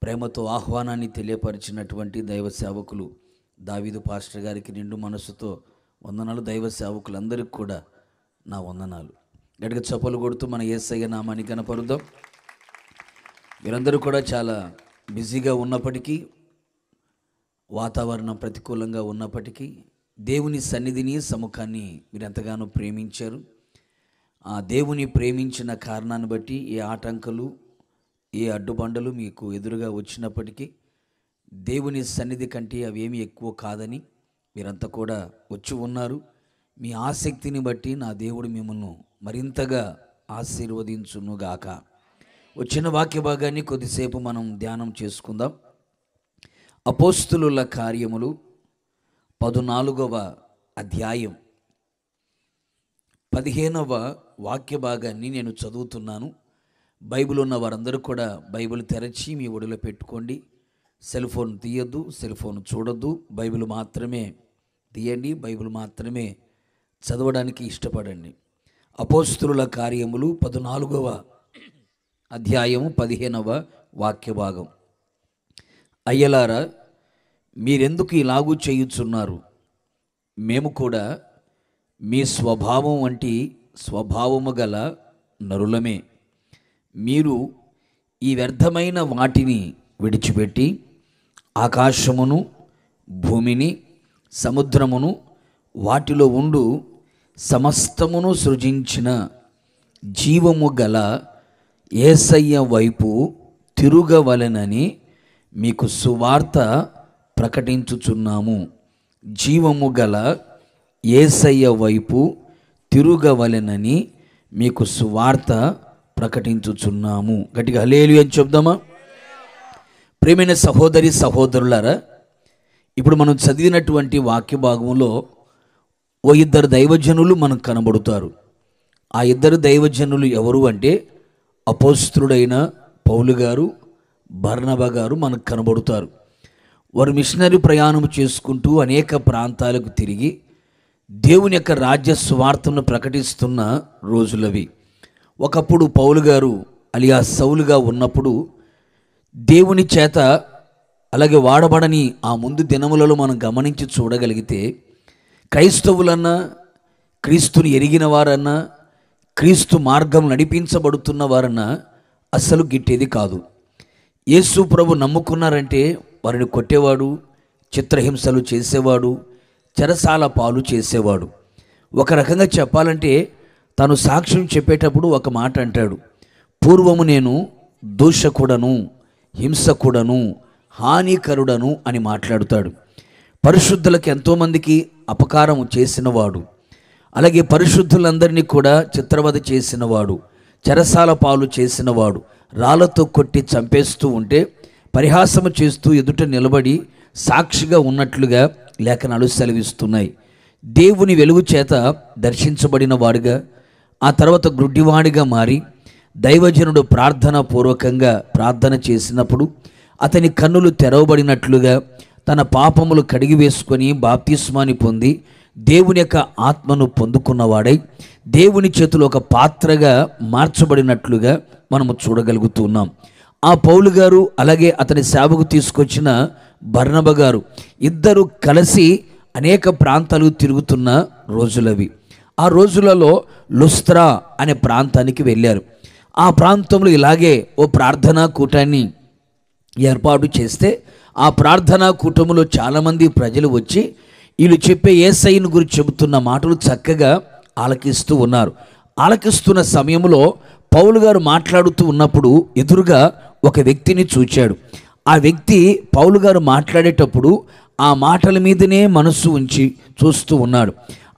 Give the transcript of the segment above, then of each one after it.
ప్రేమతో ఆహ్వానాన్ని తెలియపరిచినటువంటి దైవ సేవకులు దావీదు పాస్టర్ గారికి నిండు మనసుతో వందనాలు. దైవ సేవకులందరికీ కూడా నా వందనాలు. గట్టిగా చప్పలు కొడుతూ మన యేసయ్య నామాన్ని కనపరుద్దాం. మీరందరూ కూడా చాలా బిజీగా ఉన్నప్పటికీ, వాతావరణం ప్రతికూలంగా ఉన్నప్పటికీ దేవుని సన్నిధిని సముఖాన్ని మీరు ఎంతగానో ప్రేమించారు. ఆ దేవుని ప్రేమించిన కారణాన్ని బట్టి ఏ ఆటంకాలు, ఏ అడ్డుబండలు మీకు ఎదురుగా వచ్చినప్పటికీ దేవుని సన్నిధి కంటే అవేమీ ఎక్కువ కాదని మీరంతా కూడా వచ్చి ఉన్నారు. మీ ఆసక్తిని బట్టి నా దేవుడు మిమ్మల్ని మరింతగా ఆశీర్వదించునుగాక. వచ్చిన వాక్య భాగాన్ని కొద్దిసేపు మనం ధ్యానం చేసుకుందాం. అపోస్తులుల కార్యములు 14వ అధ్యాయం 15వ వాక్య భాగాన్ని నేను చదువుతున్నాను. బైబిల్ ఉన్న వారందరూ కూడా బైబిల్ తెరచి మీ ఒడిలో పెట్టుకోండి. సెల్ ఫోన్ తీయద్దు, సెల్ ఫోన్ చూడొద్దు. బైబిల్ మాత్రమే తీయండి, బైబిల్ మాత్రమే చదవడానికి ఇష్టపడండి. అపోస్తులుల కార్యములు 14వ అధ్యాయము 15వ వాక్య భాగం. అయ్యలారా, మీరెందుకు ఇలాగూ చేయుచున్నారు? మేము కూడా మీ స్వభావం వంటి స్వభావము గల నరులమే. మీరు ఈ వ్యర్థమైన వాటిని విడిచిపెట్టి ఆకాశమును, భూమిని, సముద్రమును, వాటిలో ఉండు సమస్తమును సృజించిన జీవము గల యేసయ్య వైపు తిరుగవలెనని మీకు సువార్త ప్రకటించుచున్నాము. జీవము గల యేసయ్య వైపు తిరుగవలెనని మీకు సువార్త ప్రకటించుచున్నాము. గట్టిగా హల్లెలూయా అని చెప్దామా? ప్రియమైన సహోదరి సహోదరులారా, ఇప్పుడు మనం చదివినటువంటి వాక్య భాగంలో ఓ ఇద్దరు దైవజనులు మనకు కనబడుతారు. ఆ ఇద్దరు దైవజనులు ఎవరు అంటే అపోస్తలుడైన పౌలు గారు, బర్నబా గారు మనకు కనబడుతారు. వారు మిషనరీ ప్రయాణం చేసుకుంటూ అనేక ప్రాంతాలకు తిరిగి దేవుని యొక్క రాజ్య సువార్తను ప్రకటిస్తున్న రోజులవి. ఒకప్పుడు పౌలు గారు అలియా సౌలుగా ఉన్నప్పుడు దేవుని చేత అలాగే వాడబడని ఆ ముందు దినములలో మనం గమనించి చూడగలిగితే క్రైస్తవులన్నా, క్రీస్తుని ఎరిగిన వారన్నా, క్రీస్తు మార్గం నడిపించబడుతున్న వారన్నా అస్సలు గిట్టేది కాదు. యేసు ప్రభు నమ్ముకున్నారంటే వారిని కొట్టేవాడు, చిత్రహింసలు చేసేవాడు, చెరసాల పాలు చేసేవాడు. ఒక రకంగా చెప్పాలంటే తను సాక్ష్యం చెప్పేటప్పుడు ఒక మాట అంటాడు, పూర్వము నేను దూషకుడను, హింసకుడను, హానికరుడను అని మాట్లాడుతాడు. పరిశుద్ధులకు ఎంతోమందికి అపకారం చేసినవాడు, అలాగే పరిశుద్ధులందరినీ కూడా చిత్రవధ చేసినవాడు, చెరసాల పాలు చేసినవాడు, రాళ్లతో కొట్టి చంపేస్తూ ఉంటే పరిహాసము చేస్తూ ఎదుట నిలబడి సాక్షిగా ఉన్నట్లుగా లేఖనాలు సెలవిస్తున్నాయి. దేవుని వెలుగు చేత దర్శించబడిన వాడుగా, ఆ తర్వాత గ్రుడ్డివాడిగా మారి దైవజనుడు ప్రార్థన పూర్వకంగా ప్రార్థన చేసినప్పుడు అతని కన్నులు తెరవబడినట్లుగా తన పాపములు కడిగి వేసుకొని బాప్తిస్మాని పొంది దేవుని యొక్క ఆత్మను పొందుకున్నవాడై దేవుని చేతిలో ఒక పాత్రగా మార్చబడినట్లుగా మనము చూడగలుగుతున్నాం. ఆ పౌలు గారు అలాగే అతని సేవకు తీసుకొచ్చిన బర్నబా గారు ఇద్దరు కలిసి అనేక ప్రాంతాలు తిరుగుతున్న రోజులవి. ఆ రోజులలో లుస్త్రా అనే ప్రాంతానికి వెళ్ళారు. ఆ ప్రాంతంలో ఇలాగే ఓ ప్రార్థనా కూటాన్ని ఏర్పాటు చేస్తే ఆ ప్రార్థనా కూటములో చాలామంది ప్రజలు వచ్చి వీళ్ళు చెప్పే యేసయ్యను గురించి చెబుతున్న మాటలు చక్కగా ఆలకిస్తూ ఉన్నారు. ఆలకిస్తున్న సమయంలో పౌలు గారు మాట్లాడుతూ ఉన్నప్పుడు ఎదురుగా ఒక వ్యక్తిని చూచాడు. ఆ వ్యక్తి పౌలు గారు మాట్లాడేటప్పుడు ఆ మాటల మీదనే మనస్సు ఉంచి చూస్తూ ఉన్నాడు.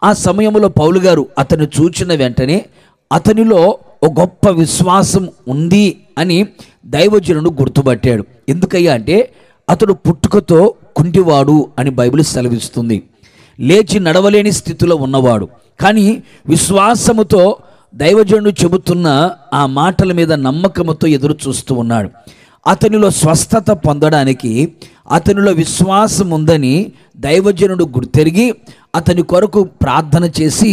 ఆ సమయంలో పౌలు గారు అతను చూచిన వెంటనే అతనిలో ఒక గొప్ప విశ్వాసం ఉంది అని దైవజనుడు గుర్తుపట్టాడు. ఎందుకయ్యా అంటే అతడు పుట్టుకతో కుంటివాడు అని బైబిల్ సెలవిస్తుంది. లేచి నడవలేని స్థితిలో ఉన్నవాడు, కానీ విశ్వాసముతో దైవజనుడు చెబుతున్న ఆ మాటల మీద నమ్మకముతో ఎదురు చూస్తూ ఉన్నాడు. అతనిలో స్వస్థత పొందడానికి అతనిలో విశ్వాసం ఉందని దైవజనుడు గుర్తెరిగి అతని కొరకు ప్రార్థన చేసి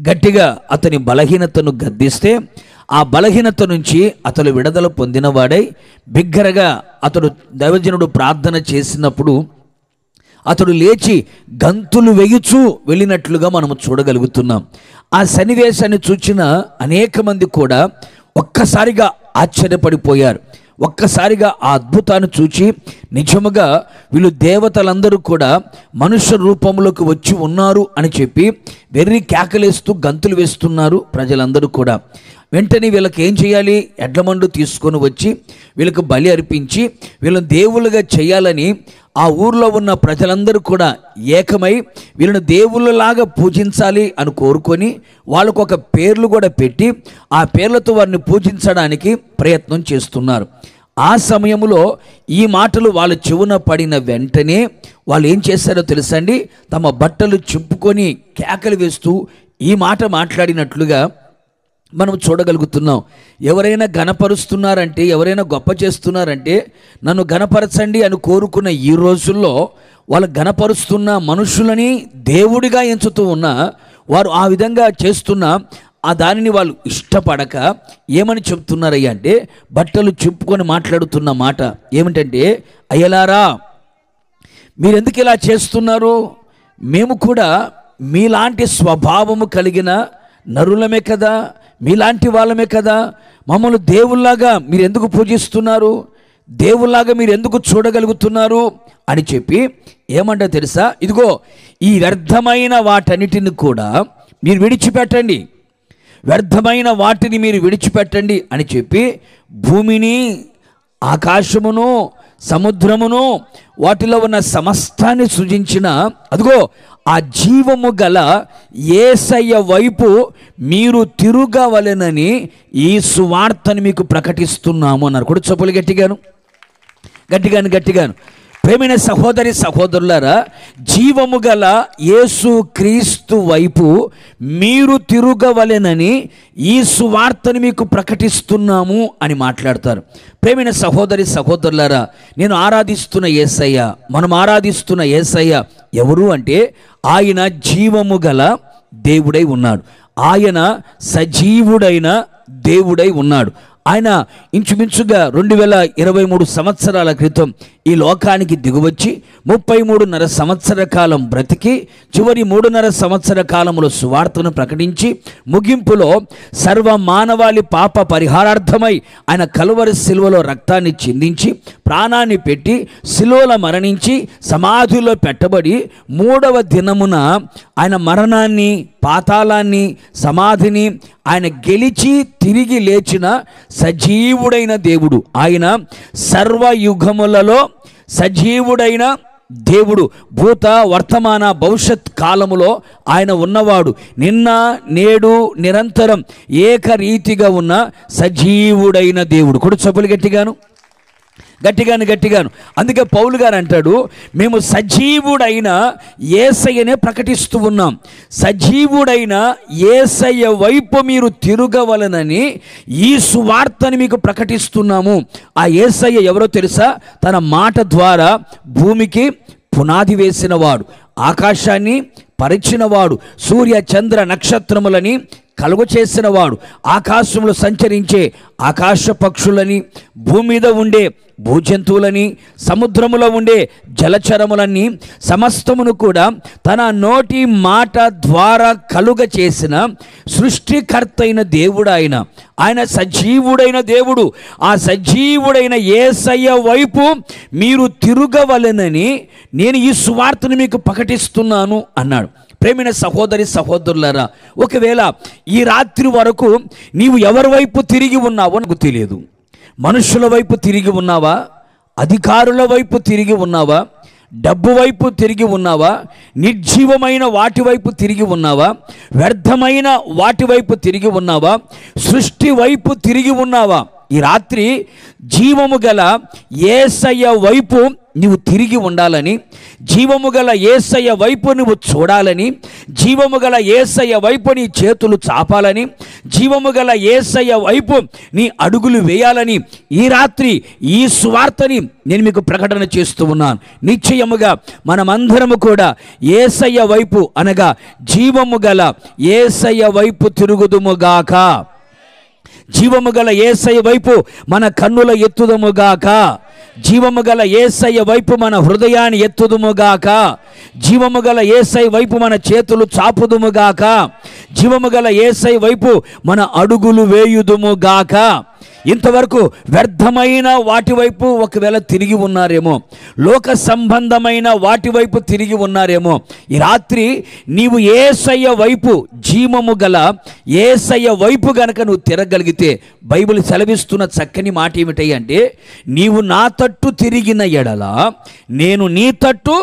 గట్టిగా అతని బలహీనతను గద్దిస్తే ఆ బలహీనత నుంచి అతడు విడుదల పొందినవాడై బిగ్గరగా అతడు దైవజనుడు ప్రార్థన చేసినప్పుడు అతడు లేచి గంతులు వేయుచూ వెళ్ళినట్లుగా మనము చూడగలుగుతున్నాం. ఆ సన్నివేశాన్ని చూచిన అనేక మంది కూడా ఒక్కసారిగా ఆశ్చర్యపడిపోయారు. ఒక్కసారిగా ఆ అద్భుతాన్ని చూచి నిజముగా వీళ్ళు దేవతలందరూ కూడా మనుష్య రూపంలోకి వచ్చి ఉన్నారు అని చెప్పి వెర్రి కేకలేస్తూ గంతులు వేస్తున్నారు ప్రజలందరూ కూడా. వెంటనే వీళ్ళకి ఏం చేయాలి? ఎడ్లమండు తీసుకొని వచ్చి వీళ్ళకి బలి అర్పించి వీళ్ళని దేవుళ్ళుగా చేయాలని ఆ ఊర్లో ఉన్న ప్రజలందరూ కూడా ఏకమై వీళ్ళని దేవుళ్ళలాగా పూజించాలి అని కోరుకొని వాళ్ళకు ఒక పేర్లు కూడా పెట్టి ఆ పేర్లతో వారిని పూజించడానికి ప్రయత్నం చేస్తున్నారు. ఆ సమయంలో ఈ మాటలు వాళ్ళ చెవున పడిన వెంటనే వాళ్ళు ఏం చేశారో తెలుసండి? తమ బట్టలు చింపుకొని కేకలు వేస్తూ ఈ మాట మాట్లాడినట్లుగా మనం చూడగలుగుతున్నాం. ఎవరైనా ఘనపరుస్తున్నారంటే, ఎవరైనా గొప్ప చేస్తున్నారంటే నన్ను ఘనపరచండి అని కోరుకున్న ఈ రోజుల్లో వాళ్ళు ఘనపరుస్తున్న మనుషులని దేవుడిగా ఎంచుతూ ఉన్న వారు ఆ విధంగా చేస్తున్న ఆ దానిని వాళ్ళు ఇష్టపడక ఏమని చెప్తున్నారయ్యా అంటే, బట్టలు చింపుకొని మాట్లాడుతున్న మాట ఏమిటంటే, అయ్యలారా మీరెందుకు ఇలా చేస్తున్నారు? మేము కూడా మీలాంటి స్వభావము కలిగిన నరులమే కదా, మీలాంటి వాళ్ళమే కదా, మమ్మల్ని దేవుళ్ళలాగా మీరు ఎందుకు పూజిస్తున్నారు? దేవుళ్ళలాగా మీరు ఎందుకు చూడగలుగుతున్నారు అని చెప్పి ఏమంటా తెలుసా? ఇదిగో ఈ వ్యర్థమైన వాటన్నిటిని కూడా మీరు విడిచిపెట్టండి, వ్యర్థమైన వాటిని మీరు విడిచిపెట్టండి అని చెప్పి భూమిని, ఆకాశమును, సముద్రమును, వాటిలో ఉన్న సమస్తాన్ని సృజించిన అదిగో ఆ జీవము గల యేసయ్య వైపు మీరు తిరుగవలెనని ఈ సువార్తని మీకు ప్రకటిస్తున్నాము అన్నారు. కూడా చెప్పులు గట్టిగాను. ప్రేమైన సహోదరి సహోదరులారా, జీవము గల యేసు క్రీస్తు వైపు మీరు తిరుగవలెనని ఈ సువార్తని మీకు ప్రకటిస్తున్నాము అని మాట్లాడతారు. ప్రేమైన సహోదరి సహోదరులారా, నేను ఆరాధిస్తున్న యేసయ్య, మనం ఆరాధిస్తున్న యేసయ్య ఎవరు అంటే ఆయన జీవము గల దేవుడై ఉన్నాడు. ఆయన సజీవుడైన దేవుడై ఉన్నాడు. ఆయన ఇంచుమించుగా 2023 సంవత్సరాల క్రితం ఈ లోకానికి దిగువచ్చి 33.5 సంవత్సర కాలం బ్రతికి చివరి 3.5 సంవత్సర కాలంలో సువార్తను ప్రకటించి ముగింపులో సర్వ మానవాళి పాప పరిహారార్థమై ఆయన కలువరి శిలువలో రక్తాన్ని చిందించి ప్రాణాన్ని పెట్టి శిలువలో మరణించి సమాధిలో పెట్టబడి 3వ దినమున ఆయన మరణాన్ని, పాతాళాన్ని, సమాధిని ఆయన గెలిచి తిరిగి లేచిన సజీవుడైన దేవుడు. ఆయన సర్వయుగములలో సజీవుడైన దేవుడు. భూత, వర్తమాన, భవిష్యత్ కాలములో ఆయన ఉన్నవాడు. నిన్న, నేడు, నిరంతరం ఏకరీతిగా ఉన్న సజీవుడైన దేవుడు. కూడా చెప్పులు గట్టిగాను. అందుకే పౌలు గారు అంటాడు, మేము సజీవుడైన యేసయ్యనే ప్రకటిస్తూ ఉన్నాం. సజీవుడైన యేసయ్య వైపు మీరు తిరుగవలనని ఈ సువార్తని మీకు ప్రకటిస్తున్నాము. ఆ యేసయ్య ఎవరో తెలుసా? తన మాట ద్వారా భూమికి పునాది వేసినవాడు, ఆకాశాన్ని పరిచినవాడు, సూర్య చంద్ర నక్షత్రములని కలుగు చేసినవాడు, ఆకాశంలో సంచరించే ఆకాశ పక్షులని, భూమి మీద ఉండే భూజంతువులని, సముద్రములో ఉండే జలచరములని సమస్తమును కూడా తన నోటి మాట ద్వారా కలుగ చేసిన సృష్టికర్త అయిన దేవుడు ఆయన. ఆయన సజీవుడైన దేవుడు. ఆ సజీవుడైన యేసయ్య వైపు మీరు తిరుగవలెనని నేను ఈ సువార్తను మీకు ప్రకటిస్తున్నాను అన్నాడు. ప్రేమైన సహోదరి సహోదరులారా, ఒకవేళ ఈ రాత్రి వరకు నీవు ఎవరి వైపు తిరిగి ఉన్నావో నాకు తెలియదు. మనుషుల వైపు తిరిగి ఉన్నావా? అధికారుల వైపు తిరిగి ఉన్నావా? డబ్బు వైపు తిరిగి ఉన్నావా? నిర్జీవమైన వాటి వైపు తిరిగి ఉన్నావా? వ్యర్థమైన వాటి వైపు తిరిగి ఉన్నావా? సృష్టి వైపు తిరిగి ఉన్నావా? ఈ రాత్రి జీవము గల యేసయ్య వైపు నువ్వు తిరిగి ఉండాలని, జీవము గల యేసయ్య వైపు నువ్వు చూడాలని, జీవము గల యేసయ్య వైపు నీ చేతులు చాపాలని, జీవము గల యేసయ్య వైపు నీ అడుగులు వేయాలని ఈ రాత్రి ఈ సువార్తని నేను మీకు ప్రకటన చేస్తూ ఉన్నాను. నిశ్చయముగా మనమందరము కూడా యేసయ్య వైపు అనగా జీవము గల యేసయ్య వైపు తిరుగుదుముగాక. జీవము గల యేసయ్య వైపు మన కన్నుల ఎత్తుదముగాక, జీవము గల యేసయ్య వైపు మన హృదయాన్ని ఎత్తుదుముగాక, జీవము గల యేసయ్య వైపు మన చేతులు చాపుదుముగాక, జీవము గల యేసయ్య వైపు మన అడుగులు వేయుదుముగాక. ఇంతవరకు వ్యర్థమైన వాటి వైపు ఒకవేళ తిరిగి ఉన్నారేమో, లోక సంబంధమైన వాటి వైపు తిరిగి ఉన్నారేమో, ఈ రాత్రి నీవు యేసయ్య వైపు, జీవము గల యేసయ్య వైపు గనక నువ్వు తిరగలిగితే, బైబిల్ సెలవిస్తున్న చక్కని మాట ఏమిటంటే, నీవు నా తట్టు తిరిగిన ఎడల నేను నీ తట్టు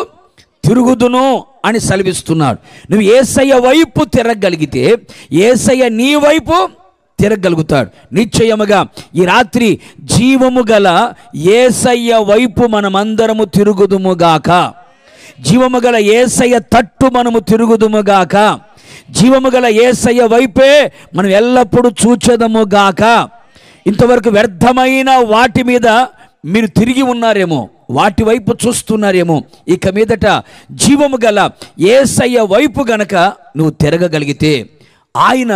తిరుగుదును అని సెలవిస్తున్నాడు. నువ్వు యేసయ్య వైపు తిరగలిగితే యేసయ్య నీ వైపు తిరగలుగుతాడు. నిశ్చయముగా ఈ రాత్రి జీవము గల యేసయ్య వైపు మనమందరము తిరుగుదుముగాక, జీవము గల యేసయ్య తట్టు మనము తిరుగుదుముగాక, జీవము గల యేసయ్య వైపే మనం ఎల్లప్పుడూ చూచెదముగాక. ఇంతవరకు వ్యర్థమైన వాటి మీద మీరు తిరిగి ఉన్నారేమో, వాటి వైపు చూస్తున్నారేమో, ఇక మీదట జీవము గల యేసయ్య వైపు గనక నువ్వు తిరగగలిగితే ఆయన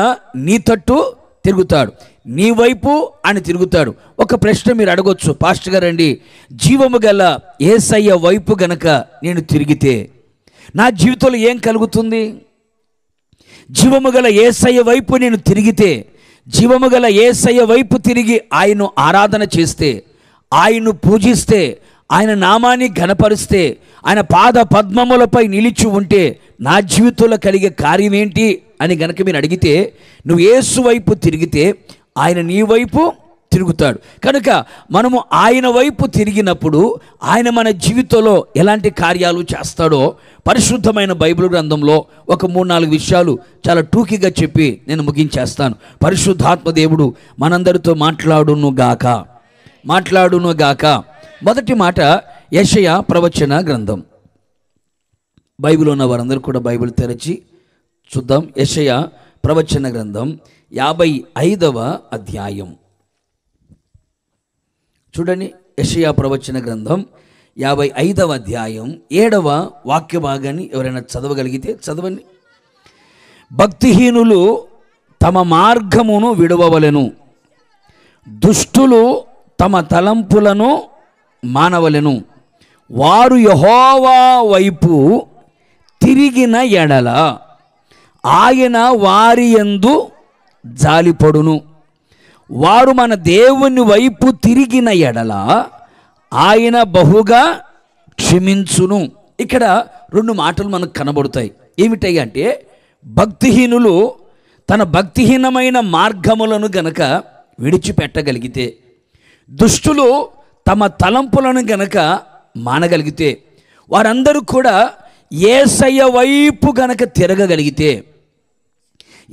నీ తట్టు తిరుగుతాడు, నీ వైపు అని తిరుగుతాడు. ఒక ప్రశ్న మీరు అడగొచ్చు, పాస్టర్ గారండి, జీవము గల యేసయ్య వైపు గనక నేను తిరిగితే నా జీవితంలో ఏం కలుగుతుంది? జీవము గల యేసయ్య వైపు నేను తిరిగితే, జీవము గల యేసయ్య వైపు తిరిగి ఆయన్ను ఆరాధన చేస్తే, ఆయన్ను పూజిస్తే, ఆయన నామాన్ని ఘనపరిస్తే, ఆయన పాద పద్మములపై నిలిచి ఉంటే నా జీవితంలో కలిగే కార్యం ఏంటి అని గనక మీరు అడిగితే, నువ్వు యేసు వైపు తిరిగితే ఆయన నీ వైపు తిరుగుతాడు. కనుక మనము ఆయన వైపు తిరిగినప్పుడు ఆయన మన జీవితంలో ఎలాంటి కార్యాలు చేస్తాడో పరిశుద్ధమైన బైబిల్ గ్రంథంలో ఒక 3-4 విషయాలు చాలా టూకీగా చెప్పి నేను ముగించేస్తాను. పరిశుద్ధాత్మ దేవుడు మనందరితో మాట్లాడునుగాక. మొదటి మాట యెషయా ప్రవచన గ్రంథం. బైబిల్ ఉన్న వారందరూ కూడా బైబిల్ తెరచి చూద్దాం. యెషయా ప్రవచన గ్రంథం 55వ అధ్యాయం చూడండి. యెషయా ప్రవచన గ్రంథం 55వ అధ్యాయం 7వ వాక్య భాగాన్ని ఎవరైనా చదవగలిగితే చదవండి. భక్తిహీనులు తమ మార్గమును విడవవలెను, దుష్టులు తమ తలంపులను మానవలెను, వారు యెహోవా వైపు తిరిగిన ఎడల ఆయన వారి యందు జాలిపడును, వారు మన దేవుని వైపు తిరిగిన ఎడల ఆయన బహుగా క్షమించును. ఇక్కడ 2 మాటలు మనకు కనబడతాయి. ఏమిటంటే, భక్తిహీనులు తన భక్తిహీనమైన మార్గములను గనక విడిచిపెట్టగలిగితే, దుష్టులు తమ తలంపులను గనక మానగలిగితే, వారందరూ కూడా యేసయ్య వైపు గనక తిరగగలిగితే,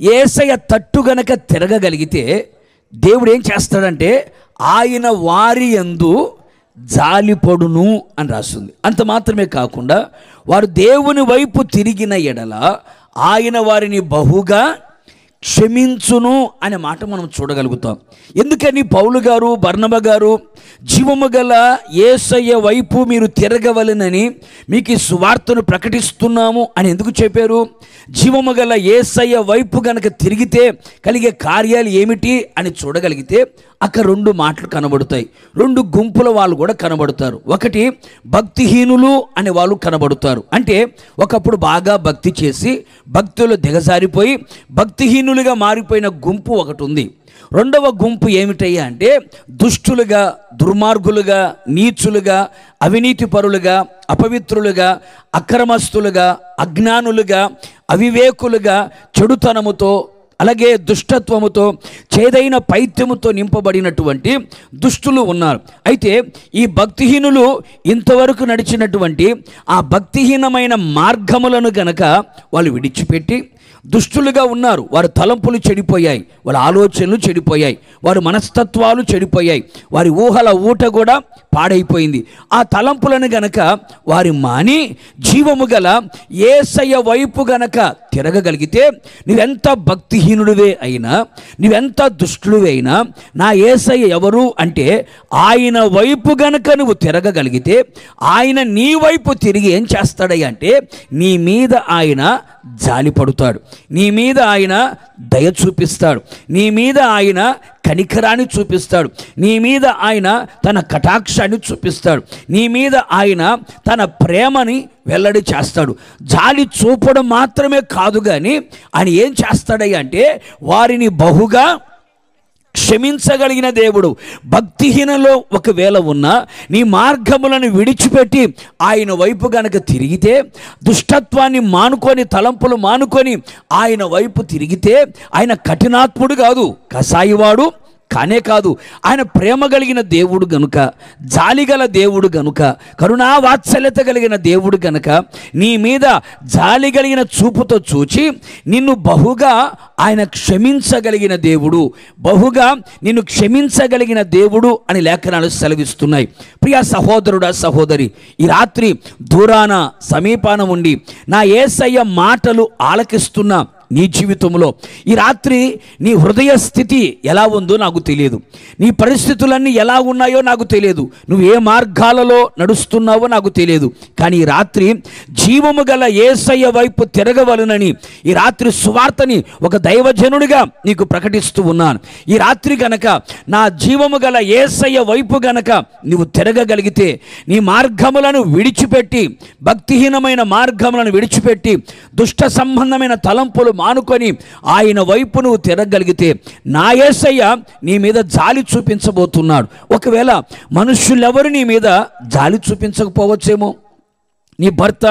యేసయ్య తట్టు గనక తిరగగలిగితే దేవుడు ఏం చేస్తాడంటే ఆయన వారి యందు జాలిపడును అని రాస్తుంది. అంత మాత్రమే కాకుండా వారు దేవుని వైపు తిరిగిన ఎడల ఆయన వారిని బహుగా క్షమించును అనే మాట మనం చూడగలుగుతాం. ఎందుకని పౌలు గారు, బర్నబా గారు జీవము గల యేసయ్య వైపు మీరు తిరగవలెనని మీకు ఈ సువార్తను ప్రకటిస్తున్నాము అని ఎందుకు చెప్పారు? జీవము గల యేసయ్య వైపు గనక తిరిగితే కలిగే కార్యాలు ఏమిటి అని చూడగలిగితే అక్కడ 2 మాటలు కనబడతాయి. 2 గుంపుల వాళ్ళు కూడా కనబడతారు. ఒకటి భక్తిహీనులు అనే వాళ్ళు కనబడతారు. అంటే ఒకప్పుడు బాగా భక్తి చేసి భక్తులు దిగజారిపోయి భక్తిహీనులుగా మారిపోయిన గుంపు ఒకటి ఉంది. రెండవ గుంపు ఏమిటయ్యా అంటే దుష్టులుగా, దుర్మార్గులుగా, నీచులుగా, అవినీతి పరులుగా, అపవిత్రులుగా, అక్రమస్తులుగా, అజ్ఞానులుగా, అవివేకులుగా, చెడుతనముతో అలాగే దుష్టత్వముతో చేదైన పైత్యముతో నింపబడినటువంటి దుష్టులు ఉన్నారు. అయితే ఈ భక్తిహీనులు ఇంతవరకు నడిచినటువంటి ఆ భక్తిహీనమైన మార్గములను గనక వాళ్ళు విడిచిపెట్టి దుష్టులుగా ఉన్నారు. వారి తలంపులు చెడిపోయాయి, వాళ్ళ ఆలోచనలు చెడిపోయాయి, వారి మనస్తత్వాలు చెడిపోయాయి, వారి ఊహల ఊట కూడా పాడైపోయింది. ఆ తలంపులను గనక వారి మాని జీవము గల యేసయ్య వైపు గనక తిరగగలిగితే, నువ్వెంత భక్తిహీనుడివే అయినా, నువ్వెంత దుష్టుడివే అయినా, నా యేసయ్య ఎవరు అంటే ఆయన వైపు గనక నువ్వు తిరగగలిగితే ఆయన నీ వైపు తిరిగి ఏం చేస్తాడయ్యా అంటే నీ మీద ఆయన జాలి పడుతాడు, నీ మీద ఆయన దయ చూపిస్తాడు, నీ మీద ఆయన కనికరాన్ని చూపిస్తాడు, నీ మీద ఆయన తన కటాక్షాన్ని చూపిస్తాడు, నీ మీద ఆయన తన ప్రేమని వెల్లడి చేస్తాడు. జాలి చూపడం మాత్రమే కాదు కానీ ఆయన ఏం చేస్తాడయ్యా అంటే వారిని బహుగా క్షమించగలిగిన దేవుడు. భక్తిహీనలో ఒకవేళ ఉన్నా నీ మార్గములను విడిచిపెట్టి ఆయన వైపు గనక తిరిగితే, దుష్టత్వాన్ని మానుకొని తలంపులు మానుకొని ఆయన వైపు తిరిగితే, ఆయన కఠినాత్ముడు కాదు, కసాయివాడు కానే కాదు. ఆయన ప్రేమ కలిగిన దేవుడు గనుక, జాలిగల దేవుడు గనుక, కరుణా వాత్సల్యత కలిగిన దేవుడు గనుక నీ మీద జాలి కలిగిన చూపుతో చూచి నిన్ను బహుగా ఆయన క్షమించగలిగిన దేవుడు, బహుగా నిన్ను క్షమించగలిగిన దేవుడు అని లేఖనాలు సెలవిస్తున్నాయి. ప్రియ సహోదరుడా, సహోదరి, ఈ రాత్రి దూరాన సమీపాన ఉండి నా యేసయ్య మాటలు ఆలకిస్తున్నా నీ జీవితంలో ఈ రాత్రి నీ హృదయ స్థితి ఎలా ఉందో నాకు తెలియదు, నీ పరిస్థితులన్నీ ఎలా ఉన్నాయో నాకు తెలియదు, నువ్వు ఏ మార్గాలలో నడుస్తున్నావో నాకు తెలియదు. కానీ ఈ రాత్రి జీవము గల యేసయ్య వైపు తిరగవలనని ఈ రాత్రి సువార్తని ఒక దైవజనుడిగా నీకు ప్రకటిస్తూ ఉన్నాను. ఈ రాత్రి గనక నా జీవము గల యేసయ్య వైపు గనక నువ్వు తిరగగలిగితే, నీ మార్గములను విడిచిపెట్టి, భక్తిహీనమైన మార్గములను విడిచిపెట్టి, దుష్ట సంబంధమైన తలంపులు మానుకొని ఆయన వైపు నువ్వు తిరగలిగితే నా యేసయ్య నీ మీద జాలి చూపించబోతున్నాడు. ఒకవేళ మనుష్యులెవరు నీ మీద జాలి చూపించకపోవచ్చేమో, నీ భర్త,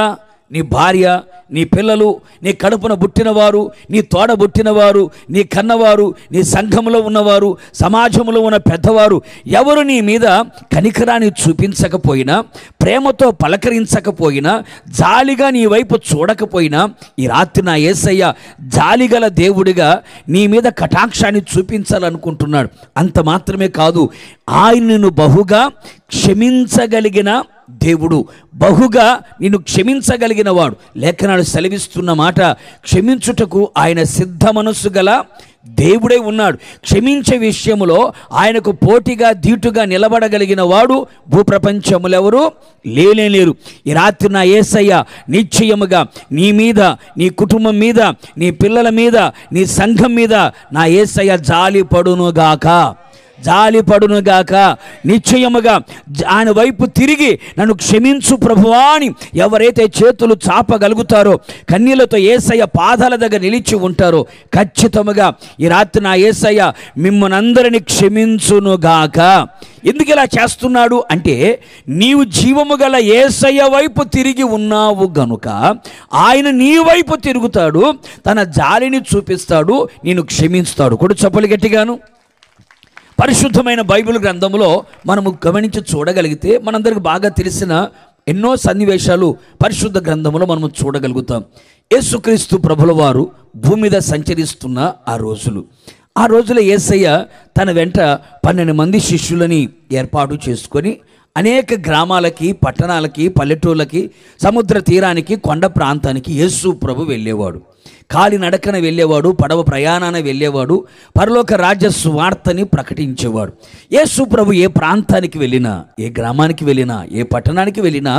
నీ భార్య, నీ పిల్లలు, నీ కడుపున పుట్టినవారు, నీ తోడ పుట్టినవారు, నీ కన్నవారు, నీ సంఘంలో ఉన్నవారు, సమాజంలో ఉన్న పెద్దవారు ఎవరు నీ మీద కనికరాన్ని చూపించకపోయినా, ప్రేమతో పలకరించకపోయినా, జాలిగా నీ వైపు చూడకపోయినా, ఈ రాత్రి నా యేసయ్య జాలిగల దేవుడిగా నీ మీద కటాక్షాన్ని చూపించాలనుకుంటున్నాడు. అంత మాత్రమే కాదు, ఆయనను బహుగా క్షమించగలిగిన దేవుడు, బహుగా నిన్ను క్షమించగలిగిన వాడు. లేఖనాలు సెలవిస్తున్న మాట, క్షమించుటకు ఆయన సిద్ధ మనస్సు గల దేవుడే ఉన్నాడు. క్షమించే విషయంలో ఆయనకు పోటీగా ధీటుగా నిలబడగలిగిన వాడు భూప్రపంచములు ఎవరు లేరు. ఈ రాత్రి నా యేసయ్య నిశ్చయముగా నీ మీద, నీ కుటుంబం మీద, నీ పిల్లల మీద, నీ సంఘం మీద నా యేసయ్య జాలిపడునుగాక. నిశ్చయముగా ఆయన వైపు తిరిగి నన్ను క్షమించు ప్రభువా అని ఎవరైతే చేతులు చాపగలుగుతారో, కన్నీళ్లతో యేసయ్య పాదాల దగ్గర నిలిచి ఉంటారో, ఖచ్చితముగా ఈ రాత్రి నా యేసయ్య మిమ్మల్నందరినీ క్షమించునుగాక. ఎందుకు ఇలా చేస్తున్నాడు అంటే, నీవు జీవము గల యేసయ్య వైపు తిరిగి ఉన్నావు గనుక ఆయన నీ వైపు తిరుగుతాడు, తన జాలిని చూపిస్తాడు, నిన్ను క్షమిస్తాడు. కూడా చెప్పలు గట్టిగాను. పరిశుద్ధమైన బైబిల్ గ్రంథంలో మనము గమనించి చూడగలిగితే మనందరికి బాగా తెలిసిన ఎన్నో సన్నివేశాలు పరిశుద్ధ గ్రంథంలో మనము చూడగలుగుతాం. యేసుక్రీస్తు ప్రభుల వారు భూమి మీద సంచరిస్తున్న ఆ రోజులో యేసయ్య తన వెంట 12 మంది శిష్యులని ఏర్పాటు చేసుకొని అనేక గ్రామాలకి, పట్టణాలకి, పల్లెటూళ్ళకి, సముద్ర తీరానికి, కొండ ప్రాంతానికి యేసు ప్రభు వెళ్ళేవాడు. కాలి నడకన వెళ్ళేవాడు, పడవ ప్రయాణాన వెళ్ళేవాడు, పరలోక రాజ్య సువార్తని ప్రకటించేవాడు. యేసు ప్రభు ఏ ప్రాంతానికి వెళ్ళినా, ఏ గ్రామానికి వెళ్ళినా, ఏ పట్టణానికి వెళ్ళినా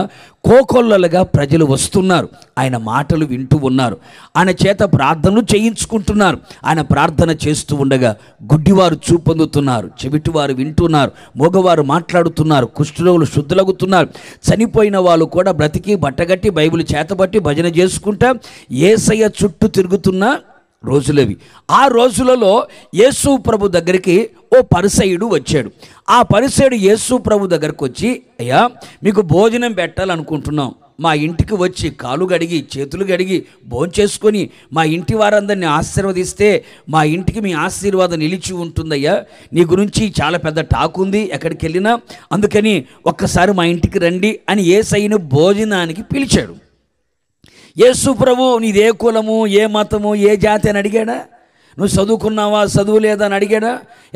కోకొల్లలుగా ప్రజలు వస్తున్నారు, ఆయన మాటలు వింటూ ఉన్నారు, ఆయన చేత ప్రార్థనలు చేయించుకుంటున్నారు. ఆయన ప్రార్థన చేస్తూ ఉండగా గుడ్డివారు చూపొందుతున్నారు, చెవిటివారు వింటున్నారు, మగవారు మాట్లాడుతున్నారు, కుష్ఠరోగులు శుద్ధులగుతున్నారు, చనిపోయిన వాళ్ళు కూడా బ్రతికి బట్టగట్టి బైబిల్ చేతబట్టి భజన చేసుకుంటా యేసయ్య చుట్టూ తిరుగుతున్న రోజులవి. ఆ రోజులలో యేసు ప్రభు దగ్గరికి ఓ పరిసయ్యుడు వచ్చాడు. ఆ పరిసయ్యుడు యేసు ప్రభు దగ్గరకు వచ్చి, అయ్యా మీకు భోజనం పెట్టాలనుకుంటున్నాం, మా ఇంటికి వచ్చి కాలు గడిగి చేతులు గడిగి భోంచేసుకొని మా ఇంటి వారందరినీ ఆశీర్వదిస్తే మా ఇంటికి మీ ఆశీర్వాదం నిలిచి ఉంటుందయ్యా, నీ గురించి చాలా పెద్ద టాక్ ఉంది ఎక్కడికి వెళ్ళినా, అందుకని ఒక్కసారి మా ఇంటికి రండి అని యేసయ్యను భోజనానికి పిలిచాడు. యేసు ప్రభు నీదే కులము, ఏ మతము, ఏ జాతి అని అడిగాడా? నువ్వు చదువుకున్నావా, చదువు లేదా అని అడిగాడా?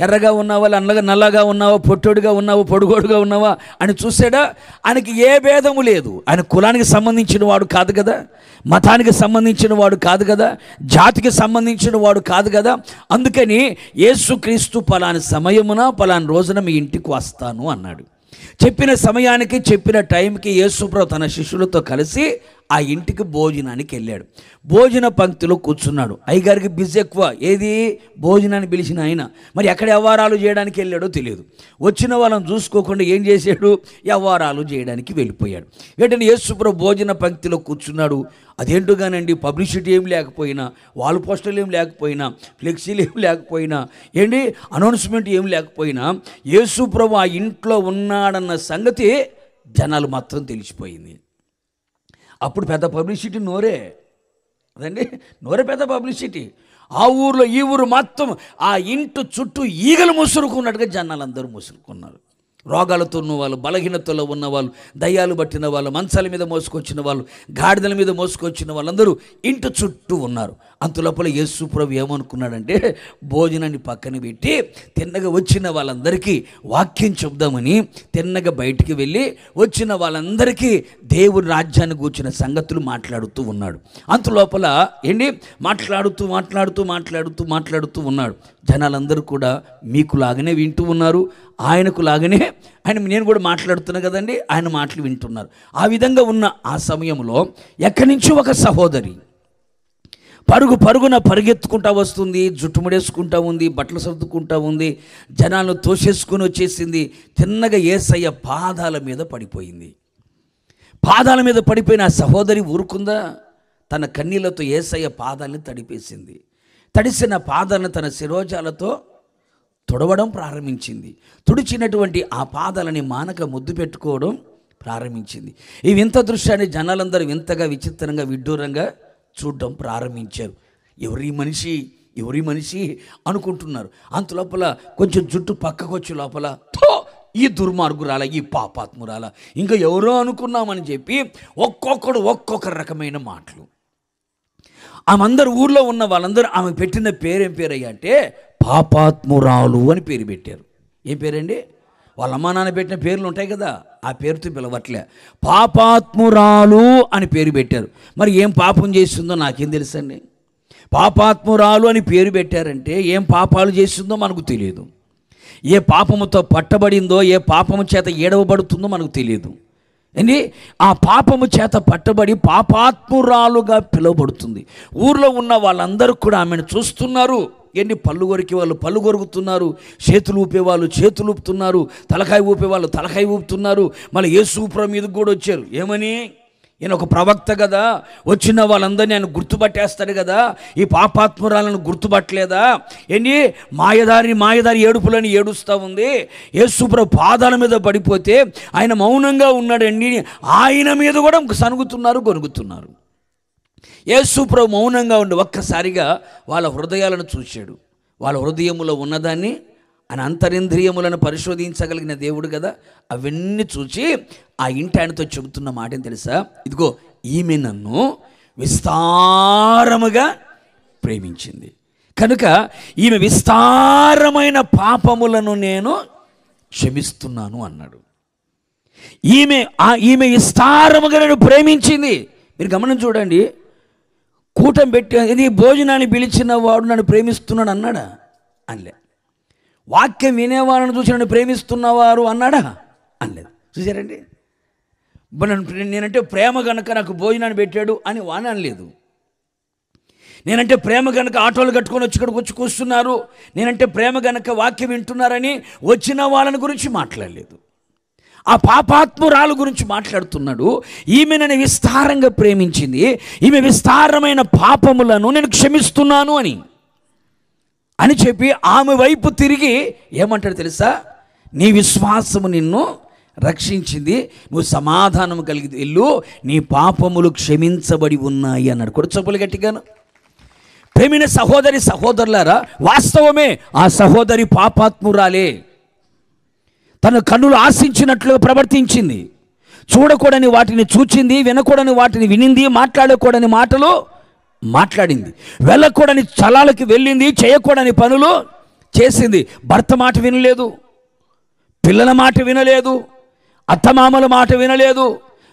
ఎర్రగా ఉన్నావా, నల్లగా ఉన్నావా, పొట్టోడుగా ఉన్నావా, పొడుగోడుగా ఉన్నావా అని చూసాడా? ఆయనకి ఏ భేదము లేదు. ఆయన కులానికి సంబంధించిన వాడు కాదు కదా, మతానికి సంబంధించిన వాడు కాదు కదా, జాతికి సంబంధించిన వాడు కాదు కదా. అందుకని యేసుక్రీస్తు పలాని సమయమున పలాని రోజున మీ ఇంటికి వస్తాను అన్నాడు. చెప్పిన సమయానికి, చెప్పిన టైంకి యేసుప్రభు తన శిష్యులతో కలిసి ఆ ఇంటికి భోజనానికి వెళ్ళాడు. భోజన పంక్తిలో కూర్చున్నాడు. అయ్యగారికి బిజీ ఎక్కువ. ఏది? భోజనాన్ని పిలిచిన ఆయన. మరి ఎక్కడ వ్యవహారాలు చేయడానికి వెళ్ళాడో తెలియదు. వచ్చిన వాళ్ళని చూసుకోకుండా ఏం చేశాడు? వ్యవహారాలు చేయడానికి వెళ్ళిపోయాడు. వెంటనే యేసుప్రభు భోజన పంక్తిలో కూర్చున్నాడు. అదేంటో కానండి, పబ్లిసిటీ ఏం లేకపోయినా, వాల్ పోస్టర్లు ఏం లేకపోయినా, ఫ్లెక్సీలు ఏం లేకపోయినా, ఏంటి అనౌన్స్మెంట్ ఏం లేకపోయినా యేసుప్రభు ఆ ఇంట్లో ఉన్నాడన్న సంగతి జనాలు మాత్రం తెలిసిపోయింది. అప్పుడు పెద్ద పబ్లిసిటీ నోరే అదండి, నోరే పెద్ద పబ్లిసిటీ. ఆ ఊర్లో ఈ ఊరు మొత్తం ఆ ఇంటి చుట్టూ ఈగలు ముసురుకున్నట్టుగా జనాలందరూ ముసురుకున్నారు. రోగాలతో ఉన్నవాళ్ళు, బలహీనతలో ఉన్నవాళ్ళు, దయ్యాలు పట్టిన వాళ్ళు, మంచాల మీద మోసుకొచ్చిన వాళ్ళు, గాడిదల మీద మోసుకొచ్చిన వాళ్ళందరూ ఇంటి చుట్టూ ఉన్నారు. అంతలోపల యేసు ప్రభు ఏమనుకున్నాడంటే, భోజనాన్ని పక్కన పెట్టి తిన్నగా వచ్చిన వాళ్ళందరికీ వాక్యం చెప్దామని తిన్నగా బయటికి వెళ్ళి వచ్చిన వాళ్ళందరికీ దేవుని రాజ్యాన్ని కూర్చున్న సంగతులు మాట్లాడుతూ ఉన్నాడు. అంతలోపల ఏంటి మాట్లాడుతూ ఉన్నాడు. జనాలందరూ కూడా మీకు లాగానే వింటూ ఉన్నారు, ఆయనకు లాగానే నేను కూడా మాట్లాడుతున్నా కదండి, ఆయన మాటలు వింటున్నారు. ఆ విధంగా ఉన్న ఆ సమయంలో ఎక్కడి నుంచి ఒక సహోదరి పరుగున పరిగెత్తుకుంటా వస్తుంది, జుట్టుముడేసుకుంటా ఉంది, బట్టలు సర్దుకుంటా ఉంది, జనాలను తోసేసుకుని వచ్చేసింది. తిన్నగా యేసయ్య పాదాల మీద పడిపోయింది. పాదాల మీద పడిపోయిన ఆ సహోదరి ఊరుకుందా? తన కన్నీళ్లతో యేసయ్య పాదాలను తడిపేసింది. తడిసిన పాదాలను తన శిరోజాలతో తుడవడం ప్రారంభించింది. తుడిచినటువంటి ఆ పాదాలని మానక ముద్దు పెట్టుకోవడం ప్రారంభించింది. ఈ వింత దృశ్యాన్ని జనాలందరూ వింతగా, విచిత్రంగా, విడ్డూరంగా చూడడం ప్రారంభించారు. ఎవరి మనిషి అనుకుంటున్నారు. అంతలోపల కొంచెం జుట్టు పక్కకు వచ్చి లోపల ఈ దుర్మార్గురాల, ఈ పాపాత్మురాల, ఇంకా ఎవరో అనుకున్నామని చెప్పి ఒక్కొక్కడు ఒక్కొక్క రకమైన మాటలు. ఆమందరు ఊర్లో ఉన్న వాళ్ళందరూ ఆమె పెట్టిన పేరేం పేరయ్యా అంటే పాపాత్మురాలు అని పేరు పెట్టారు. ఏం పేరండి? వాళ్ళ అమ్మా నాన్న పెట్టిన పేర్లు ఉంటాయి కదా, ఆ పేరుతో పిలవట్లే, పాపాత్మురాలు అని పేరు పెట్టారు. మరి ఏం పాపం చేస్తుందో నాకేం తెలుసండి? పాపాత్మురాలు అని పేరు పెట్టారంటే ఏం పాపాలు చేస్తుందో మనకు తెలియదు. ఏ పాపముతో పట్టబడిందో, ఏ పాపము చేత ఏడవబడుతుందో మనకు తెలియదు. ఏంటి? ఆ పాపము చేత పట్టబడి పాపాత్మురాలుగా పిలువబడుతుంది. ఊర్లో ఉన్న వాళ్ళందరూ కూడా ఆమెను చూస్తున్నారు. ఎన్ని పళ్ళు కొరికి వాళ్ళు పళ్ళు కొరుకుతున్నారు, చేతులు ఊపేవాళ్ళు చేతులు ఊపుతున్నారు, తలకాయ ఊపేవాళ్ళు తలకాయ ఊపుతున్నారు. మళ్ళీ యేసుప్రభు మీదకి కూడా వచ్చారు. ఏమని? ఈయన ఒక ప్రవక్త కదా, వచ్చిన వాళ్ళందరినీ ఆయన గుర్తుపట్టేస్తాడు కదా, ఈ పాపాత్మురాలను గుర్తుపట్టలేదా? ఏంటి? మాయదారి ఏడుపులని ఏడుస్తూ ఉంది. యేసుప్రభు పాదాల మీద పడిపోతే ఆయన మౌనంగా ఉన్నాడండి. ఆయన మీద కూడా సనుగుతున్నారు, గొనుగుతున్నారు. యేసుప్రభు మౌనంగా ఉండి ఒక్కసారిగా వాళ్ళ హృదయాలను చూశాడు. వాళ్ళ హృదయములో ఉన్నదాన్ని, ఆయన అంతరింద్రియములను పరిశోధించగలిగిన దేవుడు కదా, అవన్నీ చూచి ఆ ఇంటి ఆయనతో చెబుతున్న మాట ఏం తెలుసా? ఇదిగో ఈమె నన్ను విస్తారముగా ప్రేమించింది కనుక ఈమె విస్తారమైన పాపములను నేను క్షమిస్తున్నాను అన్నాడు. ఈమె విస్తారముగా నేను ప్రేమించింది. మీరు గమనం చూడండి, కూటం పెట్టి ఇది భోజనాన్ని పిలిచిన వాడు నన్ను ప్రేమిస్తున్నాడు అన్నాడా? అనలే. వాక్యం వినేవాళ్ళని చూసి నన్ను ప్రేమిస్తున్నవారు అన్నాడా? అనలేదు. చూసారండి, నేనంటే ప్రేమ కనుక నాకు భోజనాన్ని పెట్టాడు అని వాని అనలేదు. నేనంటే ప్రేమ కనుక ఆటోలు కట్టుకొని వచ్చి ఇక్కడికి వచ్చి కూర్చున్నారు, నేనంటే ప్రేమ కనుక వాక్యం వింటున్నారని వచ్చిన వాళ్ళని గురించి మాట్లాడలేదు. ఆ పాపాత్మురాలు గురించి మాట్లాడుతున్నాడు. ఈమె నన్ను విస్తారంగా ప్రేమించింది, ఈమె విస్తారమైన పాపములను నేను క్షమిస్తున్నాను అని చెప్పి ఆమె వైపు తిరిగి ఏమంటాడు తెలుసా? నీ విశ్వాసము నిన్ను రక్షించింది, నువ్వు సమాధానం కలిగి వెళ్ళు, నీ పాపములు క్షమించబడి ఉన్నాయి అన్నాడు. కూడా చెప్పులు గట్టిగాను. ప్రేమైన సహోదరులారా, వాస్తవమే ఆ సహోదరి పాపాత్మురాలే. తన కన్నులు ఆశించినట్లుగా ప్రవర్తించింది. చూడకూడని వాటిని చూచింది, వినకూడని వాటిని వినింది, మాట్లాడకూడని మాటలు మాట్లాడింది, వెళ్ళకూడని స్థలాలకు వెళ్ళింది, చేయకూడని పనులు చేసింది. భర్త మాట వినలేదు, పిల్లల మాట వినలేదు, అత్తమామల మాట వినలేదు,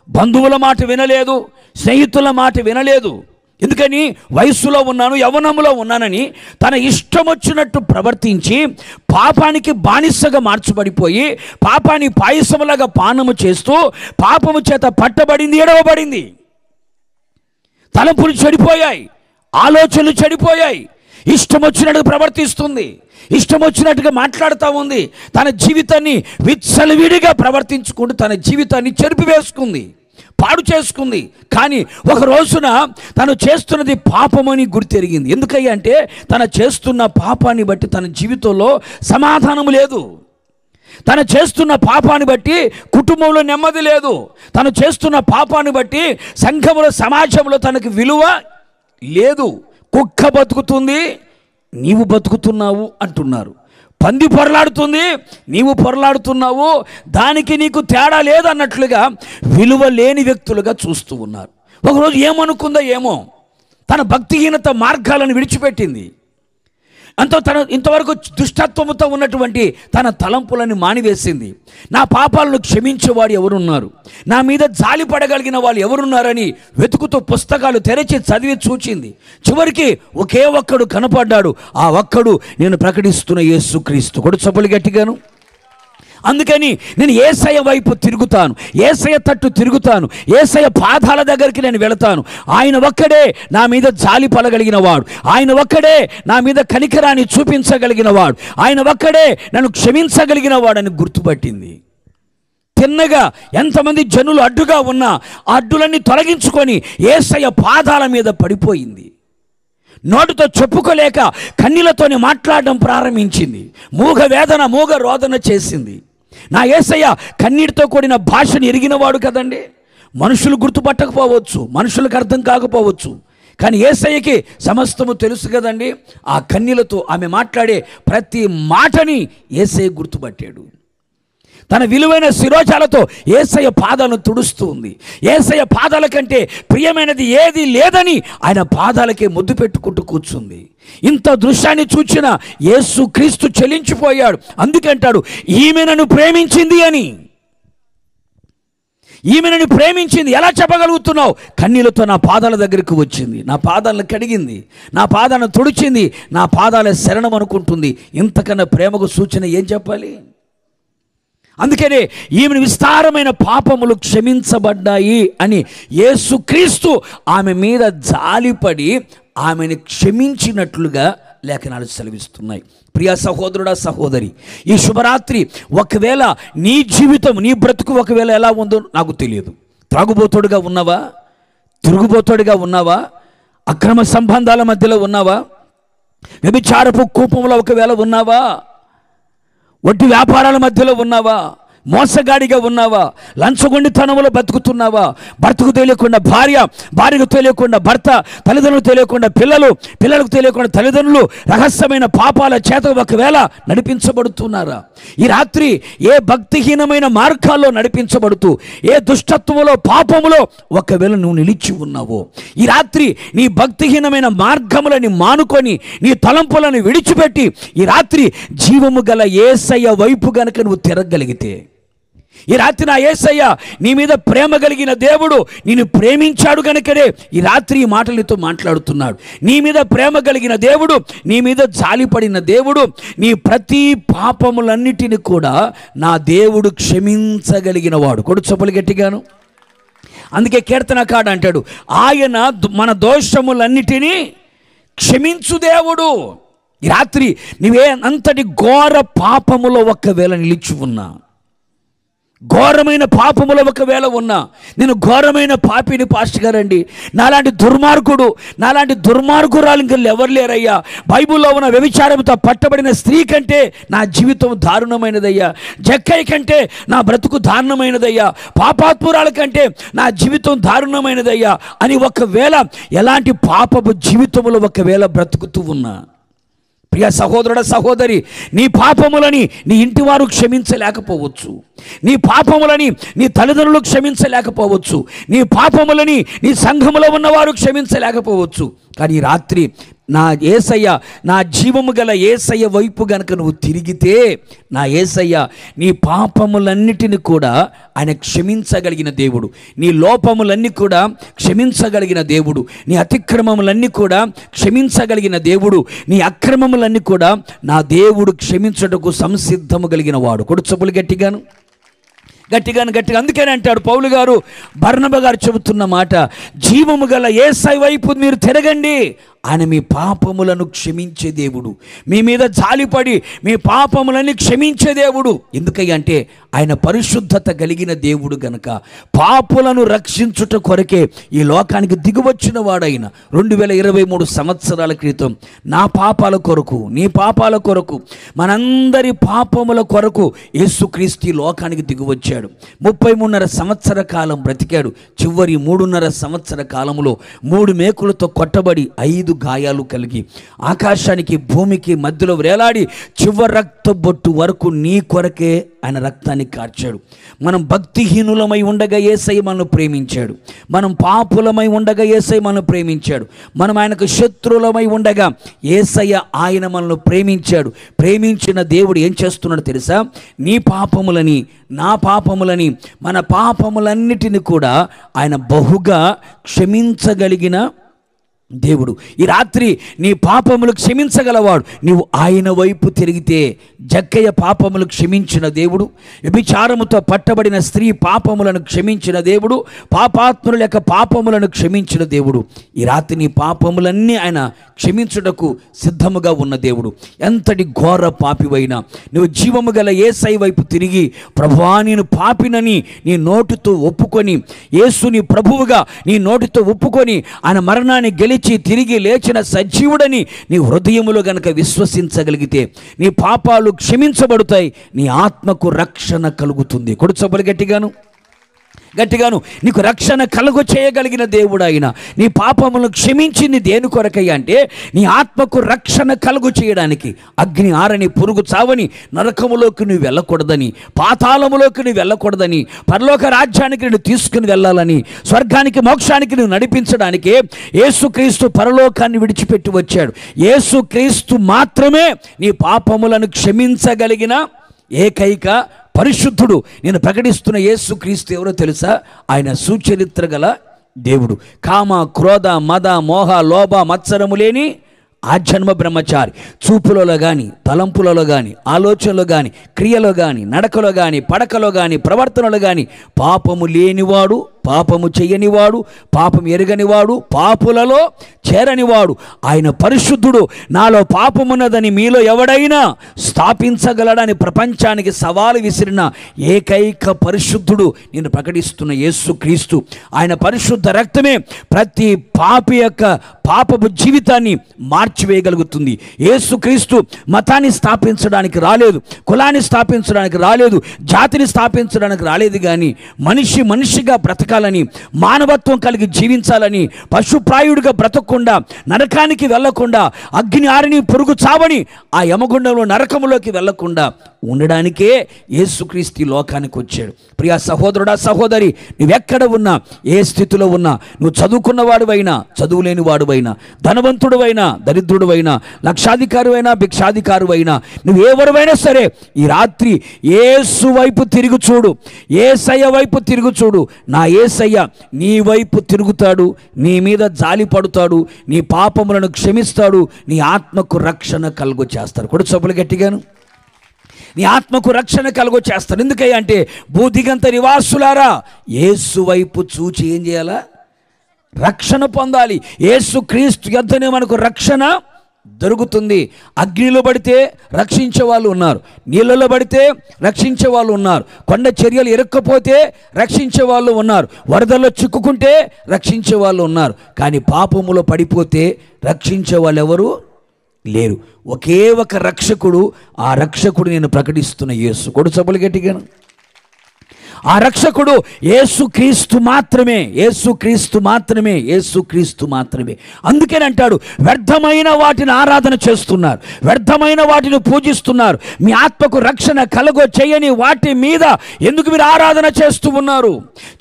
బంధువుల మాట వినలేదు, స్నేహితుల మాట వినలేదు. ఎందుకని? వయస్సులో ఉన్నాను, యవ్వనంలో ఉన్నానని తన ఇష్టం వచ్చినట్టు ప్రవర్తించి పాపానికి బానిసగా మార్చబడిపోయి పాపాన్ని పాయసములాగా పానము చేస్తూ పాపము చేత పట్టబడింది, ఏడవబడింది. తలంపులు చెడిపోయాయి, ఆలోచనలు చెడిపోయాయి, ఇష్టం వచ్చినట్టుగా ప్రవర్తిస్తుంది, ఇష్టం వచ్చినట్టుగా మాట్లాడుతూ ఉంది, తన జీవితాన్ని విచ్చలవిడిగా ప్రవర్తించుకుంటూ తన జీవితాన్ని చెరిపివేసుకుంది, పాడు చేసుకుంది. కానీ ఒక రోజున తను చేస్తున్నది పాపమని గుర్తెరిగింది. ఎందుకయ్యా అంటే తను చేస్తున్న పాపాన్ని బట్టి తన జీవితంలో సమాధానం లేదు, తను చేస్తున్న పాపాన్ని బట్టి కుటుంబంలో నెమ్మది లేదు, తను చేస్తున్న పాపాన్ని బట్టి సంఘంలో సమాజంలో తనకు విలువ లేదు. కుక్క బతుకుతుంది, నీవు బతుకుతున్నావు అంటున్నారు. పంది పొరలాడుతుంది, నీవు పొరలాడుతున్నావు, దానికి నీకు తేడా లేదన్నట్లుగా విలువ లేని వ్యక్తులుగా చూస్తూ ఉన్నారు. ఒకరోజు ఏమనుకుందో ఏమో, తన భక్తిహీనత మార్గాలను విడిచిపెట్టింది. ఇంతవరకు దుష్టత్వముతో ఉన్నటువంటి తన తలంపులను మానివేసింది. నా పాపాలను క్షమించేవాడు ఎవరున్నారు, నా మీద జాలి పడగలిగిన వాళ్ళు ఎవరున్నారని వెతుకుతూ పుస్తకాలు తెరచి చదివి చూచింది. చివరికి ఒకే ఒక్కడు కనపడ్డాడు. ఆ ఒక్కడు నేను ప్రకటిస్తున్న యేసుక్రీస్తు. కొడు చప్పులు గట్టిగాను. అందుకని నేను యేసయ్య వైపు తిరుగుతాను, యేసయ్య తట్టు తిరుగుతాను, యేసయ్య పాదాల దగ్గరికి నేను వెళతాను. ఆయన ఒక్కడే నా మీద జాలి పడగలిగిన వాడు, ఆయన ఒక్కడే నా మీద కనికరాన్ని చూపించగలిగిన వాడు, ఆయన ఒక్కడే నన్ను క్షమించగలిగిన వాడని గుర్తుపట్టింది. తిన్నగా ఎంతమంది జనులు అడ్డుగా ఉన్నా ఆ అడ్డులన్నీ తొలగించుకొని యేసయ్య పాదాల మీద పడిపోయింది. నోటితో చెప్పుకోలేక కన్నీళ్లతోనే మాట్లాడడం ప్రారంభించింది. మూగ వేదన, మూగ రోదన చేసింది. నా యేసయ్య కన్నీటితో కూడిన భాషను ఎరిగినవాడు కదండి. మనుషులు గుర్తుపట్టకపోవచ్చు, మనుషులకు అర్థం కాకపోవచ్చు, కానీ యేసయ్యకి సమస్తము తెలుసు కదండి. ఆ కన్నీళ్లతో ఆమె మాట్లాడే ప్రతి మాటని యేసయ్య గుర్తుపట్టాడు. తన విలువైన శిరోజాలతో యేసయ్య పాదాలను తుడుస్తూ ఉంది. యేసయ్య పాదాల కంటే ప్రియమైనది ఏది లేదని ఆయన పాదాలకే ముద్దు పెట్టుకుంటూ కూర్చుంది. ఇంత దృశ్యాన్ని చూచిన యేసుక్రీస్తు చెలించిపోయాడు. అందుకంటాడు, ఈమె నన్ను ప్రేమించింది అని. ఈమె నన్ను ప్రేమించింది ఎలా చెప్పగలుగుతున్నావు? కన్నీళ్లతో నా పాదాల దగ్గరికి వచ్చింది, నా పాదాలను కడిగింది, నా పాదాలను తుడిచింది, నా పాదాల శరణం అనుకుంటుంది. ఇంతకన్నా ప్రేమకు సూచన ఏం చెప్పాలి? అందుకనే ఈమెను విస్తారమైన పాపములు క్షమించబడ్డాయి అని యేసుక్రీస్తు ఆమె మీద జాలిపడి ఆమెను క్షమించినట్లుగా లేఖనాలు సెలవిస్తున్నాయి. ప్రియ సహోదరుడా, సహోదరి, ఈ శుభరాత్రి ఒకవేళ నీ జీవితం, నీ బ్రతుకు ఒకవేళ ఎలా ఉందో నాకు తెలియదు. త్రాగుబోతుడుగా ఉన్నావా? తిరుగుబోతుడుగా ఉన్నావా? అక్రమ సంబంధాల మధ్యలో ఉన్నావా? వ్యభిచారపు కూపంలో ఒకవేళ ఉన్నావా? వడ్డీ వ్యాపారాల మధ్యలో ఉన్నావా? మోసగాడిగా ఉన్నావా? లంచగొండితనంలో బతుకుతున్నావా? భర్తకు తెలియకుండా భార్య, భార్యకు తెలియకుండా భర్త, తల్లిదండ్రులకు తెలియకుండా పిల్లలు, పిల్లలకు తెలియకుండా తల్లిదండ్రులు రహస్యమైన పాపాల చేత ఒకవేళ నడిపించబడుతున్నారా? ఈ రాత్రి ఏ భక్తిహీనమైన మార్గాల్లో నడిపించబడుతూ ఏ దుష్టత్వంలో, పాపములో ఒకవేళ నువ్వు నిలిచి ఉన్నావో, ఈ రాత్రి నీ భక్తిహీనమైన మార్గములని మానుకొని నీ తలంపులను విడిచిపెట్టి ఈ రాత్రి జీవము గల యేసయ్య వైపు గనక నువ్వు తిరగలిగితే, ఈ రాత్రి నా యేసయ్య నీ మీద ప్రేమ కలిగిన దేవుడు నిన్ను ప్రేమించాడు కనుకనే ఈ రాత్రి ఈ మాటలతో మాట్లాడుతున్నాడు. నీ మీద ప్రేమ కలిగిన దేవుడు, నీ మీద జాలిపడిన దేవుడు, నీ ప్రతి పాపములన్నిటిని కూడా నా దేవుడు క్షమించగలిగిన వాడు. కొడు చప్పులు గట్టిగాను. అందుకే కీర్తనకాడు అంటాడు, ఆయన మన దోషములన్నిటినీ క్షమించు దేవుడు. ఈ రాత్రి నీవే అంతటి ఘోర పాపములో ఒకవేళ నిలిచి ఉన్నా, ఘోరమైన పాపములో ఒకవేళ ఉన్నా, నేను ఘోరమైన పాపిని పాస్టర్ గారండి, నాలాంటి దుర్మార్గుడు, నాలాంటి దుర్మార్గురాలు ఇంకా ఎవరు లేరయ్యా, బైబిల్లో ఉన్న వ్యభిచారంతో పట్టబడిన స్త్రీ కంటే నా జీవితం దారుణమైనదయ్యా, జక్కయ్య కంటే నా బ్రతుకు దారుణమైనదయ్యా, పాపాత్మురాల కంటే నా జీవితం దారుణమైనదయ్యా అని ఒకవేళ ఎలాంటి పాపపు జీవితంలో ఒకవేళ బ్రతుకుతూ ఉన్నా, ప్రియ సహోదరుడ, సహోదరి, నీ పాపములని నీ ఇంటి వారు క్షమించలేకపోవచ్చు, నీ పాపములని నీ తల్లిదండ్రులు క్షమించలేకపోవచ్చు, నీ పాపములని నీ సంఘములో ఉన్నవారు క్షమించలేకపోవచ్చు. కానీ ఈ రాత్రి నా యేసయ్య, నా జీవము గల యేసయ్య వైపు గనక నువ్వు తిరిగితే, నా యేసయ్య నీ పాపములన్నిటిని కూడా ఆయన క్షమించగలిగిన దేవుడు, నీ లోపములన్నీ కూడా క్షమించగలిగిన దేవుడు, నీ అతిక్రమములన్నీ కూడా క్షమించగలిగిన దేవుడు, నీ అక్రమములన్నీ కూడా నా దేవుడు క్షమించుటకు సంసిద్ధము కలిగిన వాడు. కొడు చప్పులు గట్టిగాను. గట్టిగా అందుకని అంటాడు పౌలు గారు, బర్నబా గారు చెబుతున్న మాట, జీవము గల యేసయ్య వైపు మీరు తిరగండి, ఆయన మీ పాపములను క్షమించే దేవుడు, మీ మీద జాలిపడి మీ పాపములని క్షమించే దేవుడు. ఎందుకంటే ఆయన పరిశుద్ధత కలిగిన దేవుడు గనక పాపులను రక్షించుట కొరకే ఈ లోకానికి దిగువచ్చిన వాడైన 2023 సంవత్సరాల క్రితం నా పాపాల కొరకు, నీ పాపాల కొరకు, మనందరి పాపముల కొరకు యేసుక్రీస్తు ఈ లోకానికి దిగువచ్చాడు. 33.5 సంవత్సర కాలం బ్రతికాడు. చివరి 3.5 సంవత్సర కాలంలో 3 మేకులతో కొట్టబడి 5 గాయాలు కలిగి ఆకాశానికి భూమికి మధ్యలో వేలాడి చివరి రక్త బొట్టు వరకు నీ కొరకే ఆయన రక్తాన్ని కార్చాడు. మనం భక్తిహీనులమై ఉండగా యేసయ్య మనల్ని ప్రేమించాడు. మనం పాపులమై ఉండగా యేసయ్య మనల్ని ప్రేమించాడు. మనం ఆయనకు శత్రువులమై ఉండగా యేసయ్య ఆయన మనల్ని ప్రేమించాడు. ప్రేమించిన దేవుడు ఏం చేస్తున్నాడు తెలుసా? నీ పాపములని, నా పాపములని, మన పాపములన్నిటిని కూడా ఆయన బహుగా క్షమించగలిగిన దేవుడు. ఈ రాత్రి నీ పాపములు క్షమించగలవాడు. నీవు ఆయన వైపు తిరిగితే జక్కయ్య పాపములు క్షమించిన దేవుడు, వ్యభిచారముతో పట్టబడిన స్త్రీ పాపములను క్షమించిన దేవుడు, పాపాత్ముల యొక్క పాపములను క్షమించిన దేవుడు. ఈ రాత్రి నీ పాపములన్నీ ఆయన క్షమించుటకు సిద్ధముగా ఉన్న దేవుడు. ఎంతటి ఘోర పాపివైనా నువ్వు జీవము గల యేసయ్య వైపు తిరిగి, ప్రభువా నేను పాపినని నీ నోటితో ఒప్పుకొని, యేసుని ప్రభువుగా నీ నోటితో ఒప్పుకొని ఆయన మరణాన్ని గెలిచి తిరిగి లేచిన సజీవుడని నీ హృదయములో గనక విశ్వసించగలిగితే నీ పాపాలు క్షమించబడతాయి, నీ ఆత్మకు రక్షణ కలుగుతుంది. కొడుచబలు గట్టిగాను నీకు రక్షణ కలుగు చేయగలిగిన దేవుడు ఆయన. నీ పాపములను క్షమించింది దేని కొరకయ్యా అంటే నీ ఆత్మకు రక్షణ కలుగు చేయడానికి. అగ్ని ఆరని, పురుగు చావని నరకములోకి నువ్వు వెళ్ళకూడదని, పాతాళములోకి నువ్వు వెళ్ళకూడదని, పరలోక రాజ్యానికి నువ్వు తీసుకుని వెళ్ళాలని, స్వర్గానికి మోక్షానికి నువ్వు నడిపించడానికే యేసుక్రీస్తు పరలోకాన్ని విడిచిపెట్టి వచ్చాడు. యేసుక్రీస్తు మాత్రమే నీ పాపములను క్షమించగలిగిన ఏకైక పరిశుద్ధుడు. నేను ప్రకటిస్తున్న యేసుక్రీస్తు ఎవరో తెలుసా? ఆయన సుచరిత్ర గల దేవుడు. కామ, క్రోధ, మద, మోహ, లోభ, మత్సరము లేని ఆజన్మ బ్రహ్మచారి. చూపులలో కానీ, తలంపులలో కానీ, ఆలోచనలో కానీ, క్రియలో కానీ, నడకలో కానీ, పడకలో కానీ, ప్రవర్తనలో కానీ పాపము లేనివాడు, పాపము చెయ్యనివాడు, పాపం ఎరగనివాడు, పాపులలో చేరనివాడు. ఆయన పరిశుద్ధుడు. నాలో పాపమున్నదని మీలో ఎవడైనా స్థాపించగలడని ప్రపంచానికి సవాలు విసిరిన ఏకైక పరిశుద్ధుడు నేను ప్రకటిస్తున్న యేసుక్రీస్తు. ఆయన పరిశుద్ధ రక్తమే ప్రతి పాపి యొక్క పాపపు జీవితాన్ని మార్చివేయగలుగుతుంది. యేసుక్రీస్తు మతాన్ని స్థాపించడానికి రాలేదు, కులాన్ని స్థాపించడానికి రాలేదు, జాతిని స్థాపించడానికి రాలేదు. కానీ మనిషిగా బ్రతకాలని, మానవత్వం కలిగి జీవించాలని, పశుప్రాయుడిగా బ్రతకకుండా, నరకానికి వెళ్లకుండా, అగ్ని ఆరిని, పురుగు చావని ఆ యమగుండంలో నరకములోకి వెళ్లకుండా ఉండడానికే యేసుక్రీస్తు లోకానికి వచ్చాడు. ప్రియా సహోదరుడా, సహోదరి, నువ్వెక్కడ ఉన్నా, ఏ స్థితిలో ఉన్నా, నువ్వు చదువుకున్నవాడువైనా, చదువులేని వాడువైనా, ధనవంతుడువైనా, దరిద్రుడువైనా, లక్షాధికారువైనా, భిక్షాధికారువైనా, నువ్వు ఎవరివైనా సరే ఈ రాత్రి యేసు వైపు తిరుగు చూడు, యేసయ్య వైపు తిరుగు చూడు. నా యేసయ్య నీ వైపు తిరుగుతాడు, నీ మీద జాలి పడుతాడు, నీ పాపములను క్షమిస్తాడు, నీ ఆత్మకు రక్షణ కలుగు చేస్తాడు. కూడా చప్పులు గట్టిగాను, నీ ఆత్మకు రక్షణ కలుగు చేస్తాడు. ఎందుకయ్యా అంటే భూదిగంత నివాసులారా యేసు వైపు చూచి ఏం చేయాలా? రక్షణ పొందాలి. యేసుక్రీస్తు యొద్దనే మనకు రక్షణ దొరుకుతుంది. అగ్నిలో పడితే రక్షించే వాళ్ళు ఉన్నారు, నీళ్ళలో పడితే రక్షించే వాళ్ళు ఉన్నారు, కొండ చర్యలు ఇరుక్కపోతే రక్షించే వాళ్ళు ఉన్నారు, వరదల్లో చిక్కుకుంటే రక్షించే వాళ్ళు ఉన్నారు. కానీ పాపములో పడిపోతే రక్షించే వాళ్ళు ఎవరు లేరు. ఒకే ఒక రక్షకుడు, ఆ రక్షకుడు నేను ప్రకటిస్తున్న యేసు. కొడు చప్పులు గట్టిగాను. ఆ రక్షకుడు యేసుక్రీస్తు మాత్రమే, యేసుక్రీస్తు మాత్రమే, యేసుక్రీస్తు మాత్రమే. అందుకేనంటాడు, వ్యర్థమైన వాటిని ఆరాధన చేస్తున్నారు, వ్యర్థమైన వాటిని పూజిస్తున్నారు, మీ ఆత్మకు రక్షణ కలుగో చేయని వాటి మీద ఎందుకు మీరు ఆరాధన చేస్తూ ఉన్నారు?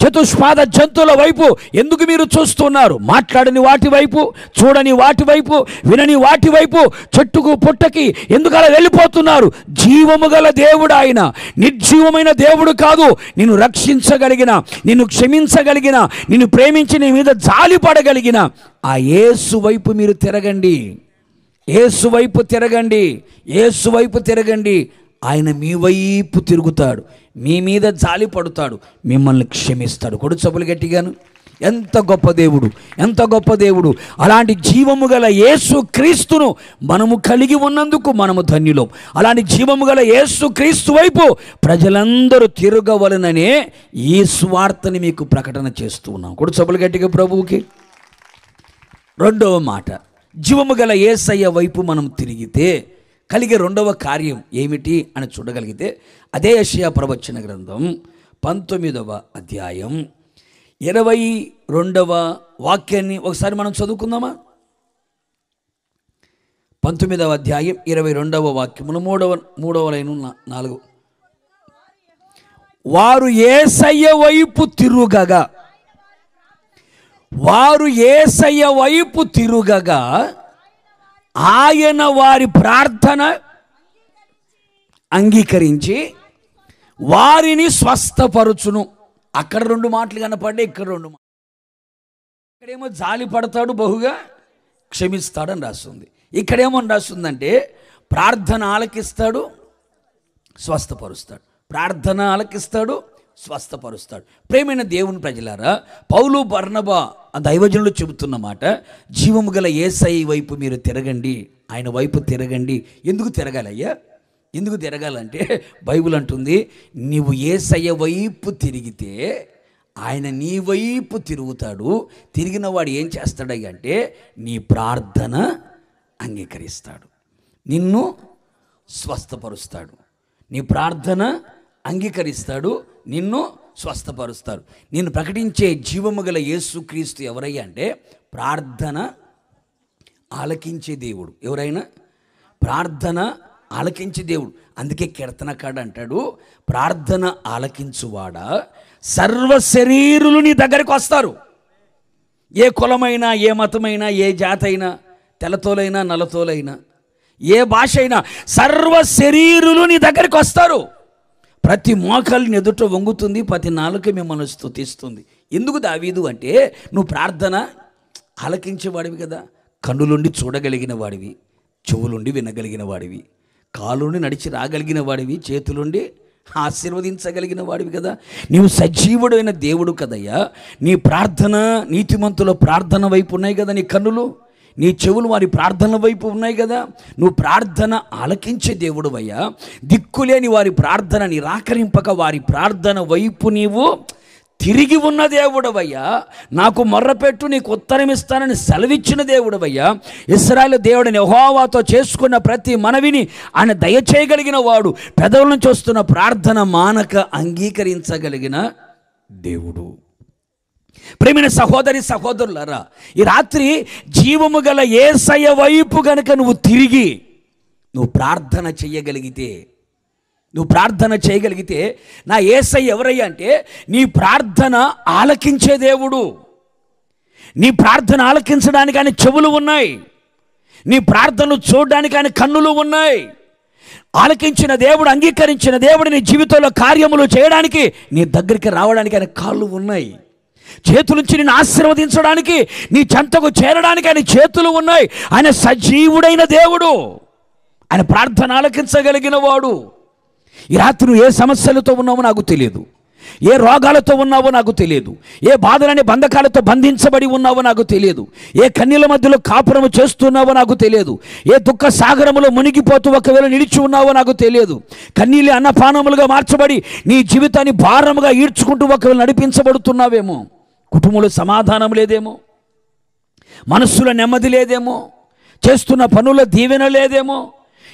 చతుష్పాద జంతువుల వైపు ఎందుకు మీరు చూస్తున్నారు? మాట్లాడని వాటి వైపు, చూడని వాటి వైపు, వినని వాటి వైపు, చెట్టుకు పుట్టకి ఎందుకు అలా వెళ్ళిపోతున్నారు? జీవము గల దేవుడు ఆయన, నిర్జీవమైన దేవుడు కాదు. నిన్ను రక్షించగలిగిన, నిన్ను క్షమించగలిగిన, నిన్ను ప్రేమించి నీ మీద జాలి పడగలిగిన ఆ యేసు వైపు మీరు తిరగండి, యేసు వైపు తిరగండి, యేసు వైపు తిరగండి. ఆయన మీ వైపు తిరుగుతాడు, మీ మీద జాలి పడుతాడు, మిమ్మల్ని క్షమిస్తాడు. కొడు చప్పులు గట్టిగాను. ఎంత గొప్ప దేవుడు, ఎంత గొప్ప దేవుడు! అలాంటి జీవము గల యేసు క్రీస్తును మనము కలిగి ఉన్నందుకు మనము ధన్యులం. అలాంటి జీవము గల యేసు క్రీస్తు వైపు ప్రజలందరూ తిరగవలననే ఈ స్వార్థని మీకు ప్రకటన చేస్తూ ఉన్నాం. కొడు చప్పులు గట్టిగా ప్రభువుకి. రెండవ మాట, జీవము గల యేసయ్య వైపు మనం తిరిగితే కలిగే రెండవ కార్యం ఏమిటి అని చూడగలిగితే, అదే యెషయా ప్రవచన గ్రంథం 19వ అధ్యాయం 22వ వాక్యాన్ని ఒకసారి మనం చదువుకుందామా? 19వ అధ్యాయం 22వ వాక్యమును 3వ లైను 4. వారు యేసయ్య వైపు తిరుగగా, వారు యేసయ్య వైపు తిరుగగా ఆయన వారి ప్రార్థన అంగీకరించి వారిని స్వస్థపరచును. అక్కడ రెండు మాటలు కనపడ్డాయి, ఇక్కడ రెండు మాటలు. ఇక్కడేమో జాలి పడతాడు, బహుగా క్షమిస్తాడని రాస్తుంది. ఇక్కడేమో రాస్తుందంటే ప్రార్థన ఆలకిస్తాడు, స్వస్థపరుస్తాడు. ప్రార్థన ఆలకిస్తాడు, స్వస్థపరుస్తాడు. ప్రేమైన దేవుని ప్రజలారా, పౌలు బర్నబా ఆ దైవజనులు చెబుతున్న మాట, జీవము గల యేసయ్య వైపు మీరు తిరగండి, ఆయన వైపు తిరగండి. ఎందుకు తిరగాలయ్యా? ఎందుకు తిరగాలంటే బైబిల్ అంటుంది, నీవు యేసయ్య వైపు తిరిగితే ఆయన నీ వైపు తిరుగుతాడు. తిరిగిన వాడు ఏం చేస్తాడయ్యా అంటే నీ ప్రార్థన అంగీకరిస్తాడు, నిన్ను స్వస్థపరుస్తాడు. నీ ప్రార్థన అంగీకరిస్తాడు, నిన్ను స్వస్థపరుస్తాడు. నేను ప్రకటించే జీవము గల యేసుక్రీస్తు ఎవరయ్యా అంటే ప్రార్థన ఆలకించే దేవుడు. ఎవరైనా ప్రార్థన ఆలకించే దేవుడు. అందుకే కీర్తనకాడు అంటాడు, ప్రార్థన ఆలకించువాడా సర్వ శరీరులు నీ దగ్గరికి వస్తారు. ఏ కులమైనా, ఏ మతమైనా, ఏ జాతి అయినా, తెల్లతోలైనా నల్లతోలైనా, ఏ భాష అయినా, సర్వ శరీరులు నీ దగ్గరికి వస్తారు. ప్రతి మోకాలిని ఎదుట వంగుతుంది, ప్రతి నాలుక మిమ్మల్ని స్తుతిస్తుంది. ఎందుకు దావీదు అంటే నువ్వు ప్రార్థన ఆలకించేవాడివి కదా. కన్నులుండి చూడగలిగిన వాడివి, చెవులుండి వినగలిగిన వాడివి, కాలుండి నడిచి రాగలిగిన వాడివి, చేతులుండి ఆశీర్వదించగలిగిన వాడివి కదా. నీవు సజీవుడైన దేవుడు కదయ్యా. నీ ప్రార్థన నీతిమంతుల ప్రార్థన వైపు ఉన్నాయి కదా నీ కన్నులు, నీ చెవులు వారి ప్రార్థన వైపు ఉన్నాయి కదా. నువ్వు ప్రార్థన ఆలకించే దేవుడు అయ్యా. దిక్కులేని వారి ప్రార్థన నిరాకరింపక వారి ప్రార్థన వైపు నీవు తిరిగి ఉన్న దేవుడవయ్యా. నాకు మొర్రపెట్టు, నీకు ఉత్తరం ఇస్తానని సెలవిచ్చిన దేవుడవయ్యా. ఇశ్రాయేలు దేవుడిని యెహోవాతో చేసుకున్న ప్రతి మనవిని ఆయన దయచేయగలిగిన వాడు. పెదవుల నుంచి వస్తున్న ప్రార్థన మానక అంగీకరించగలిగిన దేవుడు. ప్రేమైన సహోదరి సహోదరులారా, ఈ రాత్రి జీవము గల యేసయ్య వైపు గనుక నువ్వు తిరిగి నువ్వు ప్రార్థన చేయగలిగితే నా యేసయ్య ఎవరయ్యా అంటే నీ ప్రార్థన ఆలకించే దేవుడు. నీ ప్రార్థన ఆలకించడానికి ఆయన చెవులు ఉన్నాయి, నీ ప్రార్థనలు చూడడానికి ఆయన కన్నులు ఉన్నాయి. ఆలకించిన దేవుడు, అంగీకరించిన దేవుడు నీ జీవితంలో కార్యములు చేయడానికి, నీ దగ్గరికి రావడానికి ఆయన కాళ్ళు ఉన్నాయి. చేతుల నుంచి నిన్ను ఆశీర్వదించడానికి, నీ చెంతకు చేరడానికి ఆయన చేతులు ఉన్నాయి. ఆయన సజీవుడైన దేవుడు, ఆయన ప్రార్థన ఆలకించగలిగిన వాడు. ఈ రాత్రి నువ్వు ఏ సమస్యలతో ఉన్నావో నాకు తెలియదు, ఏ రోగాలతో ఉన్నావో నాకు తెలియదు, ఏ బాధలని బంధకాలతో బంధించబడి ఉన్నావో నాకు తెలియదు, ఏ కన్నీళ్ళ మధ్యలో కాపురము చేస్తున్నావో నాకు తెలియదు, ఏ దుఃఖ సాగరములో మునిగిపోతూ ఒకవేళ నిలిచి ఉన్నావో నాకు తెలియదు. కన్నీళ్ళు అన్నపానములుగా మార్చబడి నీ జీవితాన్ని భారముగా ఈడ్చుకుంటూ ఒకవేళ నడిపించబడుతున్నావేమో. కుటుంబంలో సమాధానం లేదేమో, మనస్సులో నెమ్మది లేదేమో, చేస్తున్న పనుల దీవెన లేదేమో,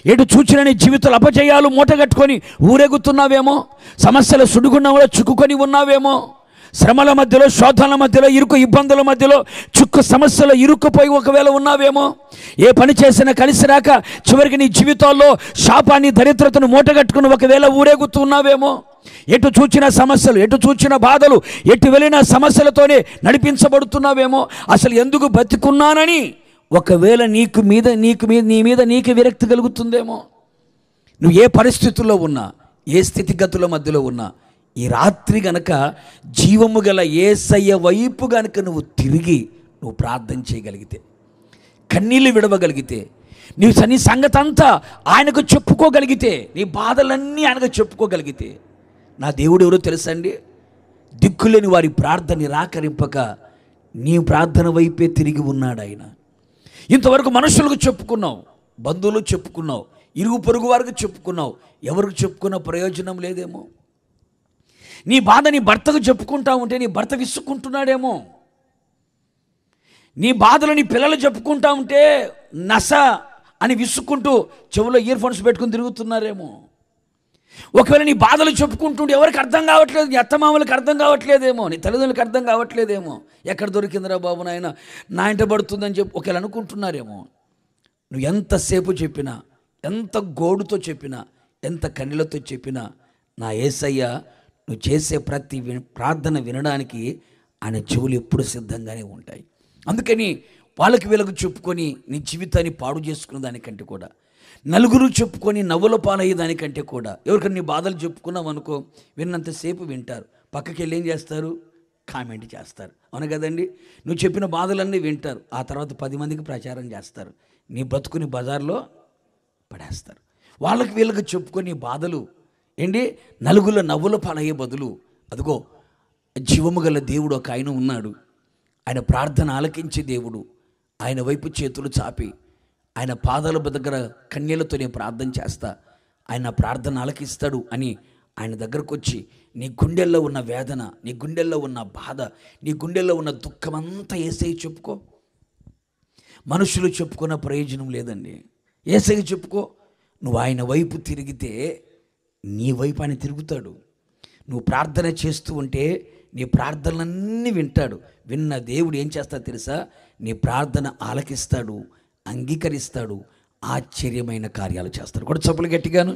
ఎటు చూచిన నీ జీవితాలు అపజయాలు మూటగట్టుకొని ఊరేగుతున్నావేమో, సమస్యల సుడిగుండంలో చిక్కుకొని ఉన్నావేమో, శ్రమల మధ్యలో, శోధనల మధ్యలో, ఇరుకు ఇబ్బందుల మధ్యలో, చుక్కు సమస్యలో ఇరుక్కుపోయి ఒకవేళ ఉన్నావేమో, ఏ పని చేసినా కలిసి రాక చివరికి నీ జీవితాల్లో శాపాన్ని, దరిద్రతను మూటగట్టుకుని ఒకవేళ ఊరేగుతున్నావేమో. ఎటు చూచిన సమస్యలు, ఎటు చూచిన బాధలు, ఎటు వెళ్ళిన సమస్యలతోనే నడిపించబడుతున్నావేమో. అసలు ఎందుకు బతికున్నానని ఒకవేళ నీ మీద విరక్తి కలుగుతుందేమో. నువ్వు ఏ పరిస్థితుల్లో ఉన్నా, ఏ స్థితిగతుల మధ్యలో ఉన్నా, ఈ రాత్రి గనక జీవము గల యేసయ్య వైపు గనక నువ్వు తిరిగి నువ్వు ప్రార్థన చేయగలిగితే, కన్నీళ్ళు విడవగలిగితే, నీ సంగతి అంతా ఆయనకు చెప్పుకోగలిగితే, నీ బాధలన్నీ ఆయనకు చెప్పుకోగలిగితే, నా దేవుడు ఎవరో తెలుసండి, దిక్కులేని వారి ప్రార్థన నిరాకరింపక నీ ప్రార్థన వైపే తిరిగి ఉన్నాడు ఆయన. ఇంతవరకు మనుషులకు చెప్పుకున్నావు, బంధువులకు చెప్పుకున్నావు, ఇరుగు పొరుగు వారికి చెప్పుకున్నావు, ఎవరికి చెప్పుకున్న ప్రయోజనం లేదేమో. నీ బాధ నీ భర్తకు చెప్పుకుంటా ఉంటే నీ భర్త విసుక్కుంటున్నాడేమో. నీ బాధలు నీ పిల్లలు చెప్పుకుంటా ఉంటే నస అని విసుక్కుంటూ చెవులో ఇయర్ ఫోన్స్ పెట్టుకుని తిరుగుతున్నారేమో. ఒకవేళ నీ బాధలు చెప్పుకుంటుంటే ఎవరికి అర్థం కావట్లేదు, నీ అత్తమామలకు అర్థం కావట్లేదేమో, నీ తల్లిదండ్రులకు అర్థం కావట్లేదేమో. ఎక్కడ దొరికిందిరా బాబు నాయన, నా ఇంట పడుతుందని చెప్పి ఒకవేళ అనుకుంటున్నారేమో. నువ్వు ఎంతసేపు చెప్పినా, ఎంత గోడుతో చెప్పినా, ఎంత కన్నీళ్లతో చెప్పినా, నా యేసయ్య నువ్వు చేసే ప్రతి ప్రార్థన వినడానికి ఆయన చెవులు ఎప్పుడు సిద్ధంగానే ఉంటాయి. అందుకని వాళ్ళకి వీళ్ళకు చెప్పుకొని నీ జీవితాన్ని పాడు చేసుకునే దానికంటే కూడా, నలుగురు చెప్పుకొని నవ్వుల పాలయ్యేదానికంటే కూడా, ఎవరికైనా నీ బాధలు చెప్పుకున్నావు అనుకో, విన్నంతసేపు వింటారు, పక్కకి వెళ్ళి ఏం చేస్తారు, కామెంట్ చేస్తారు. అవును కదండి. నువ్వు చెప్పిన బాధలన్నీ వింటారు, ఆ తర్వాత 10 మందికి ప్రచారం చేస్తారు, నీ బ్రతుకుని బజార్లో పడేస్తారు. వాళ్ళకి వీళ్ళకి చెప్పుకొని బాధలు ఏంటి, నలుగుల నవ్వుల పాలయ్యే బదులు, అదిగో జీవము గల దేవుడు ఒక ఆయన ఉన్నాడు, ఆయన ప్రార్థన ఆలకించే దేవుడు, ఆయన వైపు చేతులు చాపి ఆయన పాదాల దగ్గర కన్నీళ్లతో నేను ప్రార్థన చేస్తా, ఆయన ప్రార్థన ఆలకిస్తాడు అని ఆయన దగ్గరకు వచ్చి నీ గుండెల్లో ఉన్న వేదన, నీ గుండెల్లో ఉన్న బాధ, నీ గుండెల్లో ఉన్న దుఃఖమంతా యేసయ్య చెప్పుకో. మనుషులు చెప్పుకున్న ప్రయోజనం లేదండి. యేసయ్య చెప్పుకో. నువ్వు ఆయన వైపు తిరిగితే నీ వైపు ఆయన తిరుగుతాడు. నువ్వు ప్రార్థన చేస్తూ ఉంటే నీ ప్రార్థనలన్నీ వింటాడు. విన్న దేవుడు ఏం చేస్తాడు తెలుసా, నీ ప్రార్థన ఆలకిస్తాడు, అంగీకరిస్తాడు, ఆశ్చర్యమైన కార్యాలు చేస్తాడు. కూడా చప్పులు గట్టిగాను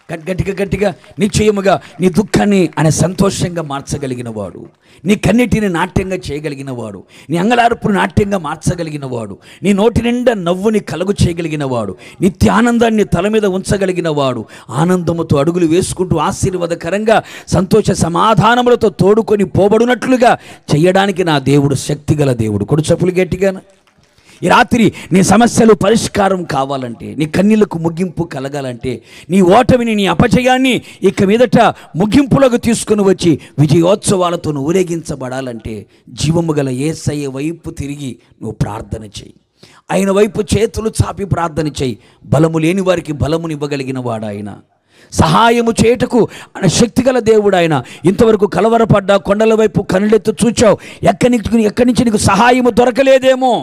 గట్టిగా నిశ్చయముగా నీ దుఃఖాన్ని ఆయన సంతోషంగా మార్చగలిగిన వాడు, నీ కన్నిటిని నాట్యంగా చేయగలిగిన వాడు, నీ అంగలార్పును నాట్యంగా మార్చగలిగిన వాడు, నీ నోటి నిండా నవ్వుని కలుగు చేయగలిగిన వాడు, నిత్య ఆనందాన్ని తల మీద ఉంచగలిగిన వాడు, ఆనందముతో అడుగులు వేసుకుంటూ ఆశీర్వాదకరంగా సంతోష సమాధానములతో తోడుకొని పోబడినట్లుగా చేయడానికి నా దేవుడు శక్తిగల దేవుడు. కొడు చప్పులు గట్టిగాను. ఈ రాత్రి నీ సమస్యలు పరిష్కారం కావాలంటే, నీ కన్నీళ్లకు ముగింపు కలగాలంటే, నీ ఓటమిని, నీ అపజయాన్ని ఇక మీదట ముగింపులకు తీసుకుని వచ్చి విజయోత్సవాలతో నువ్వు ఊరేగించబడాలంటే, జీవము గల యేసయ్య వైపు తిరిగి నువ్వు ప్రార్థన చేయి. ఆయన వైపు చేతులు చాపి ప్రార్థన చేయి. బలము లేని వారికి బలమునివ్వగలిగిన వాడు ఆయన. సహాయము చేయుటకు ఆయన శక్తిగల దేవుడు ఆయన. ఇంతవరకు కలవరపడ్డా, కొండల వైపు కనులెత్తు చూచావు, ఎక్కడి నుంచి నీకు సహాయము దొరకలేదేమో.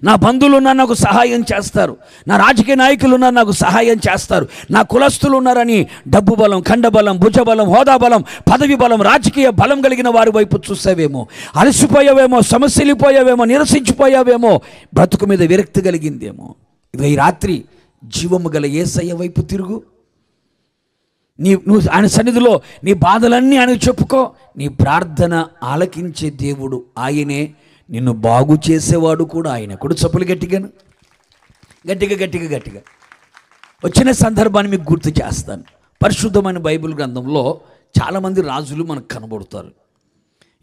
నా బంధువులు ఉన్నారు, నాకు సహాయం చేస్తారు, నా రాజకీయ నాయకులు ఉన్నారు, నాకు సహాయం చేస్తారు, నా కులస్తులు ఉన్నారని డబ్బు బలం, ఖండబలం, భుజబలం, హోదా బలం, పదవి బలం, రాజకీయ బలం కలిగిన వారి వైపు చూసావేమో. అలసిపోయావేమో, సమస్యలిపోయావేమో, నిరసించిపోయావేమో, బ్రతుకు మీద విరక్తి కలిగిందేమో. ఇక ఈ రాత్రి జీవము గల యేసయ్య వైపు తిరుగు. నువ్వు ఆయన సన్నిధిలో నీ బాధలన్నీ ఆయనకు చెప్పుకో. నీ ప్రార్థన ఆలకించే దేవుడు ఆయనే, నిన్ను బాగు చేసేవాడు కూడా ఆయన. కూడా చప్పులు గట్టిగా వచ్చిన సందర్భాన్ని మీకు గుర్తు చేస్తాను. పరిశుద్ధమైన బైబిల్ గ్రంథంలో చాలామంది రాజులు మనకు కనబడతారు.